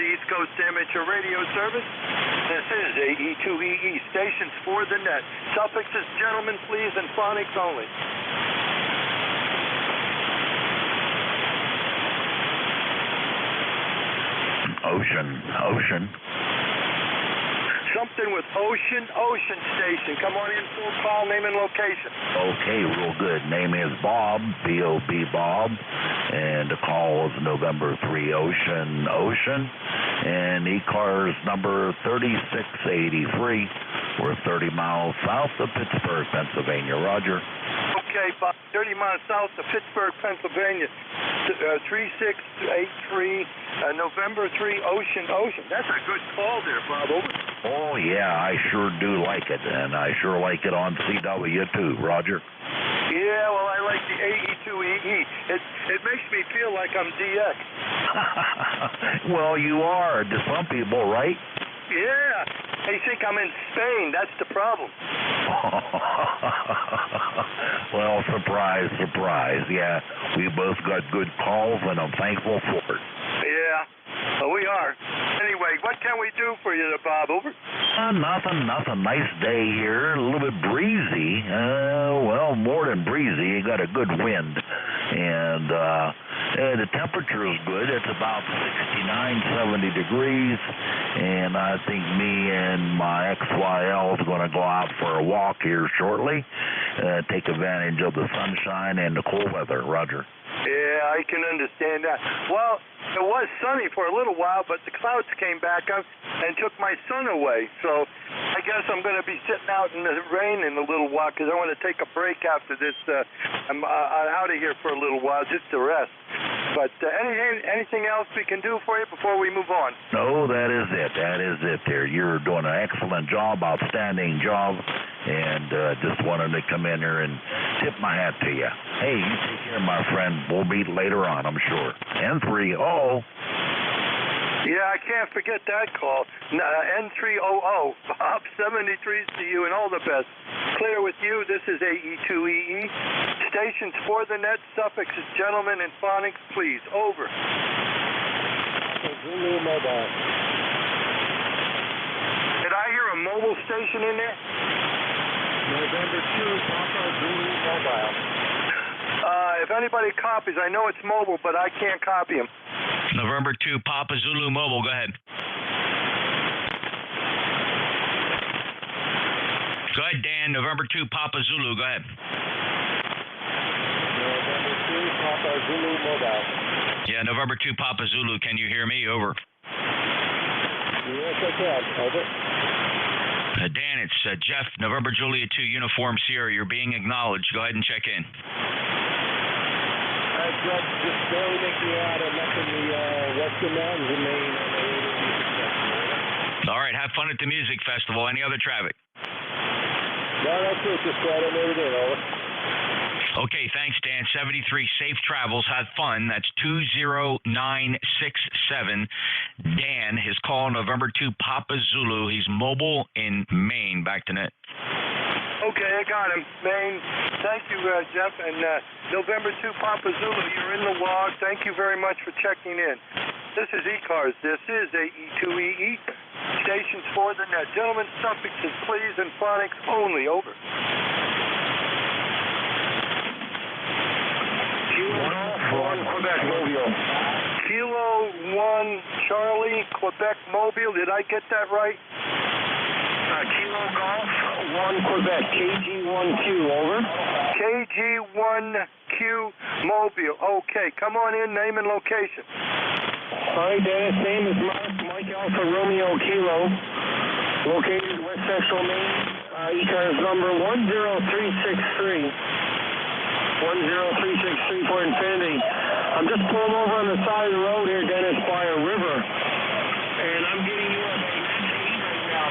East Coast Amateur Radio Service. This is AE2EE. Stations for the net. Suffixes, gentlemen, please, and phonics only. Ocean. Something with Ocean Station. Come on in, full call, name and location. Okay, real good. Name is Bob, B-O-B Bob, and the call is November 3 Ocean, and ECARS number 3683. We're 30 miles south of Pittsburgh, Pennsylvania. Roger. Okay, Bob, 30 miles south of Pittsburgh, Pennsylvania. 3683, November 3 Ocean. That's a good call there, Bob. Over. Oh, yeah, I sure do like it, and I sure like it on CW too, Roger. Yeah, well, I like the AE2EE. It makes me feel like I'm DX. Well, you are to some people, right? Yeah, they think I'm in Spain. That's the problem. Well, surprise. Yeah, we both got good calls, and I'm thankful for it. Yeah, well, we are. Anyway, what can we do for you, Bob? Over. Nothing. Nice day here. A little bit breezy. Well, more than breezy. You got a good wind. And the temperature is good. It's about 69, 70 degrees. And I think me and my XYL is going to go out for a walk here shortly. Take advantage of the sunshine and the cool weather. Roger. Yeah, I can understand that. Well, it was sunny for a little while, but the clouds came back up and took my sun away. So I guess I'm going to be sitting out in the rain in a little while because I want to take a break after this. I'm out of here for a little while just to rest. But anything else we can do for you before we move on? No, that is it there. You're doing an excellent job, outstanding job, and just wanted to come in here and tip my hat to you. Hey, you take care, my friend. We'll meet later on, I'm sure. N3O. Yeah, I can't forget that call. N300. Bob, 73's to you and all the best. Clear with you. This is AE2EE. Stations for the net. Suffixes, gentlemen, and phonics, please. Over. Zulu Mobile. Did I hear a mobile station in there? November 2, Papa Zulu Mobile. If anybody copies, I know it's mobile, but I can't copy them. November 2, Papa Zulu Mobile. Go ahead. Go ahead, Dan. November 2, Papa Zulu. Go ahead. November 2, Papa Zulu Mobile. Yeah, November 2, Papa Zulu. Can you hear me? Over. Yes, I can. Over. Dan, it's Jeff, November Juliet 2, Uniform Sierra. You're being acknowledged. Go ahead and check in. Jeff, just barely making you out. I'm up in the Western Mountains in Maine on the Radio Music Festival. All right, have fun at the music festival. Any other traffic? No, that's it. Just glad I made it in, over. Okay, thanks, Dan. 73, safe travels. Have fun. That's 20967. Dan, his call November 2, Papa Zulu. He's mobile in Maine. Back to net. Okay, I got him. Maine. Thank you, Jeff. And November 2, Papa Zulu, you're in the log. Thank you very much for checking in. This is ECARS. This is AE2EE. Stations for the net. Gentlemen, suffixes, please, and phonics only. Over. Kilo 1 Quebec Mobile. Kilo 1 Charlie Quebec Mobile. Did I get that right? Kilo Golf 1 Quebec. KG1Q. Over. KG1Q Mobile. Okay, come on in. Name and location. All right, Dennis. Name is Mike Alpha Romeo Kilo. Located West Central Maine. ECARS number 10363. 10363 for Infinity. I'm just pulling over on the side of the road here, Dennis, by a river. And I'm getting you a right now.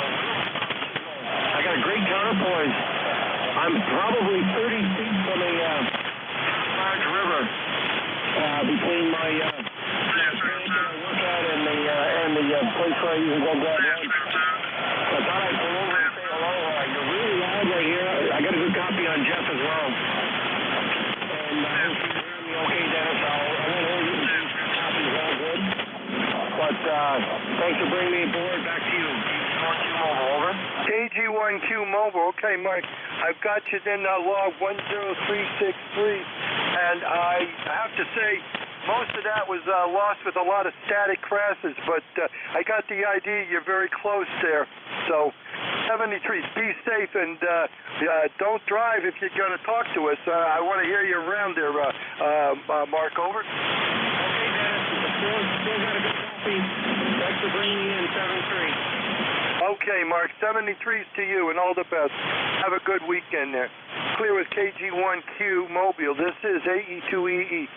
I got a great counterpoise. I'm probably 30 feet from a large river between my plant that I work at and the place where I usually go grab lunch. I thought I'd pull over and say hello. You're really loud right here. I got a good copy on Jeff as well. Okay, Dennis, I won't hold you. Copy's all good. But thanks for bringing me aboard. Back to you. KG1Q Mobile, over. KG1Q Mobile. Okay, Mike, I've got you in log 10363. And I have to say, most of that was lost with a lot of static crashes, but I got the idea you're very close there. So, 73, be safe and don't drive if you're going to talk to us. I want to hear you around there, Mark, over. Okay, Dennis, still got a good copy. Thanks for bringing me in, 73. Okay, Mark, 73's to you and all the best. Have a good weekend there. Clear with KG1Q Mobile. This is AE2EE.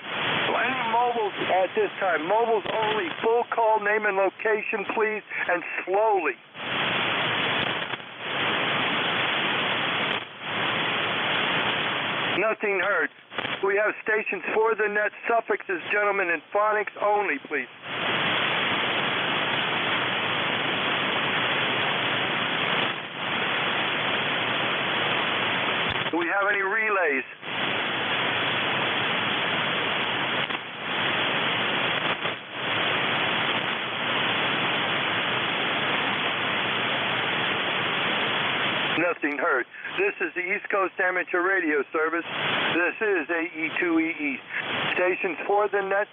So any mobiles at this time, mobiles only. Full call, name and location, please, and slowly. Nothing heard. We have stations for the net, suffixes, gentlemen, and phonics only, please. Do we have any relays? Nothing heard. This is the East Coast Amateur Radio Service. This is AE2EE. Stations for the net,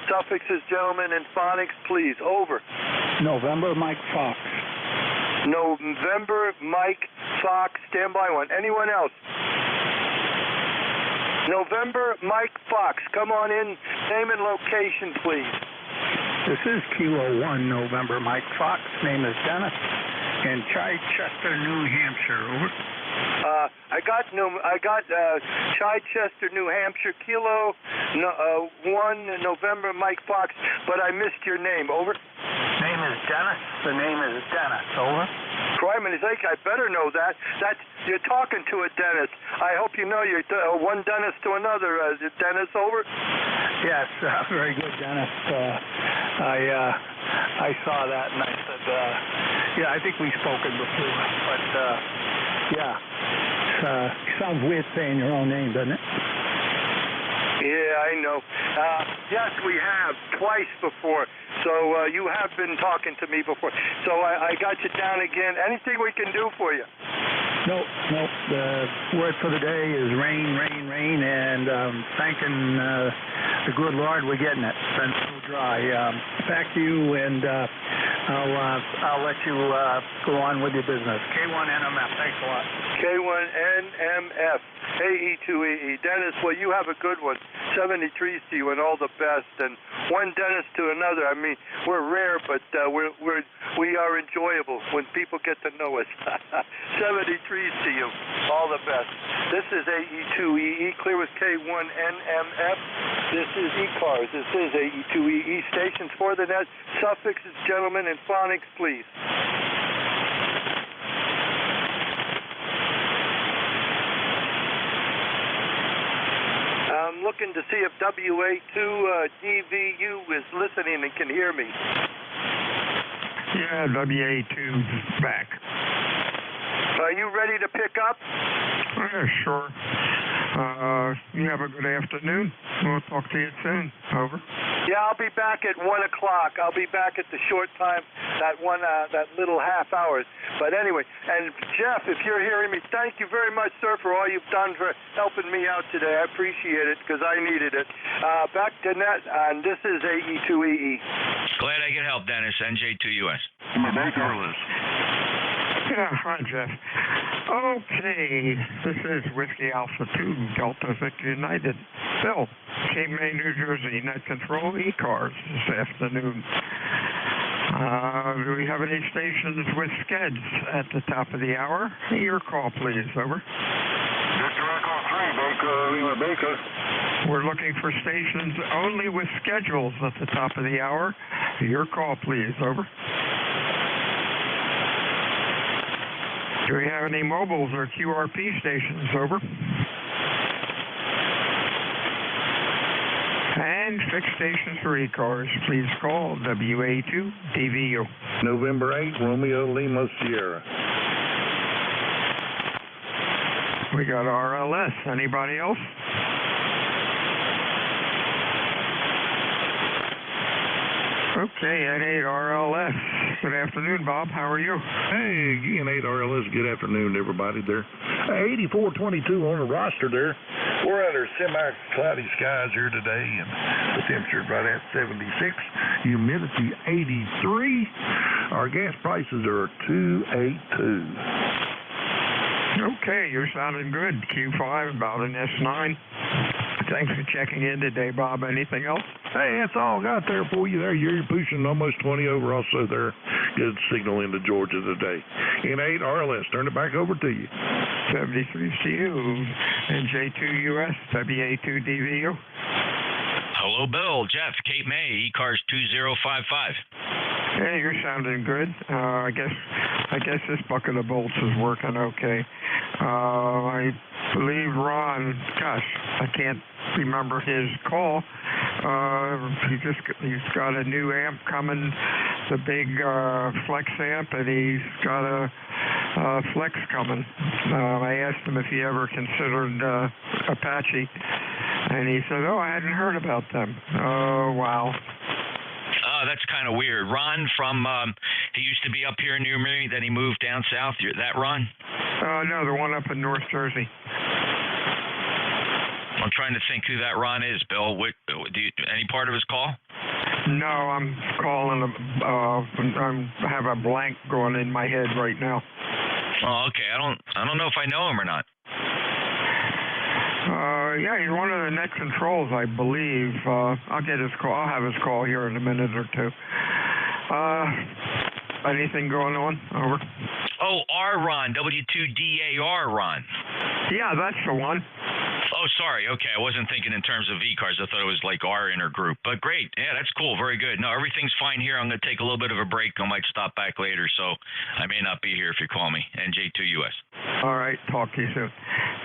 suffixes, gentlemen, and phonics, please. Over. November Mike Fox. November Mike Fox, standby one. Anyone else? November Mike Fox, come on in. Name and location, please. This is Kilo 1 November Mike Fox. Name is Dennis. In Chichester, New Hampshire. Over. I got Chichester, New Hampshire, Kilo 1 November Mike Fox, but I missed your name. Over. Name is Dennis. The name is Dennis. Over. Cryman's sake, I better know that. You're talking to a dentist. I hope you know you're one dentist to another. Dennis, over. Yes, very good, Dennis. I saw that and I said, yeah, I think we've spoken before, but yeah, sounds weird saying your own name, doesn't it? Yeah, I know. Yes, we have twice before. So you have been talking to me before. So I got you down again. Anything we can do for you? Nope. The word for the day is rain, rain, rain, and thanking the good Lord we're getting it. It's been so dry. Back to you, and I'll let you go on with your business. K1NMF, thanks a lot. K1NMF, AE2EE. Dennis, well, you have a good one. 73s to you and all the best. And one dentist to another. I mean, we're rare, but we are enjoyable when people get to know us. 73s to you. All the best. This is AE2EE, clear with K1NMF. This is ECARS. This is AE2EE. Stations for the net. Suffixes, gentlemen, and phonics, please. looking to see if WA2DVU is listening and can hear me. Yeah, WA2's back. Are you ready to pick up? Yeah, sure. You have a good afternoon. We'll talk to you soon. Over. Yeah, I'll be back at 1 o'clock. I'll be back at the short time, that little half hour. But anyway, and Jeff, if you're hearing me, thank you very much, sir, for all you've done for helping me out today. I appreciate it because I needed it. Back to net, and this is AE2EE. Glad I could help, Dennis. NJ2US. Yeah, hi, Jeff. Okay, this is Whiskey Alpha 2, Delta Victor United. Bill, Cape May, New Jersey, Net Control, ECARS this afternoon. Do we have any stations with skeds at the top of the hour? Your call, please. Over. Victor Echo 3, Baker. We're looking for stations only with schedules at the top of the hour. Your call, please. Over. Do we have any mobiles or QRP stations? Over. And fixed stations for ECARS. Please call WA2DVU. November 8, Romeo Lima Sierra. We got RLS. Anybody else? Okay, N8 RLS. Good afternoon, Bob. How are you? Hey, N8 RLS. Good afternoon, everybody there. 8422 on the roster there. We're under semi-cloudy skies here today, and the temperature's right at 76. Humidity 83. Our gas prices are $2.82. Okay, you're sounding good. Q5, about an S9. Thanks for checking in today, Bob. Anything else? Hey, that's all I got there for you there. You're pushing almost 20 over also there. Good signal into Georgia today. N8 RLS, turn it back over to you. 73 CU, NJ2US, WA2DVU. Hello, Bill. Jeff, Cape May, ECARS 2055. Hey, you're sounding good. I guess this bucket of bolts is working okay. I believe Ron, gosh, I can't remember his call. He's got a new amp coming, the big flex amp, and he's got a flex coming. I asked him if he ever considered Apache, and he said, "Oh, I hadn't heard about them." Oh, wow. That's kind of weird. Ron from, he used to be up here near me, then he moved down south. That Ron? No, the one up in North Jersey. I'm trying to think who that Ron is, Bill. Any part of his call? No, I'm calling I have a blank going in my head right now. Oh, okay. I don't know if I know him or not. Yeah, he's one of the net controls, I believe. I'll get his call. I'll have his call here in a minute or two. Anything going on? Over. Oh, R Ron, W2DAR Ron. Yeah, that's the one. Oh, sorry. Okay, I wasn't thinking in terms of ECARS. I thought it was like our intergroup. But great. Yeah, that's cool. Very good. No, everything's fine here. I'm going to take a little bit of a break. I might stop back later, so I may not be here if you call me. NJ2US. All right. Talk to you soon.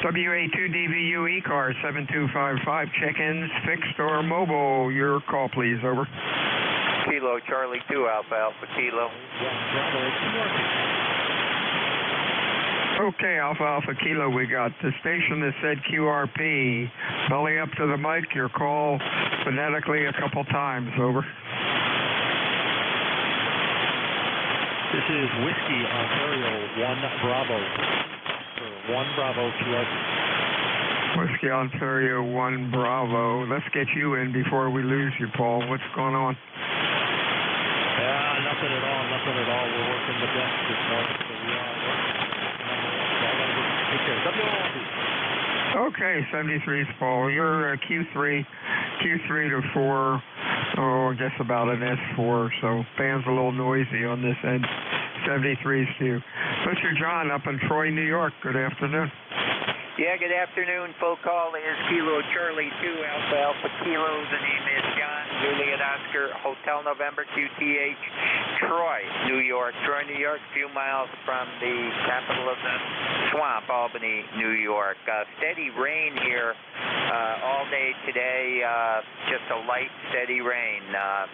WA2DVU ECARS 7255. Check-ins, fixed or mobile. Your call, please. Over. Kilo Charlie 2 Alpha Kilo. Okay, Alpha Kilo, we got the station that said QRP. Belly up to the mic, your call phonetically a couple times. Over. This is Whiskey Ontario 1 Bravo. 1 Bravo QRP. Whiskey Ontario 1 Bravo. Let's get you in before we lose you, Paul. What's going on? Nothing at all. Nothing at all. We're working the desk this morning, so we are working. Take care. Okay, 73 is Paul. You're Q3 to 4. Oh, I guess about an S4. So band's a little noisy on this end. 73 is to you. Mr. John up in Troy, New York. Good afternoon. Yeah, good afternoon. Full call is Kilo Charlie 2 Alpha Kilo. The name is John Juliet Oscar Hotel November QTH Troy, New York. Troy, New York, a few miles from the capital of the swamp, Albany, New York. Steady rain here all day today, just a light, steady rain. A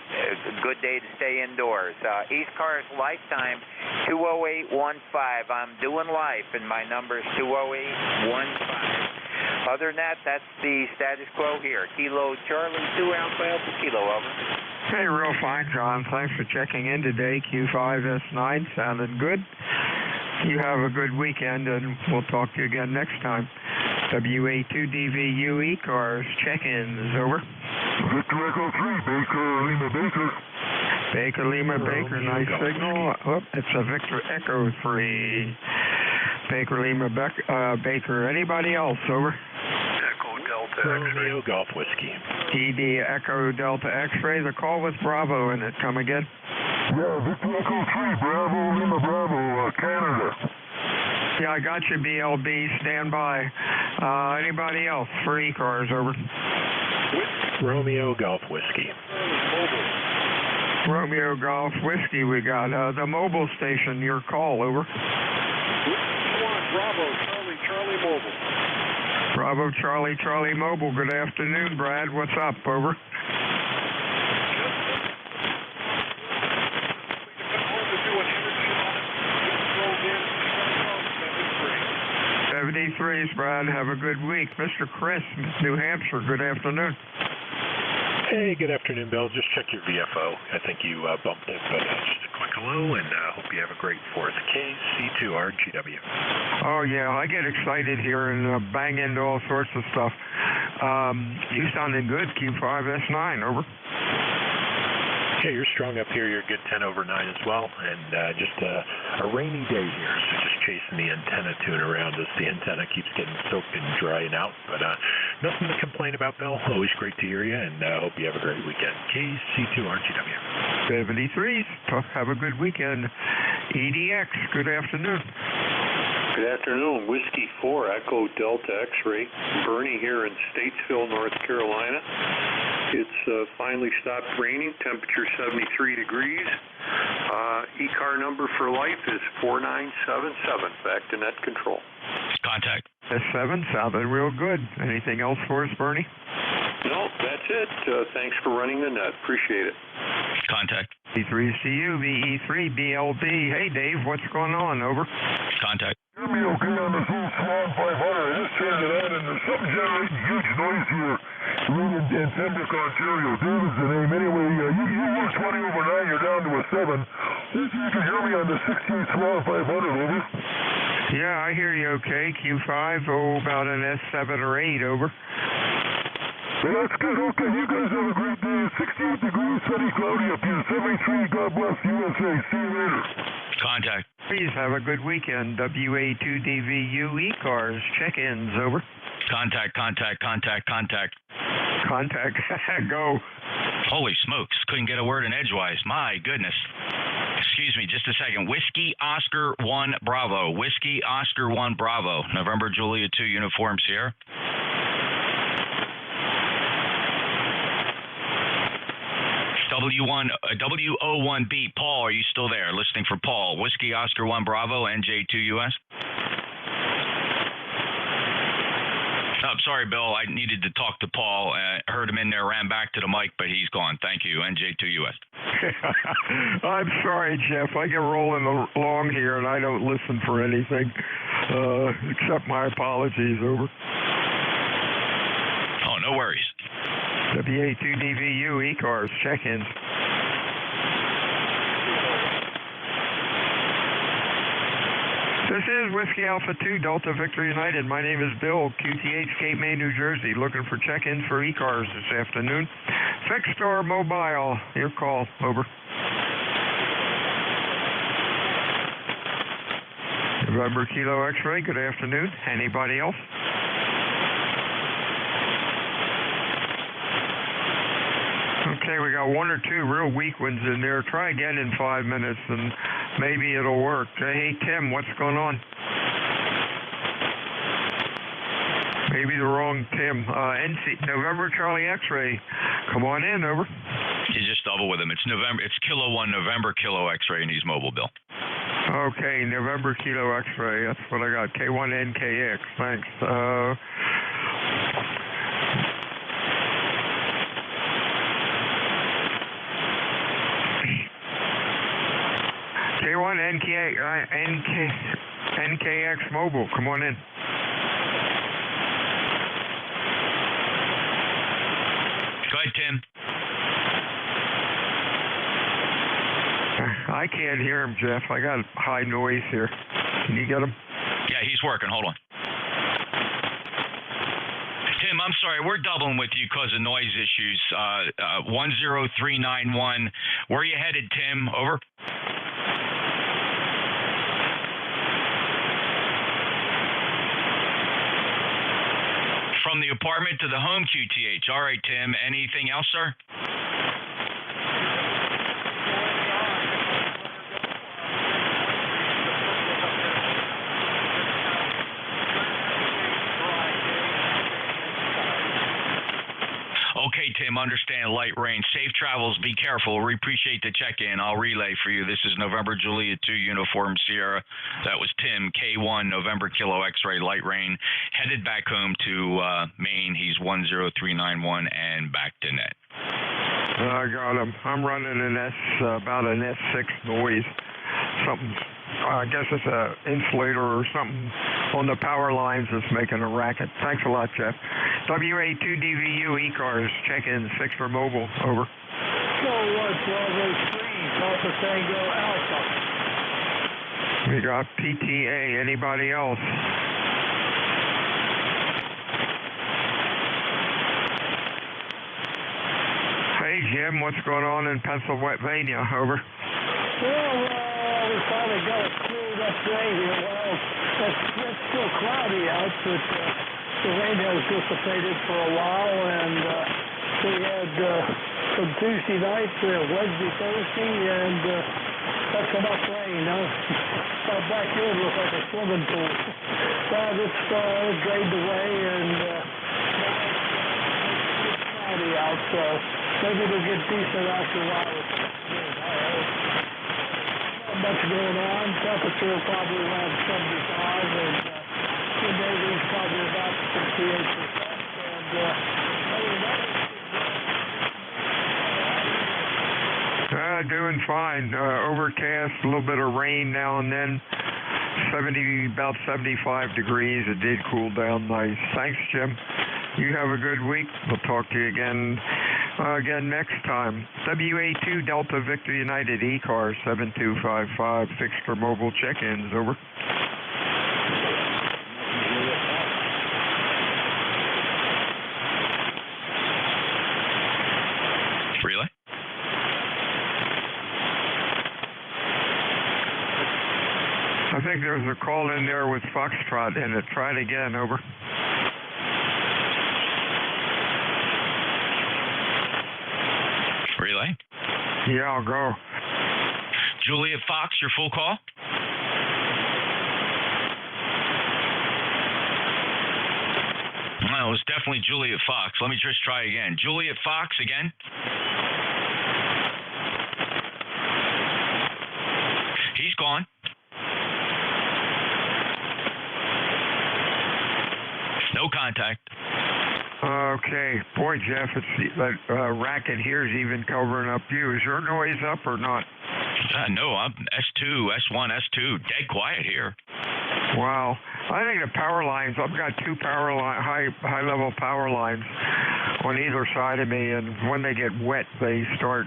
good day to stay indoors. ECARS lifetime 20815. I'm doing life, and my number is 20815. Other than that, that's the status quo here. Kilo Charlie 2 Alpha Alpha Kilo, over. Hey, real fine, John. Thanks for checking in today. Q5S9 sounded good. You have a good weekend, and we'll talk to you again next time. WA2DVU ECARS check-ins, over. Victor Echo 3, Baker Lima Baker. Baker Lima Baker, nice signal. Oh, it's a Victor Echo 3. Baker Lima Baker. Anybody else, over? Echo Delta X-ray. Romeo Golf Whiskey. ED Echo Delta X-ray. The call with Bravo in it. Come again? Yeah, Victor Echo 3, Bravo Lima Bravo, Canada. Yeah, I got you, BLB. Stand by. Anybody else for ECARS, over? Romeo Golf Whiskey. Romeo Golf Whiskey, we got the mobile station. Your call, over. Bravo, Charlie Mobile. Bravo, Charlie Mobile. Good afternoon, Brad. What's up, over? 73s, Brad. Have a good week. Mr. Chris, New Hampshire. Good afternoon. Hey, good afternoon, Bill. Just check your VFO. I think you bumped it, but just a quick hello, and hope you have a great 4th. KC2RGW. Oh, yeah, I get excited here and bang into all sorts of stuff. You sounded good, Q5S9, over. Yeah, you're strong up here. You're a good 10 over 9 as well, and just a rainy day here, so just chasing the antenna tune around us. The antenna keeps getting soaked and drying out, but nothing to complain about, Bill. Always great to hear you, and hope you have a great weekend. KC2RGW. 73s. Have a good weekend. EDX, good afternoon. Good afternoon. Whiskey 4, Echo Delta X-ray. Bernie here in Statesville, North Carolina. It's finally stopped raining. Temperature 73 degrees. ECAR number for life is 4977. Back to net control. Contact. S7 sounded real good. Anything else for us, Bernie? No, that's it. Thanks for running the net. Appreciate it. Contact. E3CU, VE3, BLB. Hey, Dave, what's going on? Over. Contact. Hear me okay on the Swan 500. I just turned it on, and there's something generating huge noise here. Right in Pembroke, Ontario. David's the name. Anyway, you were 20 over 9. You're down to a 7. You can hear me on the 16 Swan 500, over. Yeah, I hear you okay. Q5, about an S7 or 8, over. Well, that's good. Okay, you guys have a great day. 68 degrees, sunny, cloudy up here. 73. God bless USA. See you later. Contact. Please have a good weekend. WA2DVU ECARS check-ins, over. Contact. Contact. Go. Holy smokes. Couldn't get a word in edgewise. My goodness. Excuse me, just a second. Whiskey Oscar 1 Bravo. Whiskey Oscar 1 Bravo. November Julia 2 Uniform Sierra. W01B. Paul, are you still there? Listening for Paul. Whiskey Oscar 1 Bravo, NJ2US. Oh, sorry, Bill. I needed to talk to Paul. Heard him in there, ran back to the mic, but he's gone. Thank you, NJ2US. I'm sorry, Jeff. I get rolling along here, and I don't listen for anything except my apologies, over. Oh, no worries. WA2DVU ECARS check-ins. This is Whiskey Alpha 2 Delta Victor United. My name is Bill, QTH, Cape May, New Jersey. Looking for check-ins for ECARS this afternoon. Fixed or mobile? Your call. Over. November Kilo X-ray. Good afternoon. Anybody else? Okay, we got 1 or 2 real weak ones in there. Try again in 5 minutes, and maybe it'll work. Hey, Tim, what's going on? Maybe the wrong Tim. NC November Charlie X-ray. Come on in, over. You just double with him. It's November. It's Kilo 1 November Kilo X-ray, and he's mobile, Bill. Okay, November Kilo X-ray. That's what I got. K1NKX. Thanks. NKX Mobile, come on in. Go ahead, Tim. I can't hear him, Jeff. I got high noise here. Can you get him? Yeah, he's working. Hold on. Tim, I'm sorry. We're doubling with you because of noise issues. 10391. Where are you headed, Tim? Over. From the apartment to the home, QTH. All right, Tim. Anything else, sir? Okay, Tim, understand light rain. Safe travels. Be careful. We appreciate the check-in. I'll relay for you. This is November Juliet 2 Uniform Sierra. That was Tim, K1, November Kilo X-ray, light rain. Headed back home to Maine. He's 10391 and back to net. I got him. I'm running about an S6 noise. Something, I guess it's a insulator or something on the power lines that's making a racket. Thanks a lot, Jeff. WA2DVU ECARS, check-in, 6 for mobile, over. Bravo 3, Papa Tango Alpha. We got PTA. Anybody else? Hey, Jim, what's going on in Pennsylvania? Over. Well, we finally got it cleared up right here. Well, it's still cloudy out, but the rain has dissipated for a while, and we had some Tuesday night, Wednesday, Thursday, and that's enough rain. Our backyard looks like a swimming pool. But it's drained away, and it's cloudy out, so maybe it'll get decent after a while. Not much going on. Temperature probably around 75, and humidity is probably about 68%. And doing fine. Overcast, a little bit of rain now and then. About 75 degrees. It did cool down nice. Thanks, Jim. You have a good week. We'll talk to you again next time. WA2 Delta Victor United ECARS 7255. Fixed for mobile check-ins. Over. Relay. I think there was a call in there with Foxtrot in it. Try it again. Over. Relay. Yeah, I'll go. Juliet Fox, your full call. Well, it was definitely Juliet Fox. Let me just try again. Juliet Fox again. He's gone. No contact. Okay. Boy, Jeff, it's that racket here is even covering up you. Is your noise up or not? No, I'm S2, S1, S2. Dead quiet here. Wow. I think the power lines, I've got two high-level power lines on either side of me, and when they get wet, they start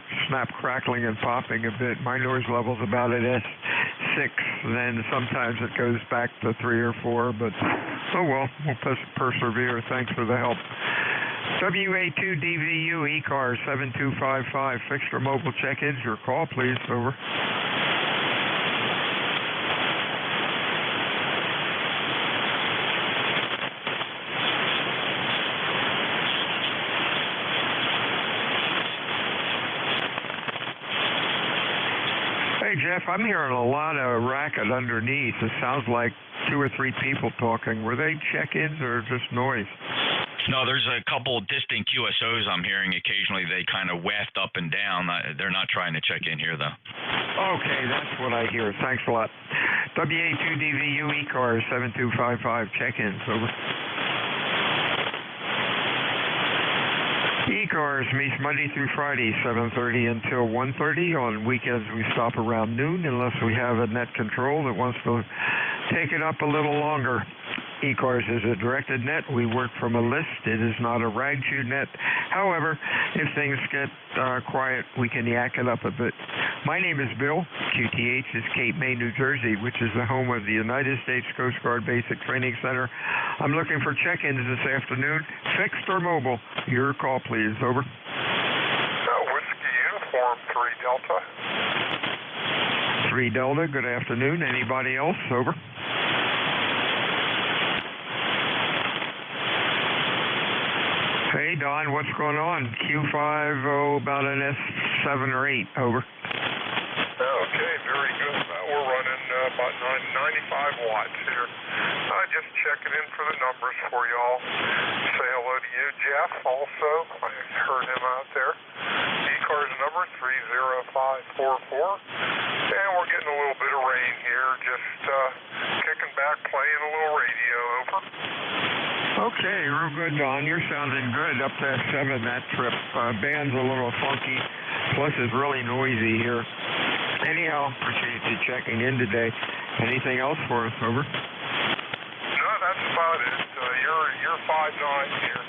crackling and popping a bit. My noise level's about at S6, and then sometimes it goes back to 3 or 4, but oh well, we'll persevere. Thanks for the help. WA2DVU ECARS 7255, fixed for mobile check-ins. Your call, please. Over. Hey, Jeff, I'm hearing a lot of racket underneath. It sounds like 2 or 3 people talking. Were they check-ins or just noise? No, there's a couple distant QSOs I'm hearing occasionally. They kind of waft up and down. They're not trying to check in here, though. Okay, that's what I hear. Thanks a lot. WA2DVU ECARS 7255, check-ins. Over. ECARS meets Monday through Friday, 7:30 until 1:30. On weekends, we stop around noon unless we have a net control that wants to take it up a little longer. ECARS is a directed net. We work from a list. It is not a rag chew net. However, if things get quiet, we can yak it up a bit. My name is Bill. QTH is Cape May, New Jersey, which is the home of the United States Coast Guard Basic Training Center. I'm looking for check-ins this afternoon, fixed or mobile. Your call, please. Over. Whiskey Uniform 3 Delta. 3 Delta, good afternoon. Anybody else? Over. Hey, Don, what's going on? Q5, about an S7 or 8, over. Okay, very good. We're running about 95 watts here. Just checking in for the numbers for y'all. Say hello to you, Jeff, also. I heard him out there. ECARS number 30544. And we're getting a little bit of rain here. Just kicking back, playing a little radio, over. Okay, real good, Don. You're sounding good up to 7 that trip. Band's a little funky, plus it's really noisy here. Anyhow, appreciate you checking in today. Anything else for us, over? No, that's about it. You're 5'9" here.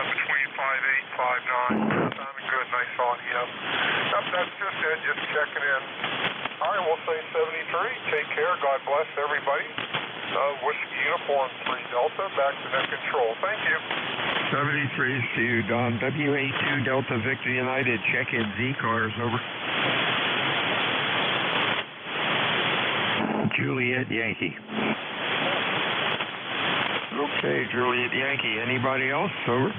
Between 5'8", 5'9". Sounding good, nice audio. That's just it, just checking in. All right, we'll say 73. Take care. God bless everybody. Whiskey Uniform 3 Delta, back to net control. Thank you. 73 to you, Don. WA2 Delta Victor United, check-in ECARS, over. Juliet Yankee. Okay, Juliet Yankee. Anybody else? Over.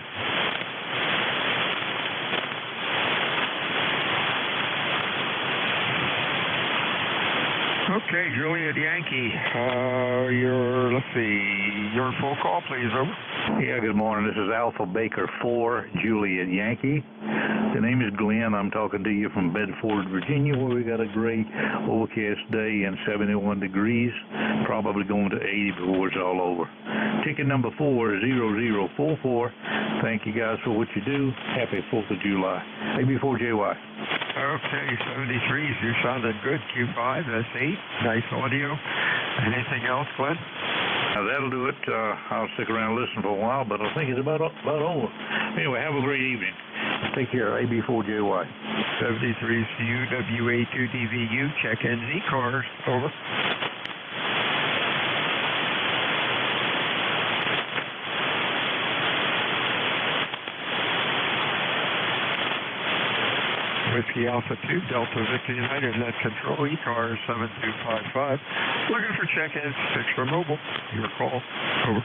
Okay, Juliet Yankee. Your full call, please. Over. Yeah, good morning. This is Alpha Baker 4, Juliet Yankee. The name is Glenn. I'm talking to you from Bedford, Virginia, where we got a gray, overcast day and 71 degrees, probably going to 80 before it's all over. Ticket number 40044. Thank you guys for what you do. Happy 4th of July. AB4JY. Okay, 73s. You sounded good. Q5, S8. Nice audio. Anything else, Glenn? Now, that'll do it. I'll stick around and listen for a while, but I think it's about over. Anyway, have a great evening. Take care. AB4JY. 73s to you, WA2DVU. Check-in ECARS. Over. Whiskey Alpha 2, Delta Victor United, net control, ECARS 7255. Looking for check-ins, fixed or mobile. Your call. Over.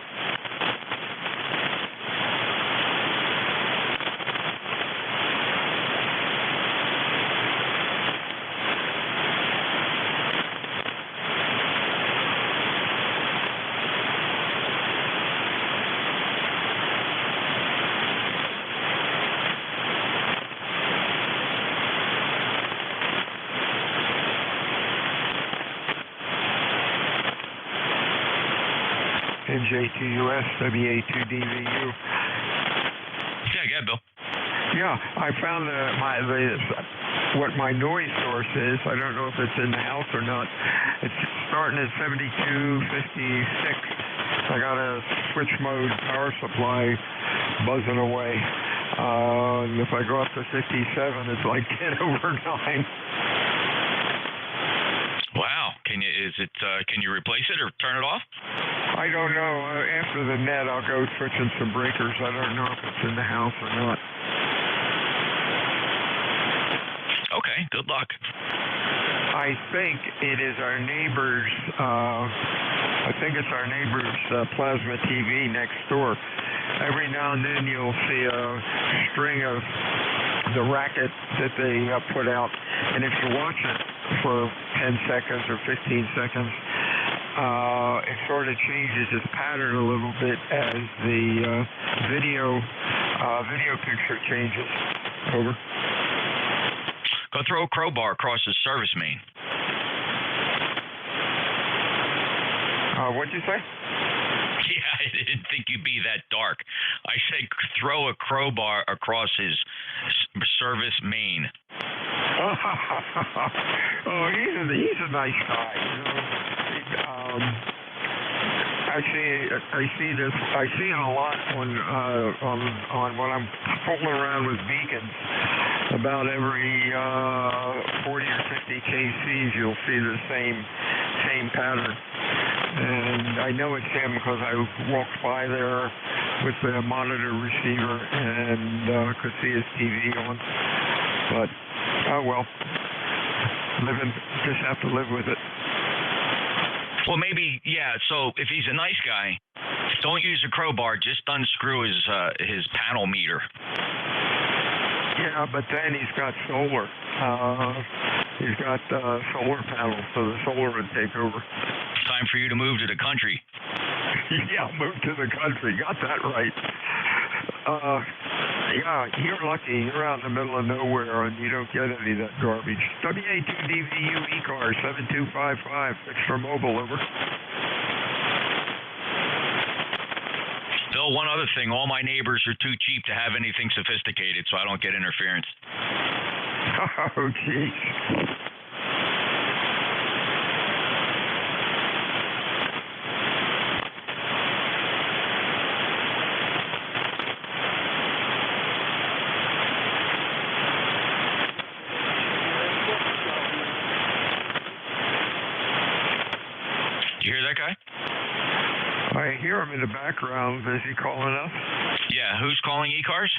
NJ2US WA2DVU. Yeah, go ahead, Bill. Yeah, I found what my noise source is. I don't know if it's in the house or not. It's starting at 7256. I got a switch mode power supply buzzing away. And if I go up to 57, it's like 10 over 9. Wow. Can you replace it or turn it off? I don't know. After the net, I'll go switching some breakers. I don't know if it's in the house or not. Okay, good luck. I think it is our neighbor's, plasma TV next door. Every now and then you'll see a string of the racket that they put out, and if you watch it for 10 seconds or 15 seconds, it sort of changes its pattern a little bit as the video picture changes. Over. Go throw a crowbar across the service main. What'd you say? Yeah, I didn't think you'd be that dark. I said throw a crowbar across his service main. Oh, he's a nice guy. You know? I see it a lot on when I'm fooling around with beacons. About every 40 or 50 KCs, you'll see the same pattern. And I know it's him because I walked by there with the monitor receiver and could see his TV on. But, oh well, just have to live with it. Well, maybe, yeah, so if he's a nice guy, don't use a crowbar, just unscrew his panel meter. Yeah, but then he's got solar. He's got solar panels, so the solar would take over. Time for you to move to the country. Yeah, move to the country. Got that right. Yeah, you're lucky. You're out in the middle of nowhere and you don't get any of that garbage. WA2DVU ECARS 7255, fixed for mobile, over. Bill, one other thing. All my neighbors are too cheap to have anything sophisticated, so I don't get interference. Oh, jeez. You hear that guy? I hear him in the background. Is he calling us? Yeah, who's calling ECARS?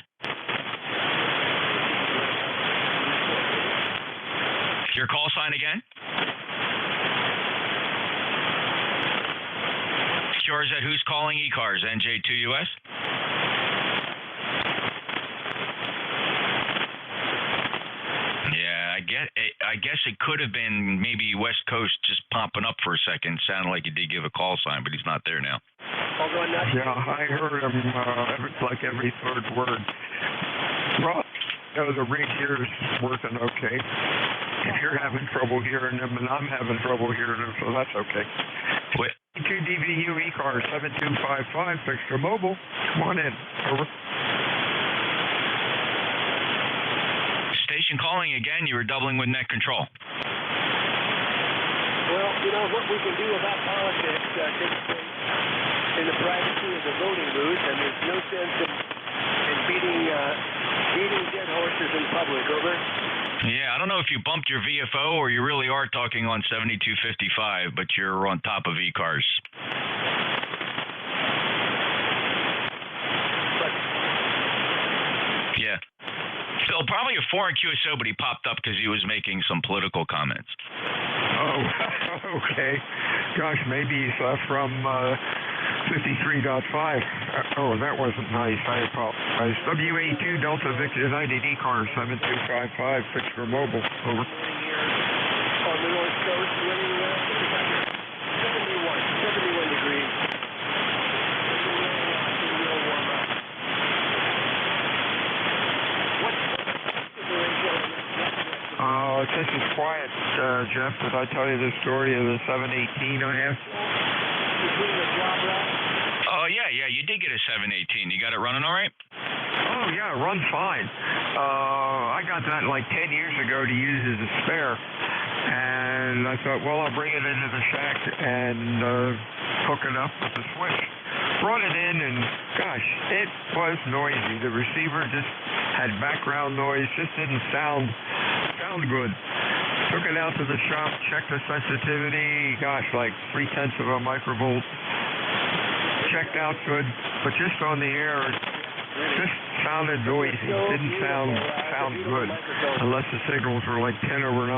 Your call sign again? Sure, is that who's calling ECARS? NJ2US? Yeah, I guess it could have been maybe West Coast just popping up for a second. Sounded like he did give a call sign, but he's not there now. Yeah, I heard him like every third word. Well, the rig here is working okay. If you're having trouble hearing them, and I'm having trouble hearing them, so that's okay. What? 2DVU ECARS 7255, fixed for mobile. Come on in. Over. Station calling again. You were doubling with net control. Well, you know what we can do about politics takes place in the privacy of the voting booth, and there's no sense in beating dead horses in public. Over. Yeah, I don't know if you bumped your VFO or you really are talking on 7255, but you're on top of ECARS. Yeah. Still, probably a foreign QSO, but he popped up because he was making some political comments. Oh, okay. Gosh, maybe he's from 53.5. Oh, that wasn't nice. I apologize. WA2 Delta Victor United ECARS 7255, fixed for mobile. Over. On the North Coast, winning 71 degrees. This is quiet, Jeff. Did I tell you the story of the 718 I have? Oh, yeah, you did get a 718. You got it running all right? Oh, yeah, it runs fine. I got that like 10 years ago to use as a spare. And I thought, well, I'll bring it into the shack and hook it up with the switch. Brought it in, and gosh, it was noisy. The receiver just had background noise, just didn't sound good. Took it out to the shop, checked the sensitivity, gosh, like 0.3 of a microvolt. Checked out good, but just on the air, it just sounded noisy. Didn't sound good, unless the signals were like 10 over 9.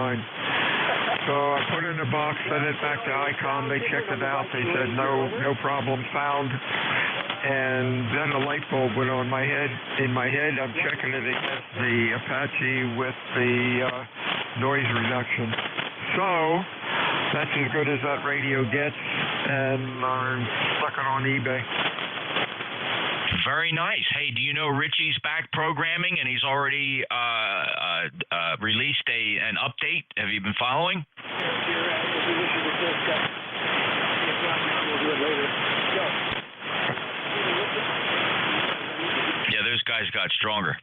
So I put it in a box, sent it back to ICOM. They checked it out. They said no problem found. And then a light bulb went on my head. In my head, I'm checking it against the Apache with the noise reduction. So that's as good as that radio gets, and I stuck it on eBay. Very nice. Hey, do you know Richie's back programming, and he's already released an update? Have you been following? guys got stronger.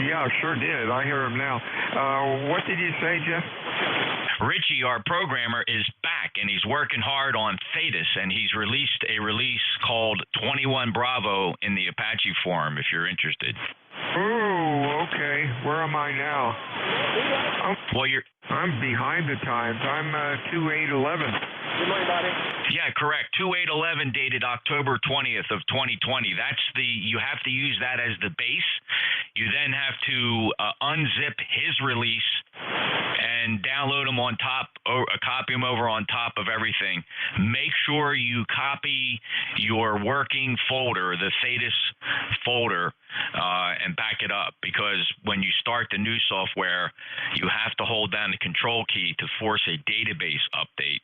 Yeah, sure did. I hear him now. What did you say, Jeff? Richie, our programmer, is back, and he's working hard on Thetis, and he's released a release called 21 Bravo in the Apache forum, if you're interested. Oh, okay. Where am I now? Well, I'm behind the times. I'm 2811. Good morning, Bobby. Yeah, correct. 2811 dated October 20th of 2020. You have to use that as the base. You then have to unzip his release and download them on top, or copy them over on top of everything. Make sure you copy your working folder, the Thetis folder, and back it up, because when you start the new software, you have to hold down the control key to force a database update.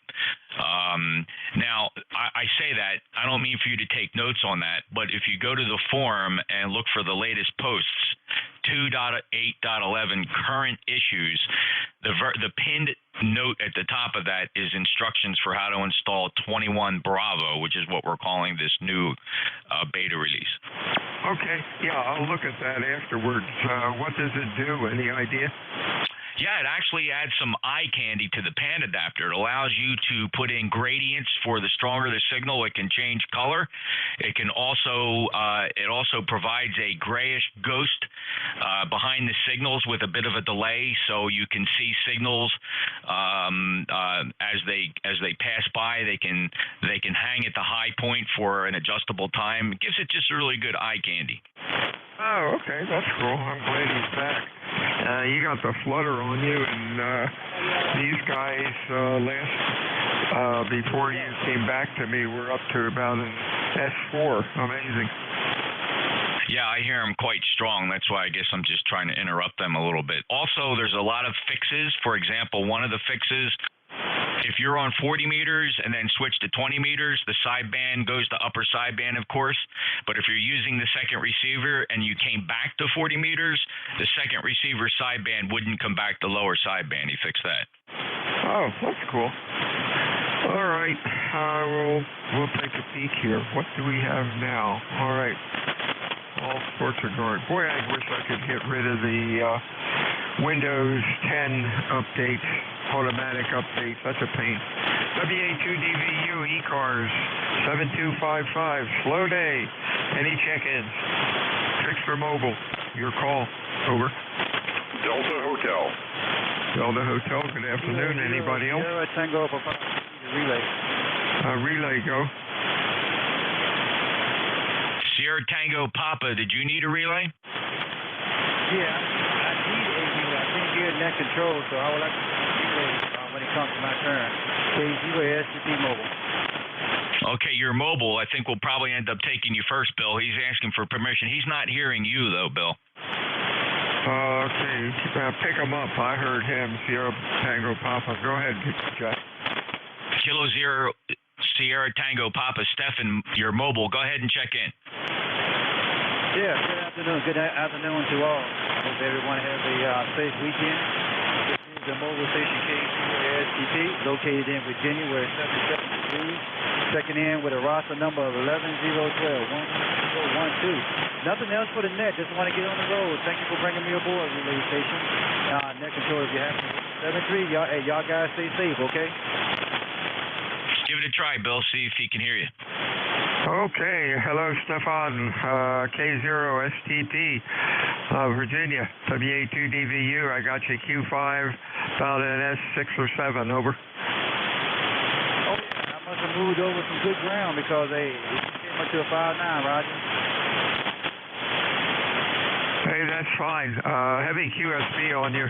Now, I say that, I don't mean for you to take notes on that, but if you go to the forum and look for the latest posts, 2.8.11 current issues, the pinned note at the top of that is instructions for how to install 21 Bravo, which is what we're calling this new beta release. Okay, yeah, I'll look at that afterwards. What does it do? Any idea? Yeah, it actually adds some eye candy to the pan adapter. It allows you to put in gradients for the stronger the signal. It can change color. It can also provides a grayish ghost behind the signals with a bit of a delay, so you can see signals as they pass by. They can hang at the high point for an adjustable time. It gives it just really good eye candy. Oh, okay, that's cool. I'm glad he's back. You got the flutter on you, and these guys before you came back to me, were up to about an S4. Amazing. Yeah, I hear them quite strong. That's why I guess I'm just trying to interrupt them a little bit. Also, there's a lot of fixes. For example, one of the fixes, if you're on 40 meters and then switch to 20 meters, the sideband goes to upper sideband, of course. But if you're using the second receiver and you came back to 40 meters, the second receiver sideband wouldn't come back to lower sideband. He fixed that. Oh, that's cool. All right, we'll take a peek here. What do we have now? All right, all sorts of guard. Boy, I wish I could get rid of the Windows 10 update, automatic update. That's a pain. WA2DVU ECARS 7255. Slow day. Any check-ins? Tricks for mobile. Your call. Over. Delta Hotel. Delta Hotel. Good afternoon. Anybody else? Tango relay. Relay, go. Sierra Tango Papa, did you need a relay? Yeah, I need a relay. I can't get net control, so I would like to relay when it comes to my turn. KZUS mobile. Okay, your mobile, I think we'll probably end up taking you first, Bill. He's asking for permission. He's not hearing you, though, Bill. Okay, pick him up. I heard him, Sierra Tango Papa. Go ahead, Jack. Kilo Zero Sierra Tango Papa. Stefan, your mobile. Go ahead and check in. Yeah, good afternoon. Good afternoon to all. Hope everyone has a safe weekend. This is the mobile station KZUS, located in Virginia, where it's 77 degrees. Checking in with a roster number of 11012. 1012. Nothing else for the net. Just want to get on the road. Thank you for bringing me aboard, relay station. Net control, if you have 73, y'all guys stay safe, okay? Give it a try, Bill. See if he can hear you. Okay. Hello, Stefan. K0STT, Virginia. WA2DVU. I got you Q5, about an S6 or 7. Over. Oh, yeah. I must have moved over some good ground because it came up to a 5.9, Roger. Hey, that's fine. Heavy QSB on you.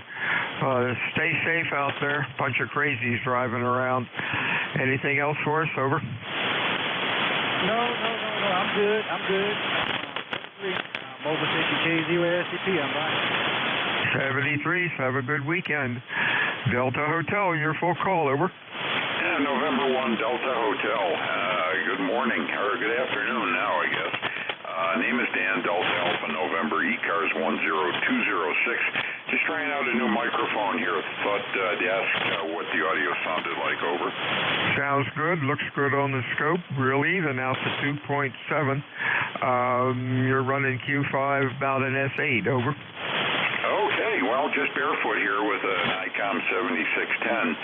Stay safe out there. Bunch of crazies driving around. Anything else for us? Over. No. I'm good. Mobile station KZUS, I'm by. 73. Have a good weekend. Delta Hotel, your full call. Over. Yeah, November 1, Delta Hotel. Good morning, or good afternoon now, I guess. Name is Dan, Delta Alpha November, ECARS 10206. Just trying out a new microphone here. Thought I'd ask what the audio sounded like. Over. Sounds good. Looks good on the scope. Real even out to 2.7. You're running Q5 about an S8, over. Okay, well, just barefoot here with an ICOM 7610.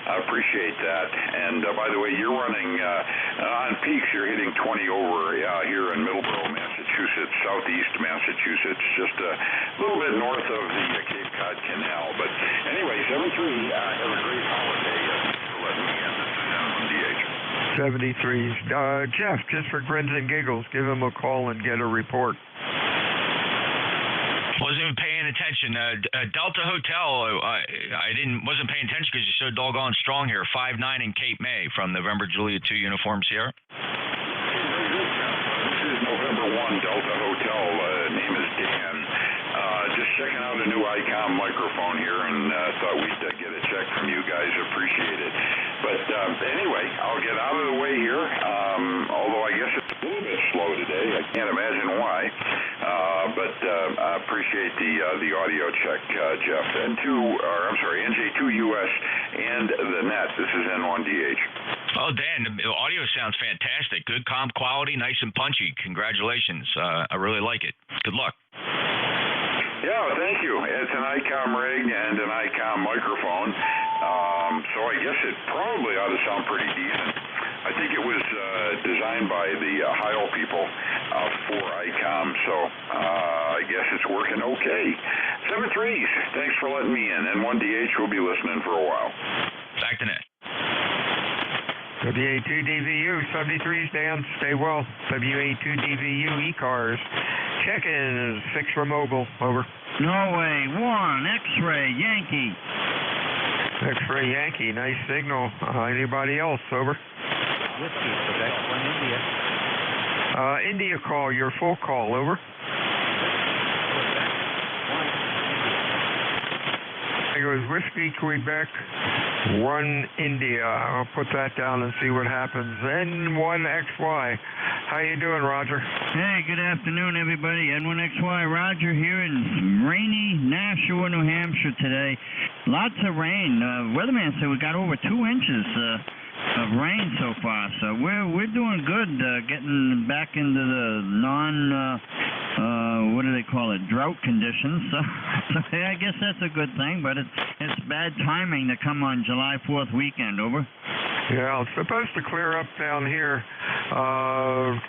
I appreciate that. And by the way, you're running on peaks. You're hitting 20 over here in Middleborough, Massachusetts, southeast Massachusetts, just a little bit north of the Cape Cod Canal. But anyway, 73. Have a great holiday. Thanks for letting me in. This is NJ2US. 73s. Jeff, just for grins and giggles, give him a call and get a report. Wasn't even paying attention. Delta Hotel, wasn't paying attention because you're so doggone strong here. 5-9 in Cape May from November Juliet 2 Uniform Sierra. This is November 1 Delta Hotel. Name is Dan. Just checking out a new ICOM microphone here and thought we'd get a check from you guys. Appreciate it. But anyway, I'll get out of the way here. Although I guess it's a little bit slow today. I can't imagine why. But I appreciate the audio check, Jeff. NJ2US and the net. This is N1DH. Oh, Dan, the audio sounds fantastic. Good comp quality, nice and punchy. Congratulations. I really like it. Good luck. Yeah, thank you. It's an ICOM rig and an ICOM microphone. So I guess it probably ought to sound pretty decent. I think it was designed by the Heil people for ICOM, so I guess it's working okay. 7-3s, thanks for letting me in. N1DH will be listening for a while. Back to net. WA2DVU, 73s, Dan, stay well. WA2DVU, ECARS. Check-in, 6 for mobile, over. Norway, 1, X-ray, Yankee. X-ray, Yankee, nice signal. Anybody else, over? Whiskey, Quebec, 1, India. India call, your full call, over. It goes Whiskey, Quebec, 1, India. I'll put that down and see what happens. N1XY. How you doing, Roger? Hey, good afternoon, everybody. N1XY, Roger here in rainy Nashua, New Hampshire today. Lots of rain. Weatherman said we got over 2 inches of rain so far, so we're doing good, getting back into the what do they call it, drought conditions. So I guess that's a good thing, but it's bad timing to come on July 4th weekend, over. Yeah, it's supposed to clear up down here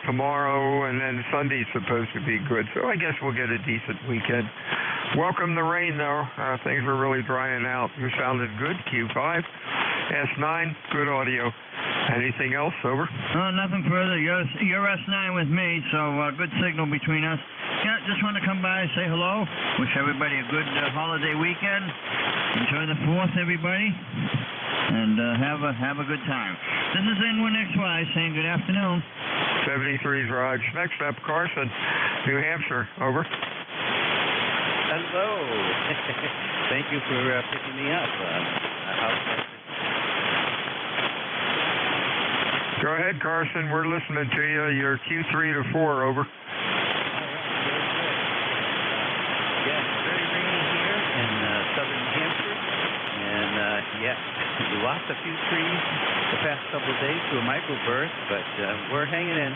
tomorrow, and then Sunday's supposed to be good, so I guess we'll get a decent weekend. Welcome the rain, though. Things are really drying out. You sounded good, Q5. S9, good audio. Anything else, over? Nothing further. You're S9 with me, so good signal between us. Yeah, just want to come by and say hello. Wish everybody a good holiday weekend. Enjoy the 4th, everybody. And have a good time. This is N1XY saying good afternoon. 73's Raj. Next up, Carson, New Hampshire. Over. Hello. Thank you for picking me up. Go ahead, Carson. We're listening to you. You're Q3 to 4. Over. Yeah, it's very rainy here in southern New Hampshire. And, we lost a few trees the past couple of days to a microburst, but we're hanging in.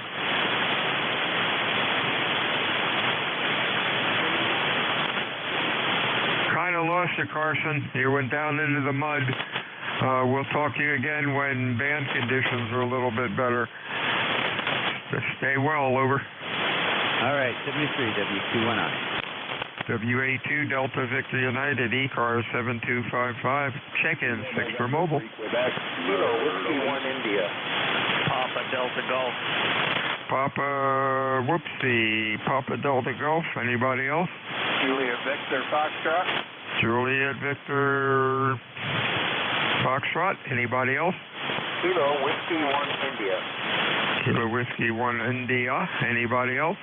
Kind of lost you, Carson. You went down into the mud. We'll talk to you again when band conditions are a little bit better. Just stay well, over. All right, 73, W219. WA2 Delta Victor United, ECARS 7255. Check-in, 6 for mobile. Quebec, Whiskey 1, India. Papa Delta Golf. Papa Delta Golf. Anybody else? Juliet Victor Foxtrot. Juliet Victor Foxtrot. Anybody else? Kilo Whiskey 1, India. Kilo Whiskey 1, India. Anybody else?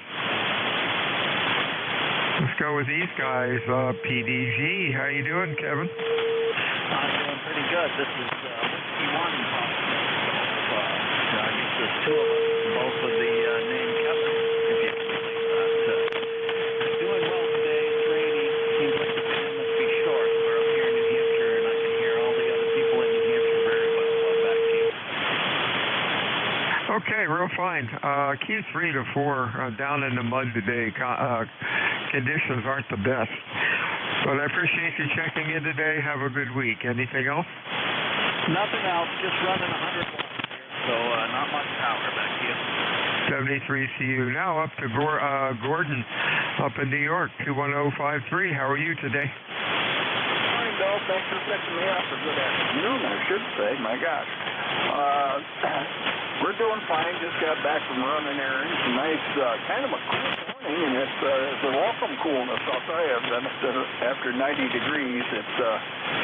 Let's go with these guys. PDG. How you doing, Kevin? I'm doing pretty good. This is Whiskey 1. I guess there's 2 of us. Both of the name Kevin, if you can believe that. Doing well today. It's rainy. Seems like the day must be short. We're up here in New Hampshire, and I can hear all the other people in New Hampshire very well. Back to you. Okay, real fine. Q3 to 4 down in the mud today. Conditions aren't the best. But I appreciate you checking in today. Have a good week. Anything else? Nothing else. Just running 100 watts here, so not much power back to you. 73 CU. Now up to Gordon up in New York, 21053. How are you today? Morning, Bill. Thanks for picking me up. Good afternoon, I should say. My gosh. We're doing fine. Just got back from running errands. Nice, kind of a cool morning, and it's a welcome coolness, I'll tell you. After 90 degrees, it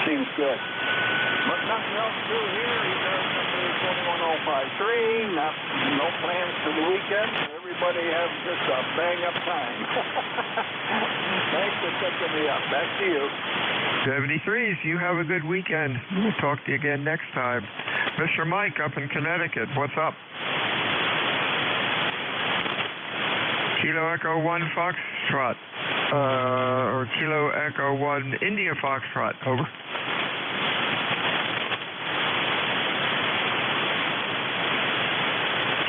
seems good. But nothing else to do here. ECARS number 21053. No plans for the weekend. Everybody have just a bang-up time. Thanks for picking me up. Back to you. 73s, you have a good weekend. We'll talk to you again next time. Mr. Mike up in Connecticut, what's up? Kilo Echo 1 Foxtrot, or Kilo Echo 1 India Foxtrot, over.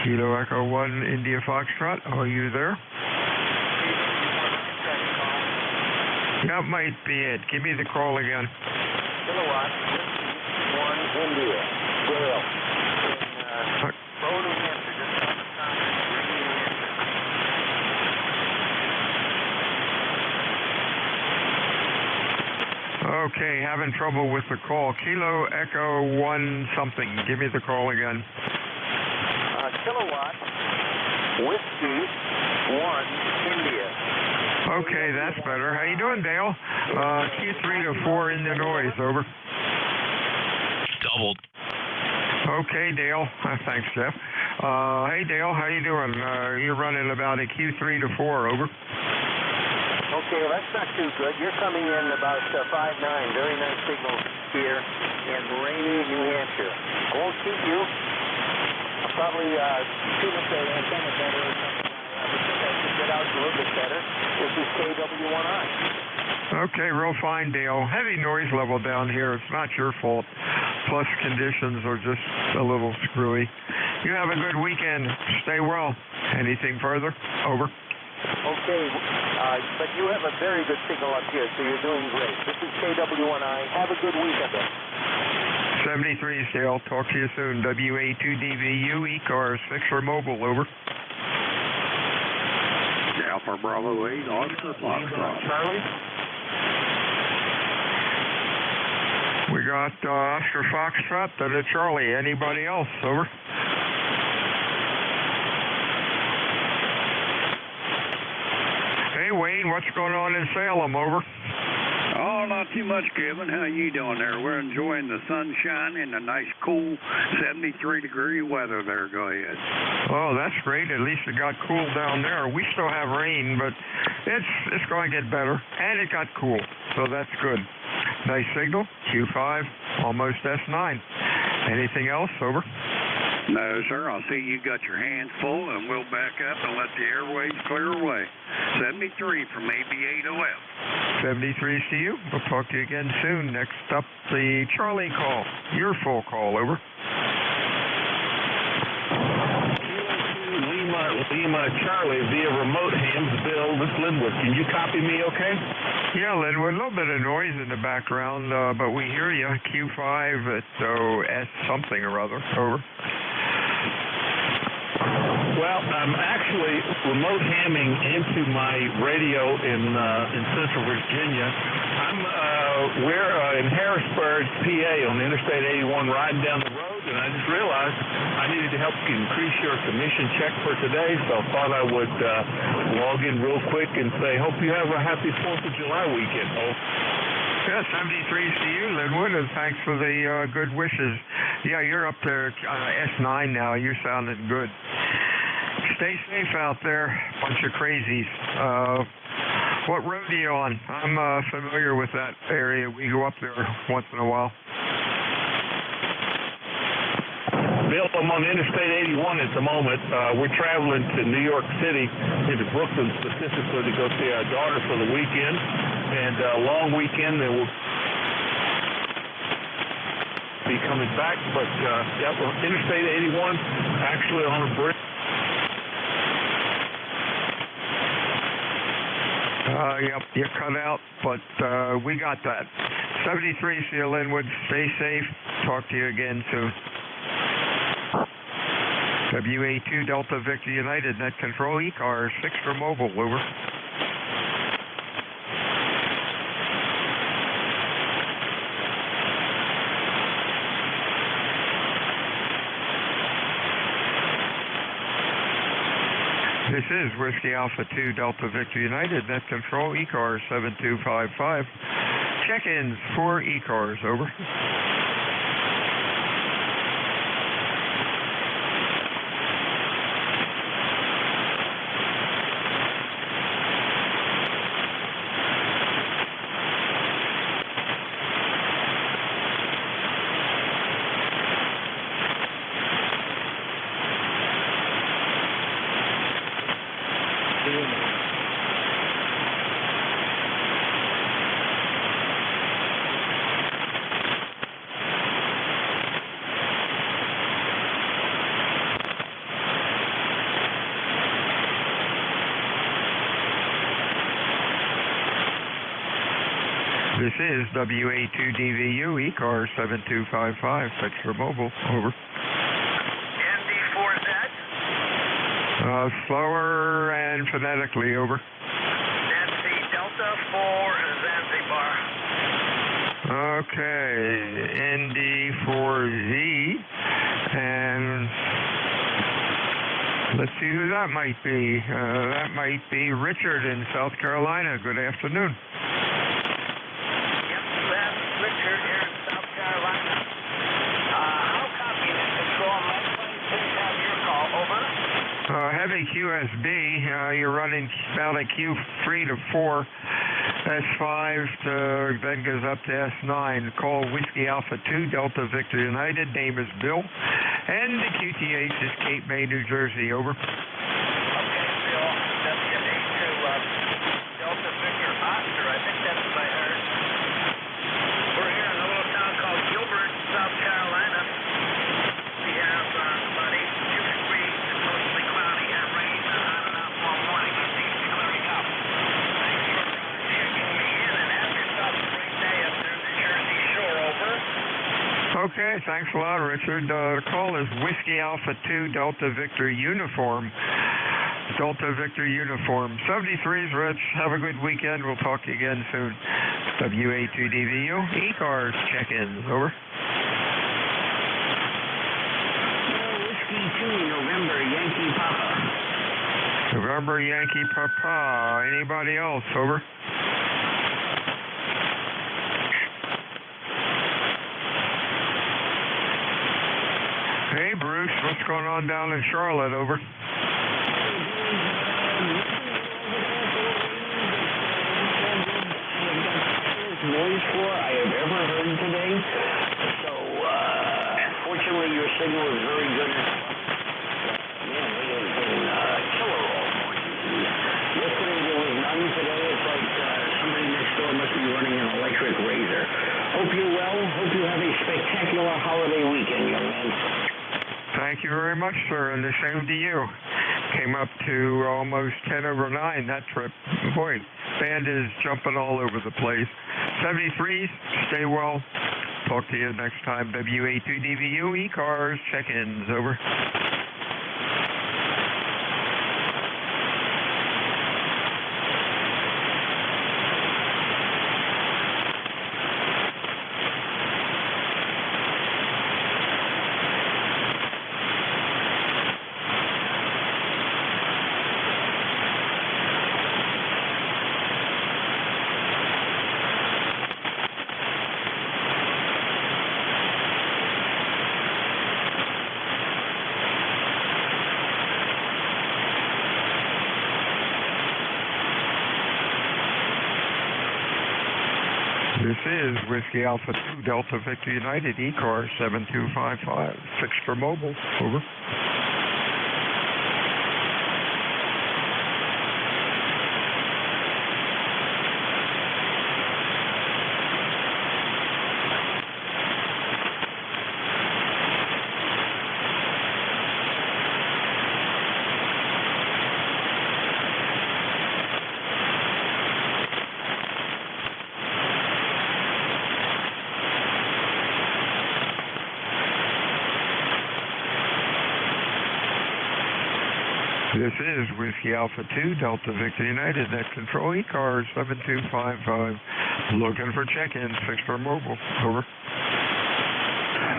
Kilo Echo 1 India Foxtrot, are you there? That might be it. Give me the call again. Kilowatt 1 India. Well, New Hampshire, just on the top. Okay, having trouble with the call. Kilo Echo 1 something. Give me the call again. Kilowatt Whiskey 1 India. Okay, that's better. How you doing, Dale? Q3 to 4 in the noise, over. Doubled. Okay, Dale. Thanks, Jeff. Hey, Dale, how you doing? You're running about a Q3 to 4, over. Okay, well, that's not too good. You're coming in about 5.9. Very nice signal here in rainy New Hampshire. I won't keep you. I'll probably tune up the antenna better or something. I think I should get out a little bit better. This is KW1I. Okay, real fine, Dale. Heavy noise level down here. It's not your fault. Plus, conditions are just a little screwy. You have a good weekend. Stay well. Anything further? Over. Okay, but you have a very good signal up here, so you're doing great. This is KW1I. Have a good weekend, then. 73's, Dale. Talk to you soon. WA2DVU, ECARS, Fixer Mobile, over. Alpha Bravo 8, Oscar Foxtrot. Charlie? We got Oscar Foxtrot, then a Charlie. Anybody else? Over. Hey, Wayne, what's going on in Salem? Over. Oh, not too much, Kevin. How you doing there? We're enjoying the sunshine and the nice, cool 73-degree weather there. Go ahead. Oh, that's great. At least it got cool down there. We still have rain, but it's going to get better. And it got cool, so that's good. Nice signal. Q5, almost S9. Anything else? Over. No, sir. I see you got your hands full, and we'll back up and let the airways clear away. 73 from AB8OF. 73 CU. We'll talk to you again soon. Next up, the Charlie call. Your full call. Over. Lima Charlie via remote hams. Bill, this is Linwood. Can you copy me okay? Yeah, Linwood. A little bit of noise in the background, but we hear you. Q5 at S something or other. Over. Well, I'm actually remote hamming into my radio in Central Virginia. We're in Harrisburg, PA, on Interstate 81, riding down the road, and I just realized I needed to help increase your commission check for today, so I thought I would log in real quick and say, hope you have a happy 4th of July weekend. Oh. Yeah, 73 CU, Linwood, and thanks for the good wishes. Yeah, you're up there S9 now. You're sounding good. Stay safe out there, bunch of crazies. What road are you on? I'm familiar with that area. We go up there once in a while. Bill, I'm on Interstate 81 at the moment. We're traveling to New York City, into Brooklyn specifically, to go see our daughter for the weekend. And long weekend, then we'll be coming back. But yeah, we're Interstate 81, actually on a bridge. Yep, you cut out, but we got that. 73, see you, Linwood. Stay safe. Talk to you again soon. WA2 Delta Victor United, net control, ECARS, 6 for mobile, over. This is Whiskey Alpha 2 Delta Victor United, net control, ECARS 7255. Check-ins for ECARS, over. This is WA2DVU, ECARS 7255, text for mobile, over. ND4Z? Slower and phonetically, over. Nancy Delta for Zanzibar. Okay, ND4Z, and let's see who that might be. That might be Richard in South Carolina. Good afternoon. Richard here in South Carolina. How copy this control? My plane, please have your call, over. Heavy QSB, you're running about a Q3 to 4, S5 then goes up to S9. Call Whiskey Alpha 2 Delta Victor United, name is Bill, and the QTH is Cape May, New Jersey, over. Okay, Bill, WA2 Delta Victor Oscar, I think that's what I heard. We're here in a little town called Gilbert, South Carolina. We have about 82 degrees and mostly cloudy and rain on and off all morning. It seems to be clearing up. Thanks for checking me in and have yourself a great day up there in the Jersey Shore, over. Okay, thanks a lot, Richard. The call is Whiskey Alpha 2 Delta Victor Uniform. Delta Victor Uniform. 73's, Rich. Have a good weekend. We'll talk to you again soon. WA2DVU, ECARS, check-ins, over. Whiskey 2, November, Yankee Papa. November, Yankee Papa. Anybody else, over? Hey, Bruce, what's going on down in Charlotte, over? Noise floor I have ever heard today. So, fortunately, your signal is very good. Man, it has been killer all morning. Yesterday there was none. Today it's like somebody next door must be running an electric razor. Hope you're well. Hope you have a spectacular holiday weekend, young man. Thank you very much, sir, and the same to you. Came up to almost 10 over 9 that trip. Boy, band is jumping all over the place. 73s, stay well. Talk to you next time. WA2DVU, ECARS, check-ins, over. This is Whiskey Alpha 2 Delta Victor United, ECARS 7255. 6 for mobile, over. This is Whiskey Alpha 2, Delta Victor United, Net Control ECARS 7255. Looking for check-ins, fixed or mobile. Over.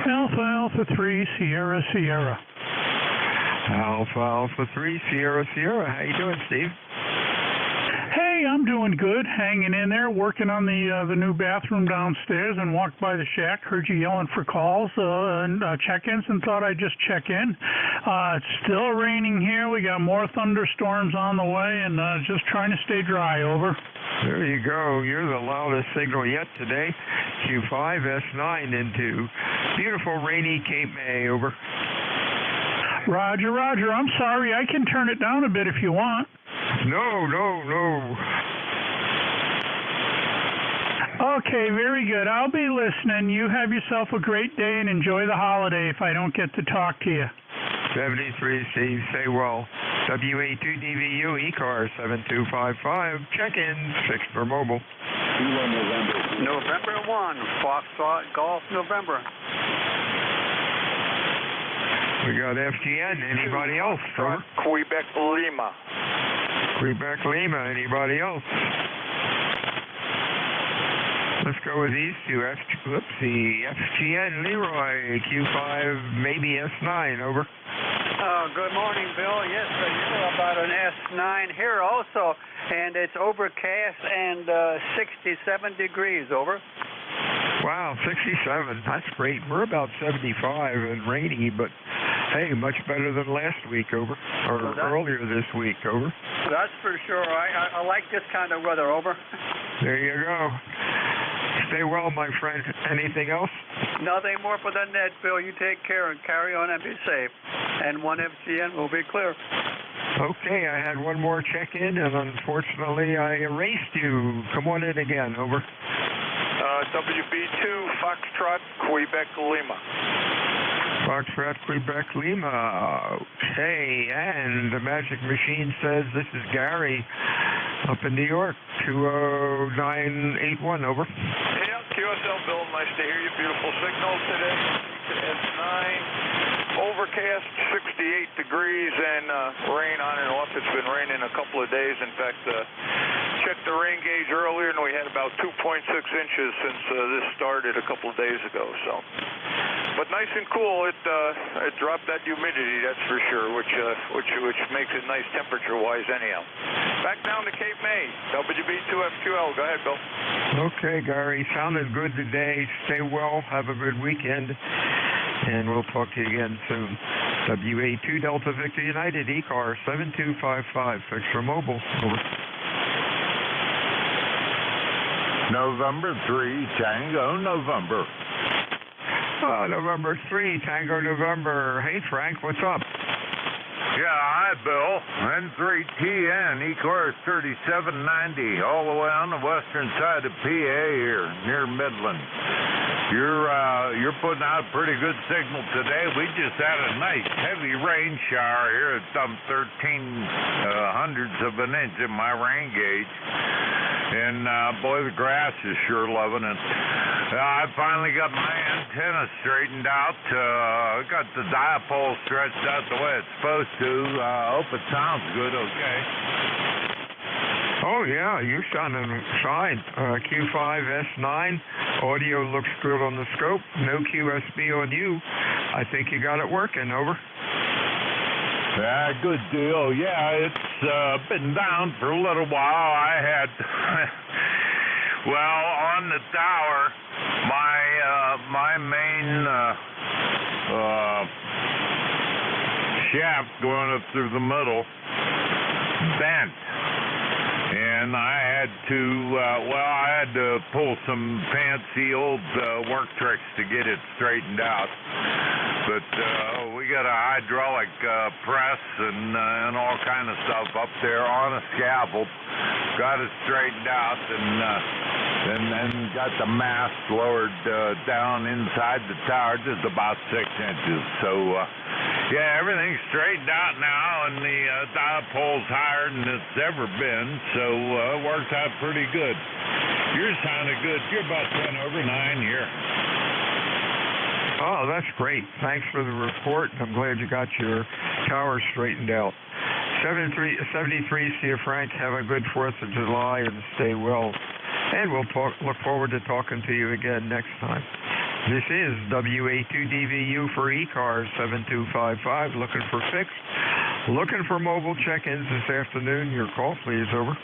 Alpha 3, Sierra Sierra. Alpha 3, Sierra Sierra. How you doing, Steve? Hey, I'm doing good, hanging in there, working on the new bathroom downstairs, and walked by the shack, heard you yelling for calls and check-ins, and thought I'd just check in. It's still raining here. We got more thunderstorms on the way, and just trying to stay dry. Over. There you go. You're the loudest signal yet today. Q5 S9 into beautiful rainy Cape May. Over. Roger. I'm sorry. I can turn it down a bit if you want. No. Okay, very good. I'll be listening. You have yourself a great day and enjoy the holiday if I don't get to talk to you. 73, Steve. Stay well. WA2DVU ECARS 7255. Check-in, fixed for mobile. November 1, Foxtrot Golf, November. We got FGN. Anybody else? Over. Quebec Lima. Quebec Lima. Anybody else? Let's go with these two. FGN Leroy, Q5, maybe S9. Over. Good morning, Bill. Yes, you're about an S9 here also, and it's overcast and 67 degrees. Over. Wow, 67. That's great. We're about 75 and rainy, but hey, much better than last week. Over. Or earlier this week. Over. That's for sure. I like this kind of weather. Over. There you go. Stay well, my friend. Anything else? Nothing more for the net, Bill. You take care and carry on and be safe. And 1 FGN will be clear. Okay, I had one more check-in, and unfortunately I erased you. Come on in again. Over. WB2, Foxtrot, Quebec, Lima. Foxtrot, Quebec, Lima. Okay, and the Magic Machine says this is Gary up in New York, 20981. Over. Yeah, QSL Bill, nice to hear you. Beautiful signal today. S9. Overcast, 68 degrees, and rain on and off. It's been raining a couple of days. In fact, checked the rain gauge earlier, and we had about 2.6 inches since this started a couple of days ago. So, but nice and cool. It dropped that humidity, that's for sure, which makes it nice temperature-wise anyhow. Back down to Cape May, WB2FQL. Go ahead, Bill. Okay, Gary. Sounded good today. Stay well. Have a good weekend. And we'll talk to you again soon. WA2 Delta Victor United, ECAR 7255. Fix for mobile. Over. November 3, Tango, November. November 3, Tango, November. Hey, Frank, what's up? Yeah, hi, Bill. N3TN, ECARS 3790, all the way on the western side of PA here, near Midland. You're putting out a pretty good signal today. We just had a nice heavy rain shower here. It dumped 13 hundredths of an inch in my rain gauge. And boy, the grass is sure loving it. I finally got my antenna straightened out. Got the dipole stretched out the way it's supposed to. Hope it sounds good, okay? Oh, yeah, you're sounding fine. Q5 S9, audio looks good on the scope. No QSB on you. I think you got it working. Over. Yeah, good deal. Yeah, it's been down for a little while. I had, well, on the tower, my main shaft going up through the middle bent. And I had to pull some fancy old work tricks to get it straightened out. But we got a hydraulic press and all kind of stuff up there on a scaffold. Got it straightened out and then got the mast lowered down inside the tower just about 6 inches. So yeah, everything's straightened out now, and the dipole's higher than it's ever been. So it worked out pretty good. You're sounding good. You're about 10 over 9 here. Oh, that's great. Thanks for the report. I'm glad you got your tower straightened out. 73, see you, Frank. Have a good 4th of July and stay well. And we'll look forward to talking to you again next time. This is WA2DVU for ECARS 7255, looking for fixed, looking for mobile check-ins this afternoon. Your call, please. Over.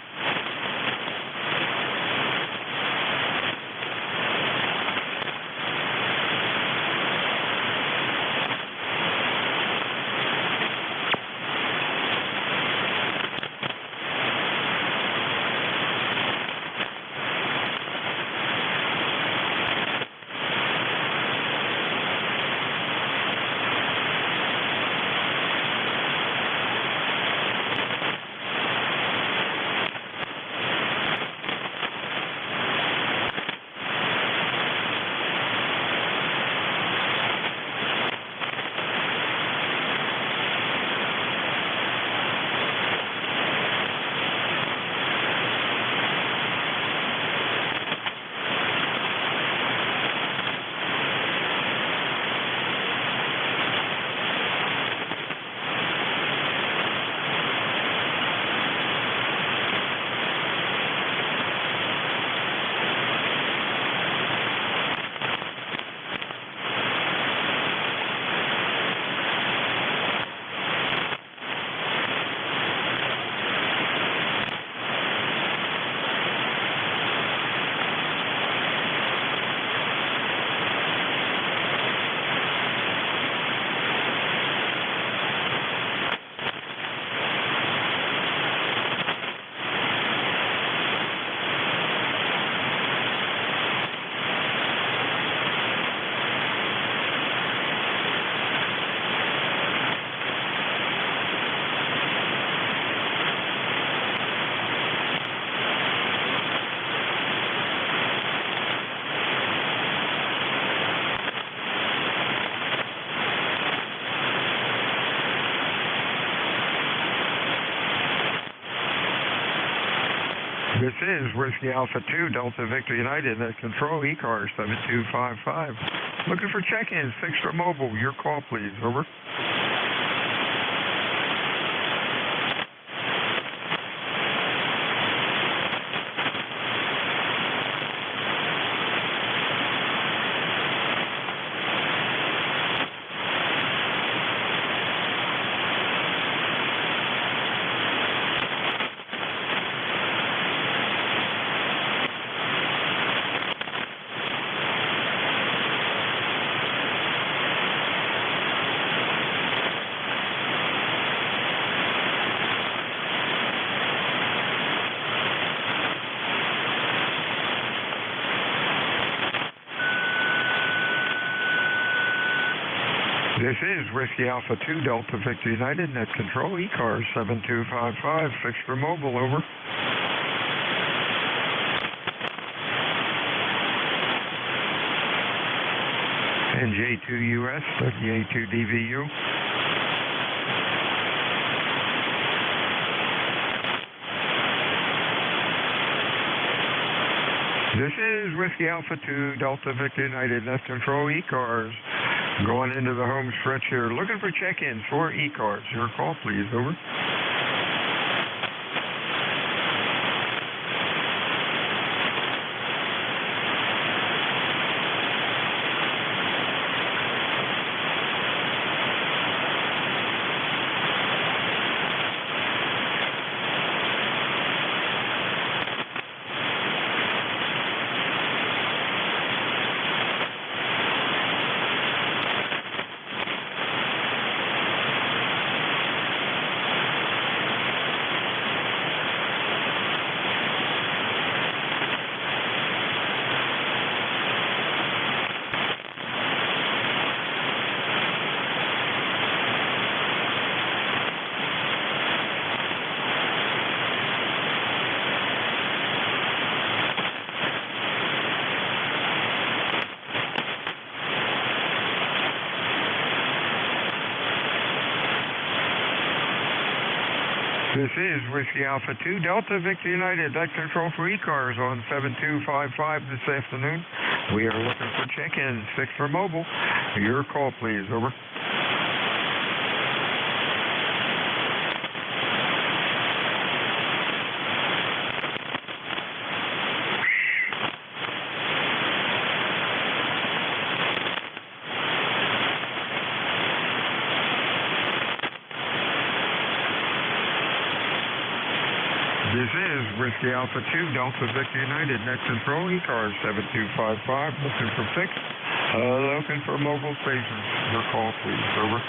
This is Whiskey Alpha 2, Delta Victor United at Control, ECARS 7255. Looking for check-ins, fixed or mobile. Your call, please. Over. This is Whiskey Alpha 2, Delta Victor United, Net Control, ECARS 7255, fixed for mobile, over. NJ2US, WA2DVU. This is Whiskey Alpha 2, Delta Victor United, Net Control, ECARS. Going into the home stretch here, looking for check-ins for ECARS. Your call, please. Over. This is Whiskey Alpha 2, Delta Victor United, Net Control for ECARS on 7255 this afternoon. We are looking for check-ins, fixed for mobile. Your call, please. Over. Whiskey Alpha 2, Delta Victor United, net control, ECARS 7255, looking for fixed, looking for mobile stations. Your call, please. Over.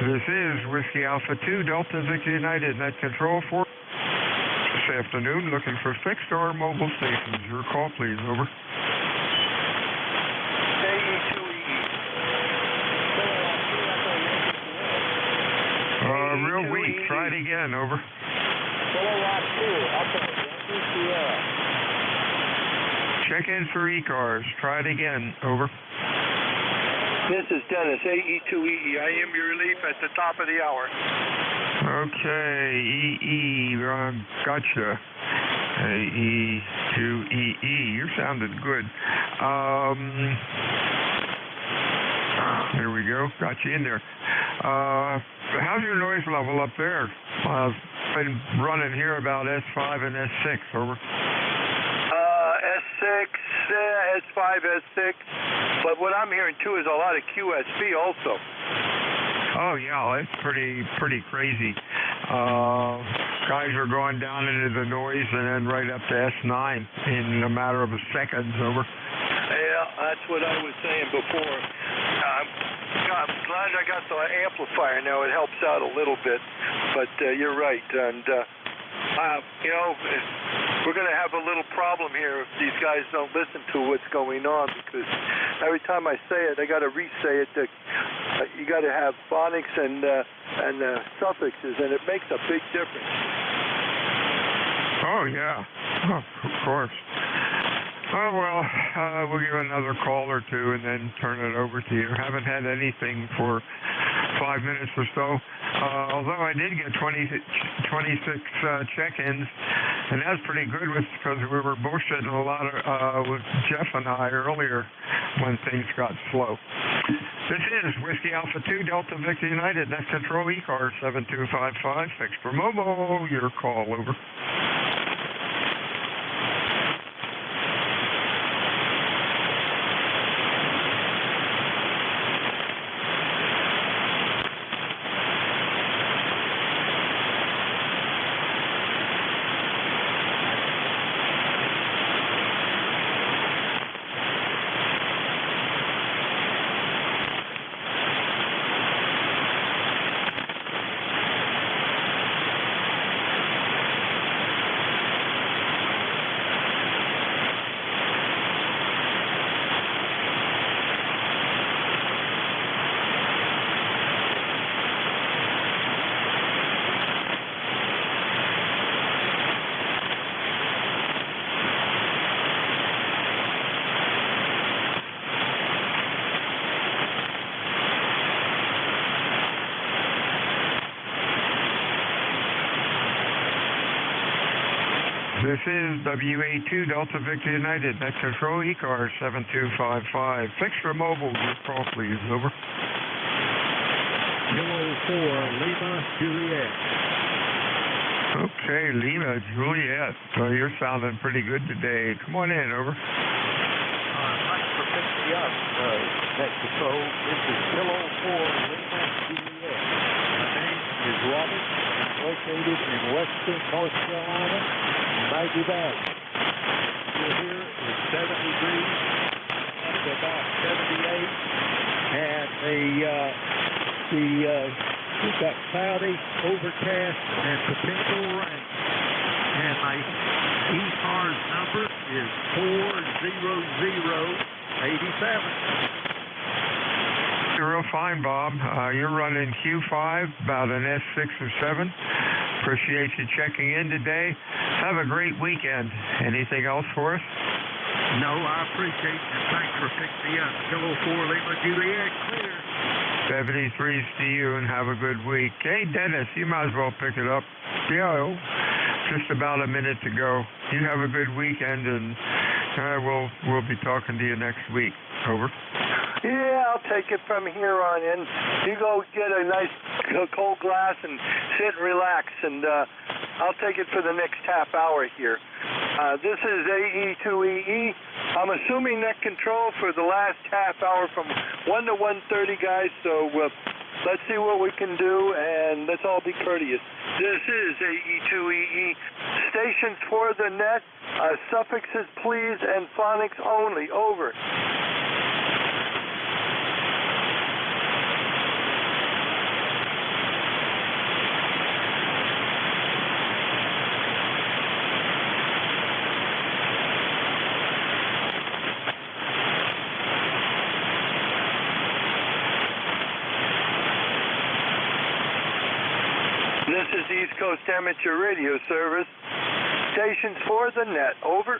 This is Whiskey Alpha 2, Delta Victor United, net control for this afternoon, looking for fixed or mobile stations. Your call, please. Over. Real weak. Try it again. Over. Check in for ECARS. Try it again. Over. This is Dennis, AE2EE. I am your relief at the top of the hour. Okay, EE, gotcha. AE2EE, you sounded good. There we go, got you in there. How's your noise level up there? I've been running here about S5 and S6, over. S6, S5, S6. But what I'm hearing too is a lot of QSB also. Oh yeah, it's pretty crazy. Guys are going down into the noise and then right up to S9 in a matter of seconds. Over. Yeah, that's what I was saying before. I'm glad I got the amplifier now. It helps out a little bit. But you're right, and you know, we're going to have a little problem here if these guys don't listen to what's going on, because every time I say it, I got to re-say it. You got to have phonics and suffixes, and it makes a big difference. Oh yeah, of course. Oh well, we'll give another call or two and then turn it over to you. Haven't had anything for 5 minutes or so. Although I did get 26 check-ins, and that's pretty good because we were bullshitting a lot with Jeff and I earlier when things got slow. This is Whiskey Alpha 2, Delta Victor United, net control, ECARS 7255, fixed for mobile. Your call, over. This is WA2 Delta Victor United, net control, ECARS 7255. Fixed for mobile, your call please, over. Kilo 4, Lima, Juliet. Okay, Lima, Juliet. You're sounding pretty good today. Come on in, over. Thanks for picking me up, net control. This is Kilo 4, Lima, Juliet. My name is Robert. I'm located in western North Carolina. Maggie Valley. We're here is 7 degrees, up to about 78, and we've got cloudy, overcast, and potential rain. And my ECARS number is 40087. You're real fine, Bob. You're running Q5, about an S6 or 7. Appreciate you checking in today. Have a great weekend. Anything else for us? No, I appreciate it. Thanks for picking me up. Kilo 4, Lima, Juliet, clear. 73's to you, and have a good week. Hey, Dennis, you might as well pick it up. Yeah, just about a minute to go. You have a good weekend, and we'll be talking to you next week. Over. Yeah, I'll take it from here on in. You go get a nice cold glass and sit and relax, and I'll take it for the next half hour here. This is AE2EE. I'm assuming net control for the last half hour from 1 to 1:30, guys, so let's see what we can do, and let's all be courteous. This is AE2EE. Stations for the net, suffixes please, and phonics only. Over. This is East Coast Amateur Radio Service. Stations for the net. Over.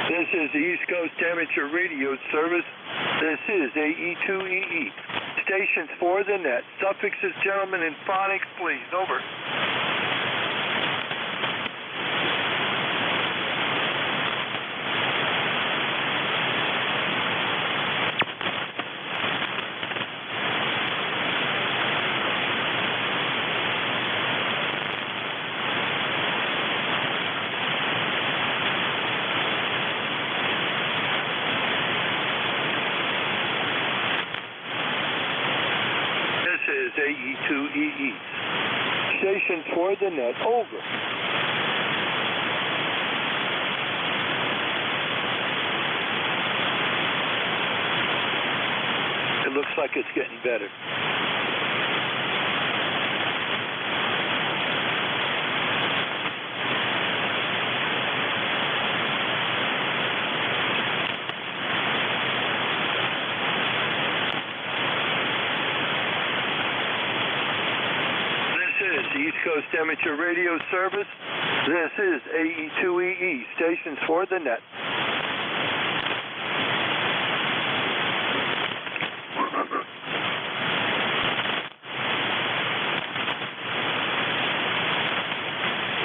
This is the East Coast Amateur Radio Service. This is AE2EE. Stations for the net. Suffixes, gentlemen, and phonics, please. Over. AE2EE. Stations for the net. Over. It looks like it's getting better. East Coast Amateur Radio Service. This is AE2EE. Stations for the net.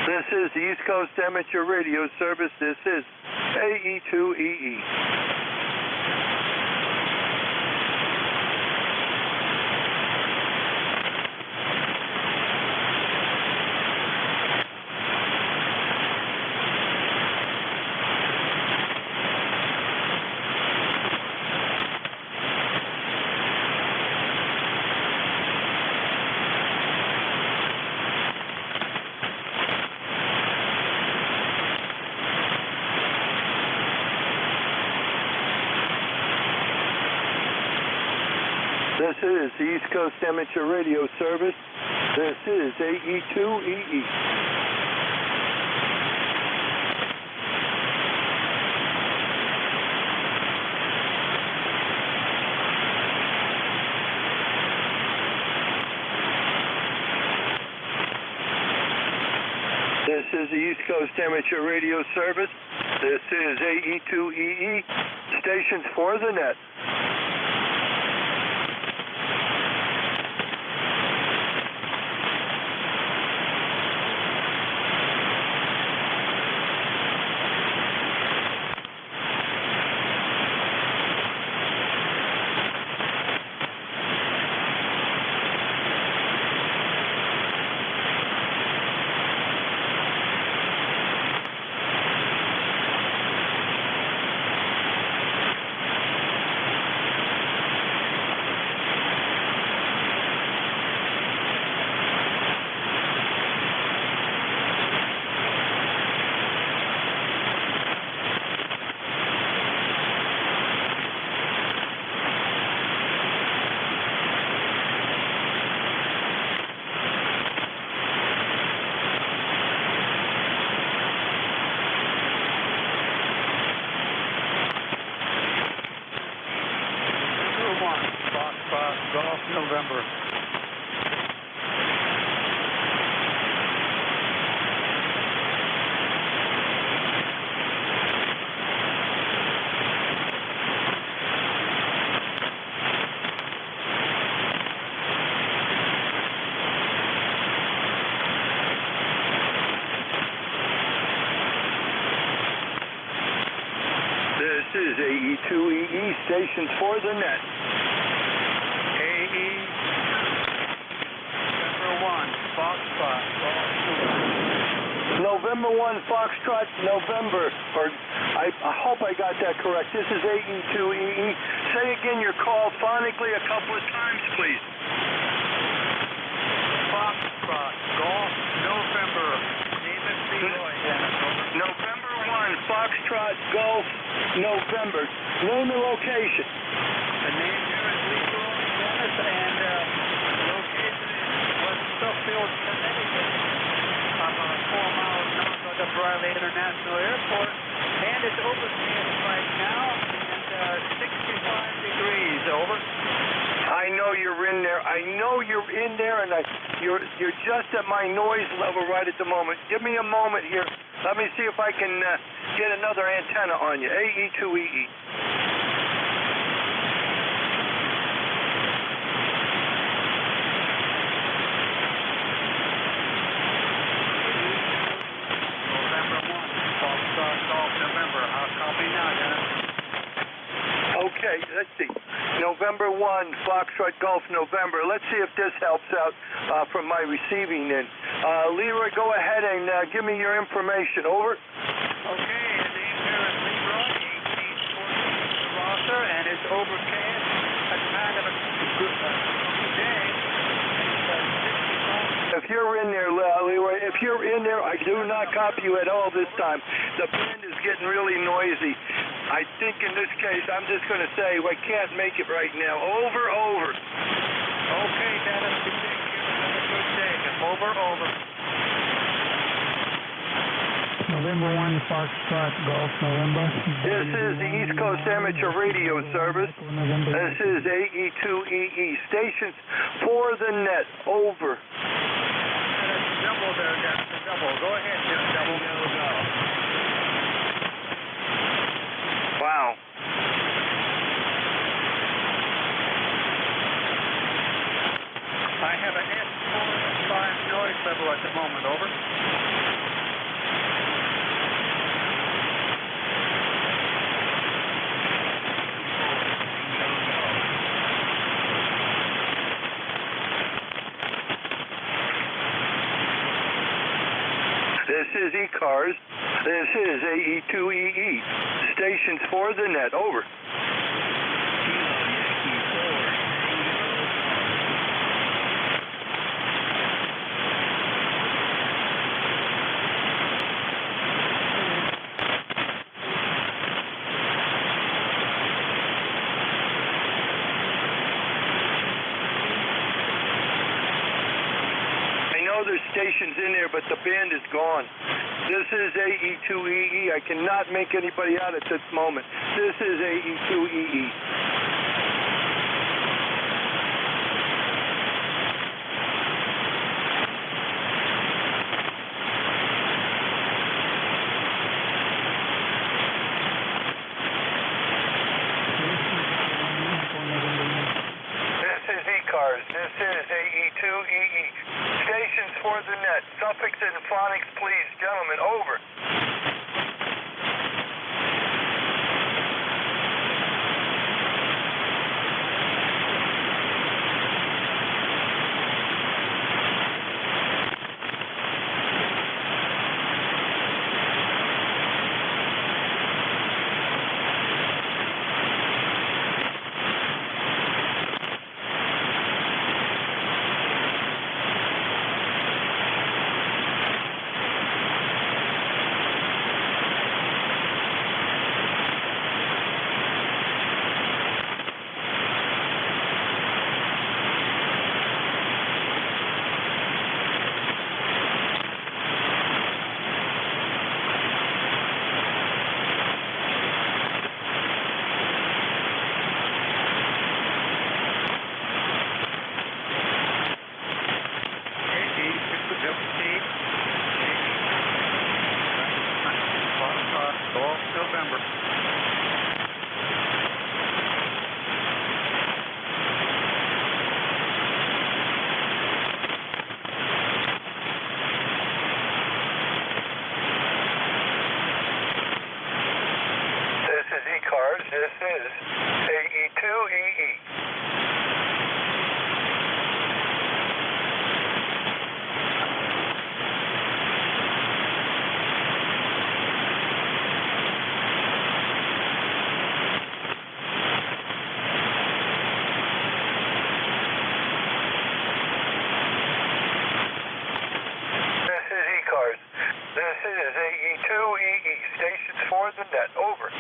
This is the East Coast Amateur Radio Service. This is AE2EE. This is the East Coast Amateur Radio Service. This is AE2EE. This is the East Coast Amateur Radio Service. This is AE2EE. Stations for the net. stations for the net. AE November 1 Foxtrot, November, or I hope I got that correct. This is AE2EE. Say again your call phonically a couple of times, please. Foxtrot, Golf, November. Name is Leroy, Dennis, over. November 1 Foxtrot, Golf, November. Name and location. The name here is Leroy, Dennis, and location is West Suffield, Connecticut. About 4 miles north of the Briley International Airport, and it's overcast right now, and 65 degrees, over. I know you're in there. I know you're in there, and you're just at my noise level right at the moment. Give me a moment here. Let me see if I can get another antenna on you. AE2EE. Okay, let's see. November 1, Foxtrot Golf, November. Let's see if this helps out from my receiving end. Leroy, go ahead and give me your information. Over. Okay, his name here is Leroy, 1814 the roster, and it's overcast. That's kind of a good day. If you're in there, Leroy, if you're in there, I do not copy you at all this time. The band is getting really noisy. I think in this case, I'm just going to say, I can't make it right now. Over. Okay, Dennis, you take care. Have a good day. Over. November 1 Foxtrot Golf, November. This is the East Coast Amateur Radio Service. This is AE2EE. Stations for the net. Over. Double there, Dennis. Double. Go ahead, Jim. Double. Go. Wow. I have an S45 noise level at the moment, over. This is ECARS. This is AE2EE. Stations for the net. Over. There's stations in there, but the band is gone. This is AE2EE. I cannot make anybody out at this moment. This is AE2EE. This is ECARS. This is AE2EE. Stations for the net. Suffix and phonics, please. Gentlemen, over. November. This is ECARS. This is toward the net. Over.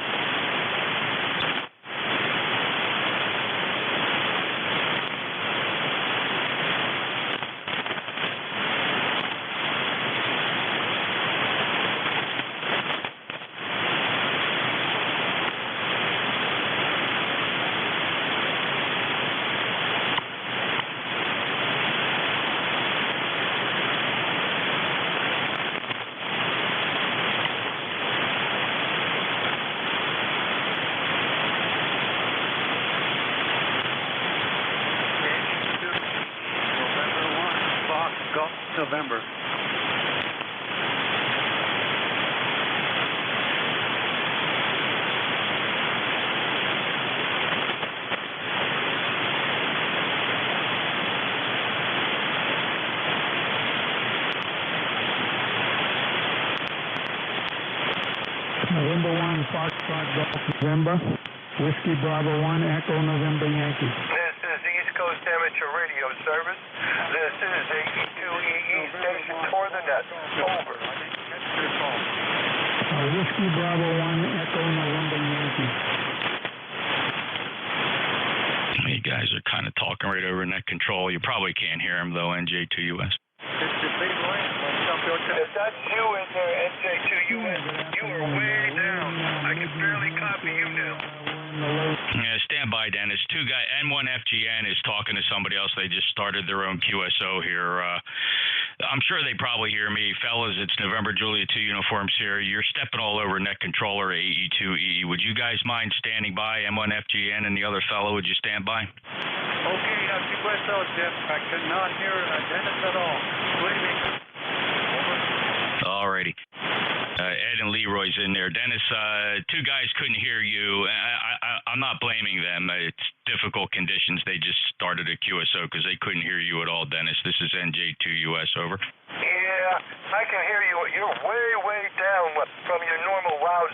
November. November 1, Foxtrot Golf November, Whiskey Bravo 1, Echo November Yankee. This is the East Coast Amateur Radio Service. This is a E2EE station toward the net. Over. Whiskey Bravo 1, Echo November Yankee. You guys are kind of talking right over net control. You probably can't hear him, though, NJ2US. If that's you in there, NJ2US, you are way down. I can barely copy you now. Yeah, stand by, Dennis. Two guy N1FGN is talking to somebody else. They just started their own QSO here. I'm sure they probably hear me. Fellas, it's November Juliet 2 uniforms here. You're stepping all over net controller AE2EE. Would you guys mind standing by? N1FGN and the other fellow, would you stand by? Okay, QSO, Jeff. I could not hear Dennis at all. Believe me. Alrighty. Ed and Leroy's in there. Dennis, two guys couldn't hear you. I'm not blaming them. It's difficult conditions. They just started a QSO because they couldn't hear you at all, Dennis. This is NJ2US, over. Yeah, I can hear you. You're way, way down from your normal loud,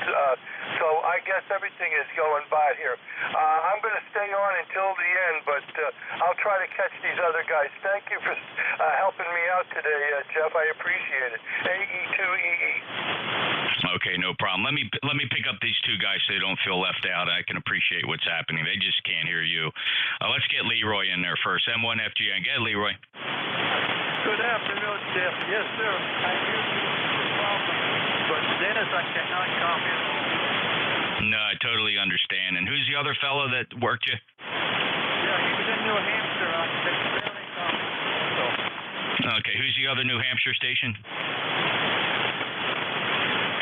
so I guess everything is going by here. I'm going to stay on until the end, but I'll try to catch these other guys. Thank you for helping me out today, Jeff. I appreciate it. AE2EE. Okay, no problem. Let me pick up these two guys so they don't feel left out. I can appreciate what's happening. They just can't hear you. Let's get Leroy in there first. M1FGN. Get Leroy. Good afternoon, Jeff. Yes, sir. I hear you. No problem. But Dennis, I cannot comment. No, I totally understand. And who's the other fellow that worked you? Yeah, he was in New Hampshire. I can barely comment. Okay, who's the other New Hampshire station?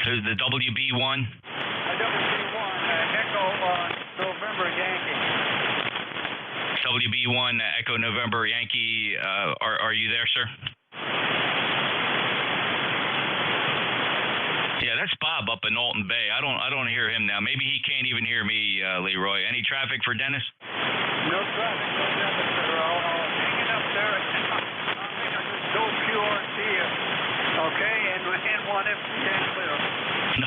Who's the WB1? WB1, Echo November Yankee. WB1 Echo November Yankee. Are you there, sir? Yeah, that's Bob up in Alton Bay. I don't hear him now. Maybe he can't even hear me, Leroy. Any traffic for Dennis? No traffic, sir. I'll hang it up there. No QRT. Okay, and one FGN clear.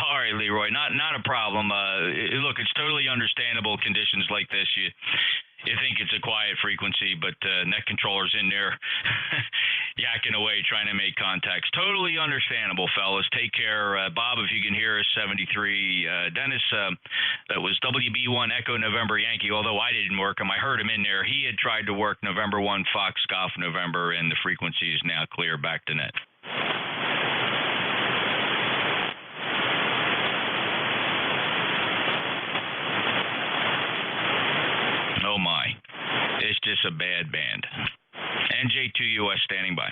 All right, Leroy. Not a problem. Look, it's totally understandable conditions like this. You think it's a quiet frequency, but net controller's in there yakking away trying to make contacts. Totally understandable, fellas. Take care. Bob, if you can hear us, 73. Dennis, that was WB1 Echo November Yankee, although I didn't work him. I heard him in there. He had tried to work November 1 Fox Golf November, and the frequency is now clear back to net. Oh my, it's just a bad band. NJ2US standing by.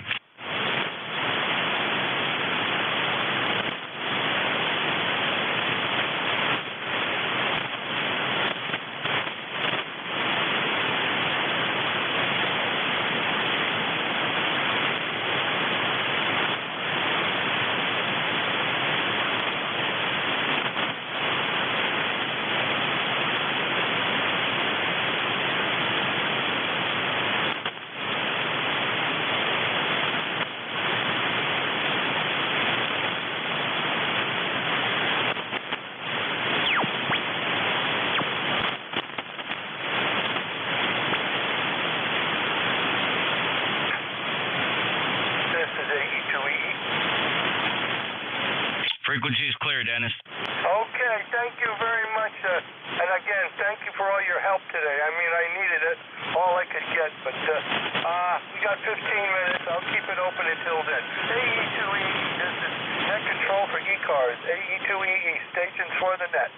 Frequency is clear, Dennis. Okay, Okay, thank you very much. And again, thank you for all your help today. I mean, I needed it, all I could get. But we got 15 minutes. I'll keep it open until then. AE2EE, this is net control for ECARS. AE2EE, stations for the net.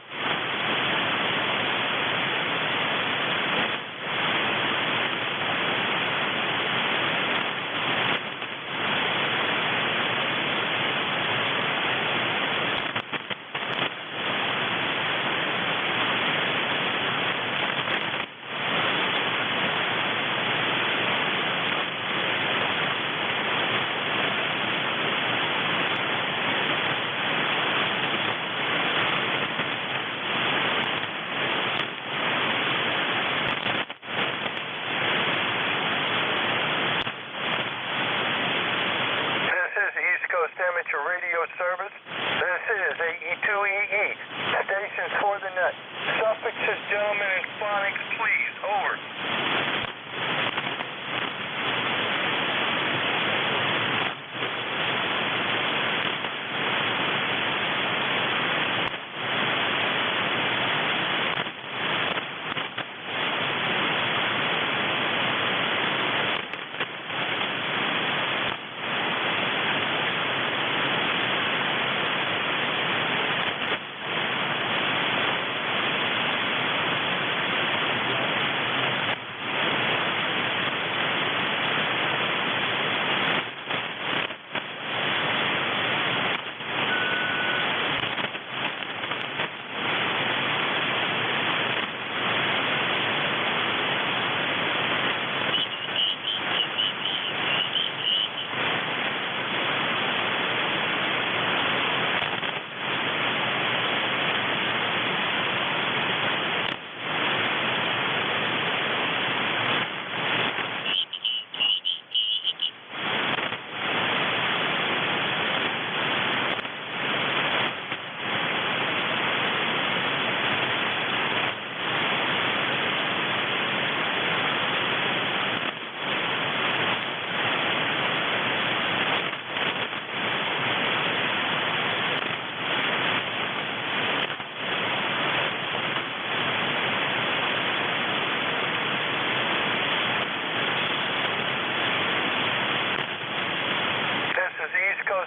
Amateur radio service. This is AE2EE. Stations for the net. Suffixes, gentlemen, and phonics, please. Over.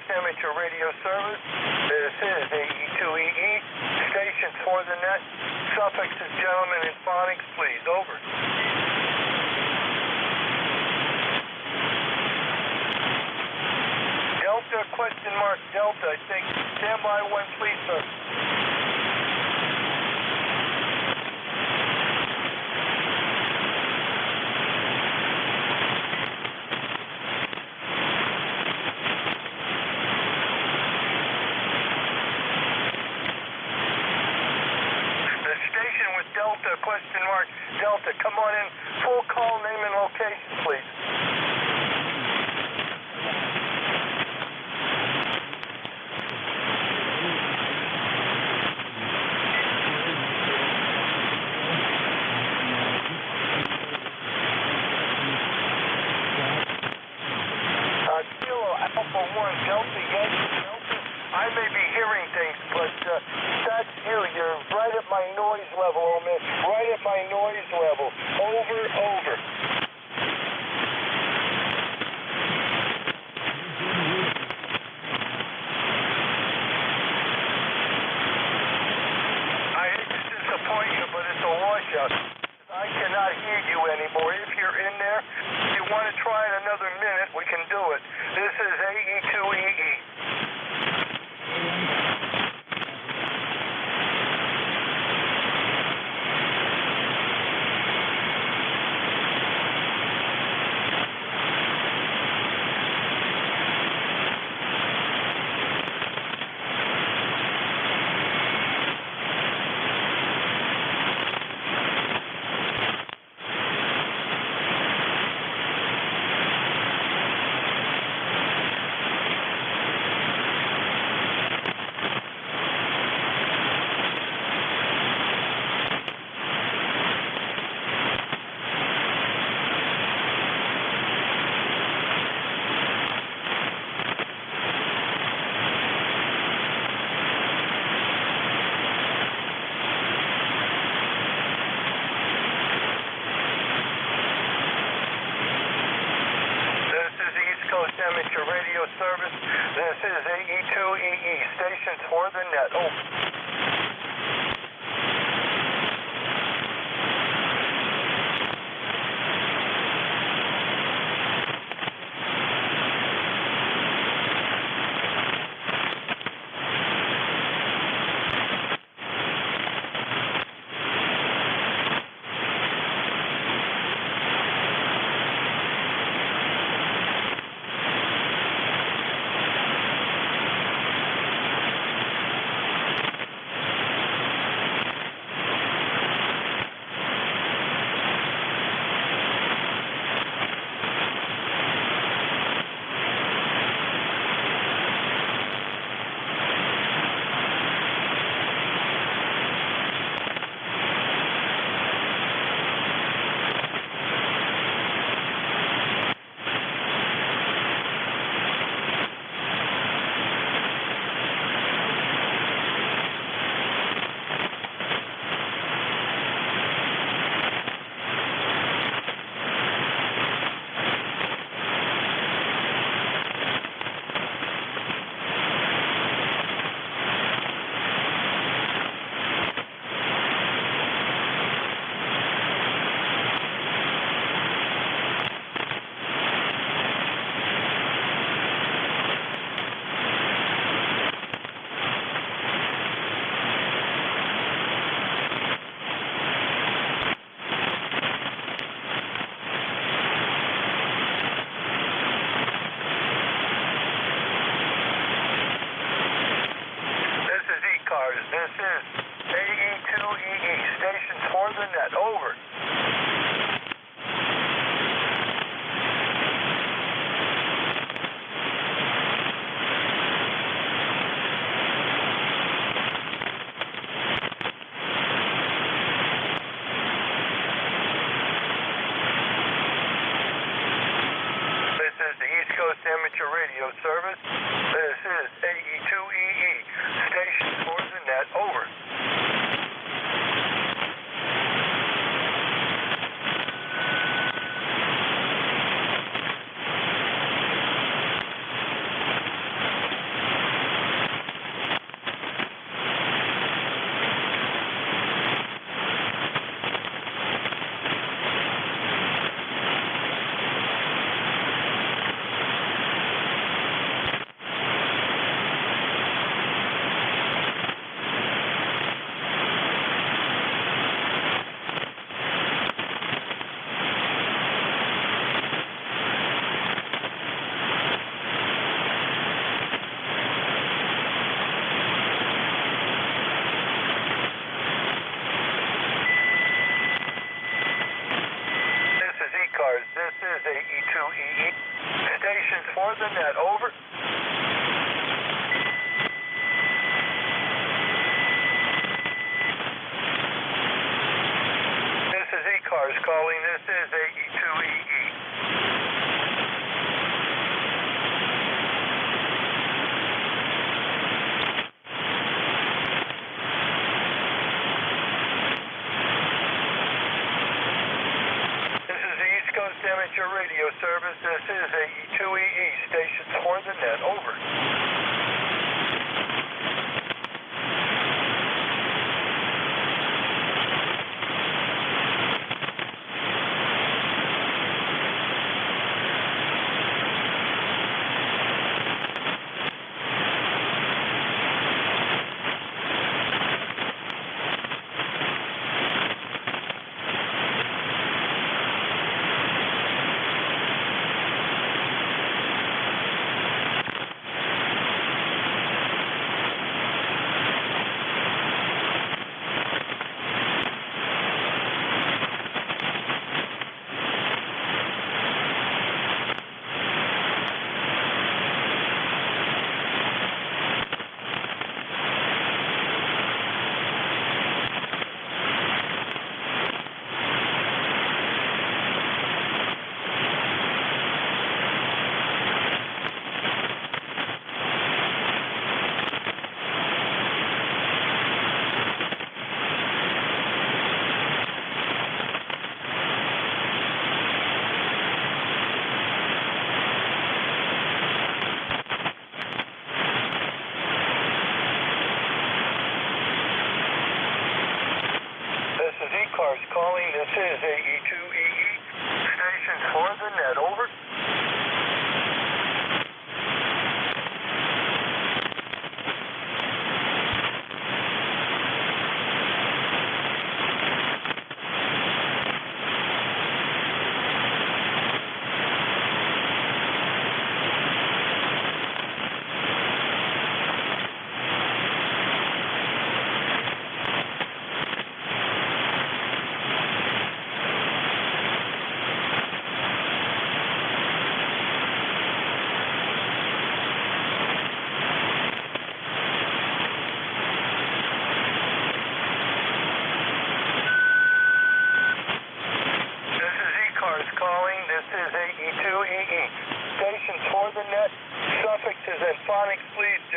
Amateur radio service. This is AE2EE. Stations for the net. Suffixes, gentlemen, and phonics, please. Over. Delta, question mark, Delta, I think. Stand by one, please, sir. Delta, question mark, Delta, come on in, full call, name and location, please. Kilo Alpha 1, Delta Yankee, Delta, I may be hearing things, but that's you. You're right at my noise level, old man. Right at my noise level. Over, over. I hate to disappoint you, but it's a washout. I cannot hear you anymore. If you're in there, if you want to try it another minute, we can do it. This is AE2EE. H2EE, stations for the net. Oh.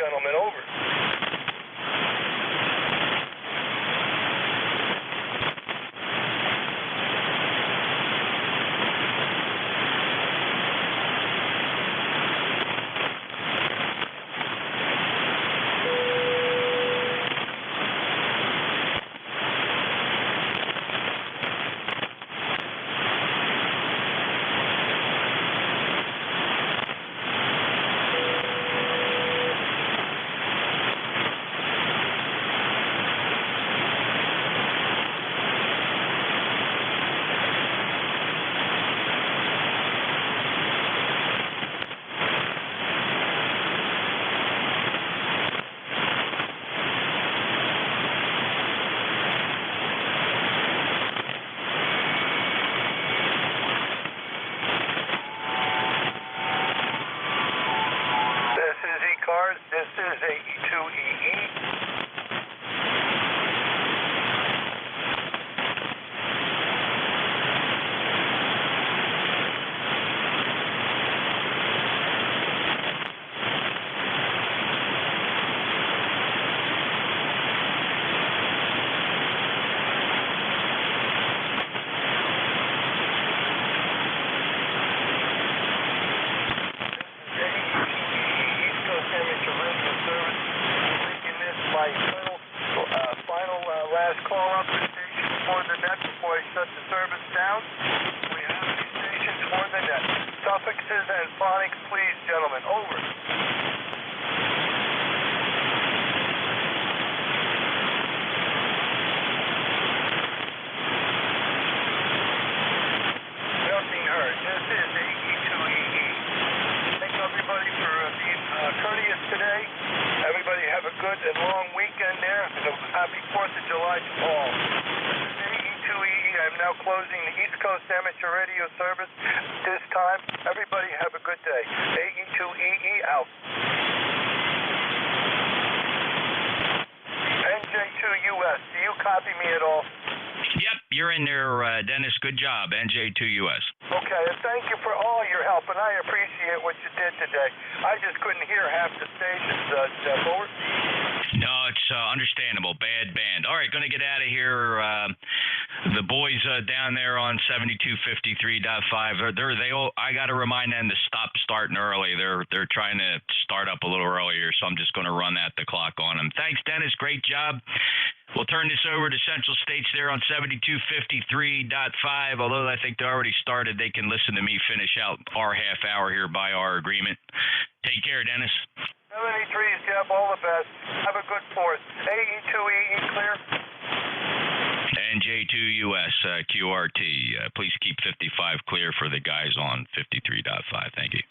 gentlemen. Over. ECARS. This is AE2EE. Last call up to station for the net before I shut the service down. We have any stations for the net. Suffixes and phonics, please, gentlemen. Over. Nothing heard. This is AE2EE. Thank everybody for being courteous today. Everybody have a good and long weekend there, and a happy 4th of July to all. This is AE2EE. I'm now closing the East Coast Amateur Radio service this time. Everybody have a good day. AE2EE out. NJ2US, do you copy me at all? Yep, you're in there, Dennis. Good job, NJ2US. Okay, and thank you for all your help, and I appreciate what you did today. I just couldn't hear half the stations, Jeff. Over. No, it's understandable. Bad band. All right, going to get out of here. The boys down there on 7253.5, I got to remind them to stop starting early. They're trying to start up a little earlier, so I'm just going to run the clock on them. Thanks, Dennis. Great job. We'll turn this over to Central States there on 7253.5. Although I think they already started, they can listen to me finish out our half hour here by our agreement. Take care, Dennis. 73s, Jeff. All the best. Have a good 4th. AE2EE clear. NJ2US QRT. Please keep 55 clear for the guys on 53.5. Thank you.